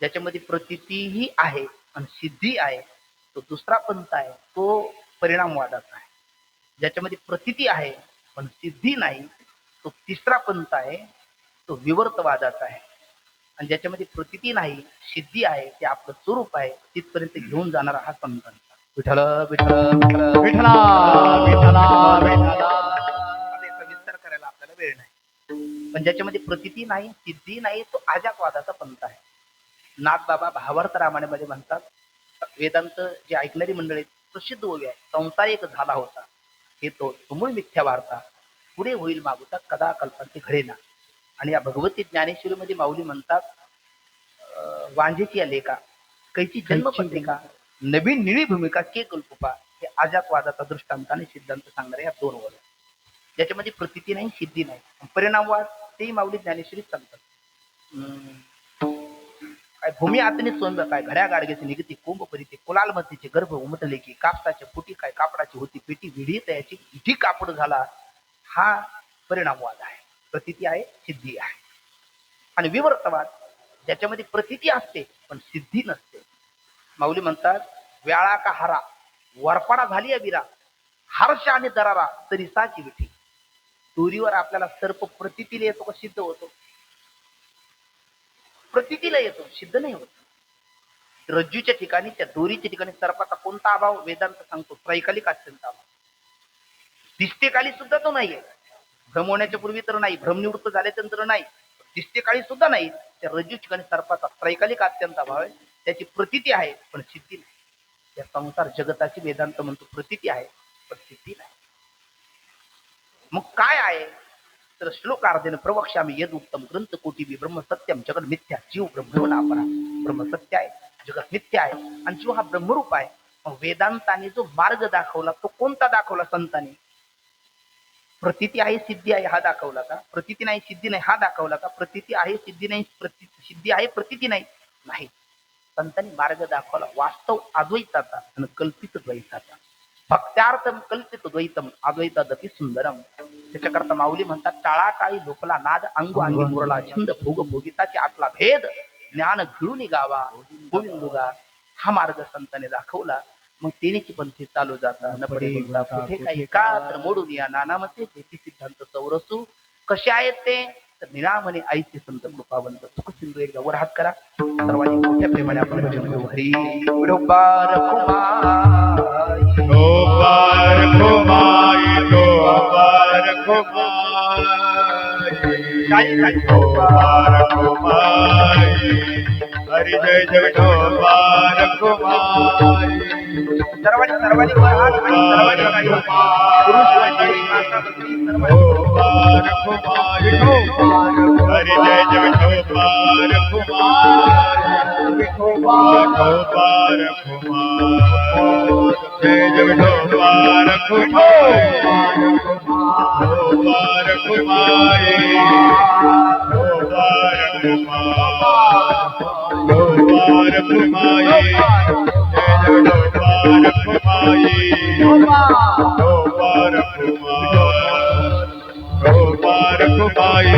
ज्याच्यामध्ये प्रतितीही आहे आणि सिद्धी आहे, तो दुसरा पंथ आहे, तो परिणामवादाचा आहे. ज्याच्यामध्ये प्रतिती आहे पण सिद्धी नाही, तो तिसरा पंथ आहे, तो विवर्तवादाचा आहे. आणि ज्याच्यामध्ये प्रतिती नाही, सिद्धी आहे, ते आपलं स्वरूप आहे, तिथपर्यंत घेऊन जाणारा हा पंथ. विठ्ठल विठ्ठल विठ्ठल विठ्ठला विठ्ठला विठ्ठला. आता याचा विस्तार करायला आपल्याला वेळ नाही. पण ज्याच्यामध्ये प्रतिती नाही, सिद्धी नाही, तो अजातवादाचा पंथ आहे. नाथबाबा भावार्थ रामायणामध्ये म्हणतात, वेदांत जे ऐकणारी मंडळी प्रसिद्ध ओवी आहे, संसार एक झाला होता हे तो तुमुळ मिथ्या वार्ता, पुढे होईल मागुता कदा कल्पांती घडेना. आणि या भगवती ज्ञानेश्वरीमध्ये माऊली म्हणतात, वांझेची या लेखा कैची जन्मपत्रिका, नवीन निळी भूमिका के कल्पुपा. हे अजातवादाचा दृष्टांत आणि सिद्धांत सांगणारे या 2 वर. ज्याच्यामध्ये प्रतिती नाही, सिद्धी नाही, परिणामवाद तेही माऊली ज्ञानेश्वरीत सांगतात. काय भूमी आतने सोंब काय घड्या गाडगेचे निगती कोंब परिते कुलाल मतीचे गर्भ उमटले की कापसाच्या फुटी काय कापडाची होती पेटी विढी तयाची इठी कापड झाला. हा परिणामवाद आहे. प्रतिती आहे, सिद्धी आहे. आणि विवर्तवाद ज्याच्यामध्ये प्रतिती असते पण सिद्धी नसते. माऊली म्हणतात, व्याळा का हारा वरपाडा झाली विरा, हर्ष आणि दरारा तरी साची विठी. दोरीवर आपल्याला सर्प प्रतितीला येतो का सिद्ध होतो? प्रतितीला येतो, सिद्ध नाही होत. रज्जूच्या ठिकाणी, त्या दोरीच्या ठिकाणी सर्पाचा कोणता अभाव वेदांत सांगतो? त्रैकालिक अत्यंत अभाव. दिष्टेकाली सुद्धा तो नाहीये. भ्रम होण्याच्या पूर्वी तर नाही, भ्रमनिवृत्त झाल्यानंतर नाही, दिष्टेकाळी सुद्धा नाही. त्या रज्जू ठिकाणी सर्पाचा त्रैकालिक अत्यंत अभाव आहे. त्याची प्रतिती आहे पण सिद्धी नाही. त्या संसार जगताची वेदांत म्हणतो प्रतिती आहे पण सिद्धी नाही. मग काय आहे तर श्लोकार्धेन प्रवक्ष्यामि यद उत्तम ग्रंथ कोटिबी ब्रह्म सत्यम जगत मिथ्या. जीव ब्रह्मणापरा, ब्रह्म सत्य आहे, जगत मिथ्या आहे आणि जीव हा ब्रह्मरूप आहे. मग वेदांताने जो मार्ग दाखवला तो कोणता दाखवला संतांनी? प्रतिती आहे, सिद्धी आहे हा दाखवला का? प्रतिती नाही, सिद्धी नाही हा दाखवला का? प्रतिती आहे, सिद्धी नाही, सिद्धी आहे, प्रतिती नाही, नाही. संतांनी मार्ग दाखवला वास्तव अद्वैताचा आणि कल्पित द्वैताचा. भक्त्यार्थम कल्पित द्वैतम अद्वैतादपि सुंदरम. त्याच्याकरता माऊली म्हणतात, टाळाटाळी लोकला नाद अंगू अंगी मुरला छंद भोग भोगिताचे आतला भेद ज्ञान घेऊन गावा गोविंदुगा. हा मार्ग संतांनी दाखवला. मग तेनेची पंथी चालू जाता न पडे कुठे काही का तर मोडून या नानामते तेथी सिद्धांत चौरसू. कसे आहेत ते तर निरामने आईचे संत कृपावंत. सुख सिंधू एकदा वर हात करा, सर्वांनी मोठ्या प्रेमाने आपण भजन घेऊ. हरी विठोबार खुमाई विठोबार खुमाई विठोबार खुमाई विठोबार खुमाई. हरी जय जय विठोबार खुमाई. सर्वांनी वर हात आणि सर्वांनी पुरुष मंडळी माता भगिनी विठोबार खुमाई हरी जय जय विठोबार खुमाई. विठोबार खुमाई जय जय विठोबार खुमाई. विठोबार खुमाई विठोबार खुमाई विठोबार खुमाई जय जय विठोबार खुमाई. विठोबार खुमाई विठोबार खुमाई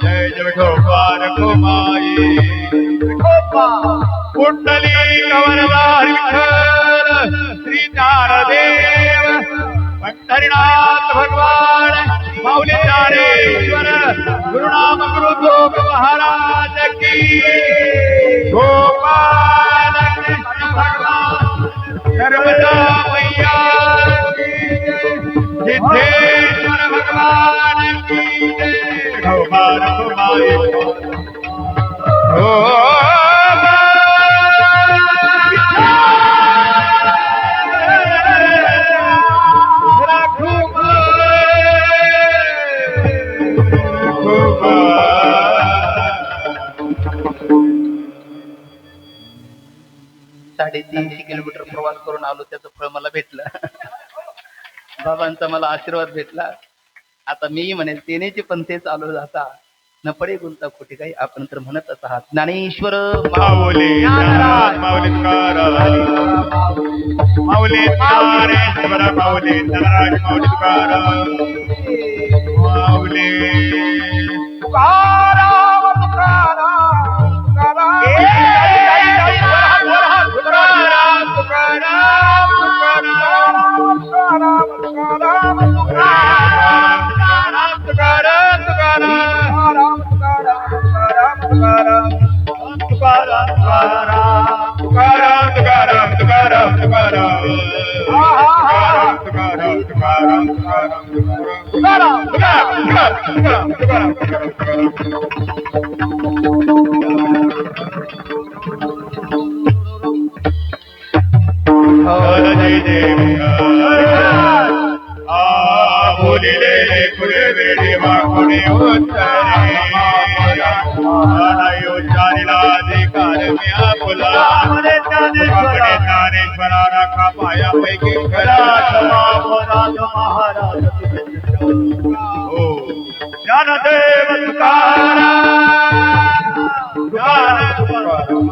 जय जय विठोबार खुमाई. कुंडली कवरदार विठ्ठल श्री ज्ञानदेव पंढरीनाथ भगवान माऊली ज्ञानेश्वर गुरुनाम गुरुदेव महाराज की. गोपाल कृष्ण भगवान नर्मदा मैया की. सिद्धेश्वर भगवान 350 किलोमीटर प्रवास करून आलो, त्याचं फळ मला भेटलं. बाबांचा मला आशीर्वाद भेटला. आता मी म्हणेल तेनेचे पंथे चालू जाता न पडे गुंता खोटी काही, आपण तर म्हणतच आहात ज्ञानेश्वर माऊली ज्ञानराज माऊली तुकाराम माऊली ज्ञानेश्वर माऊली ज्ञानराज माऊली तुकाराम माऊली तुकाराम तुकाराम बोलिले खुले बेडी वाकुणे उत्तरे उच्चारिला अधिकार मी आपुला ज्ञानेश्वरा राखा पायापैकी महाराज ज्ञानदेव तुकाराम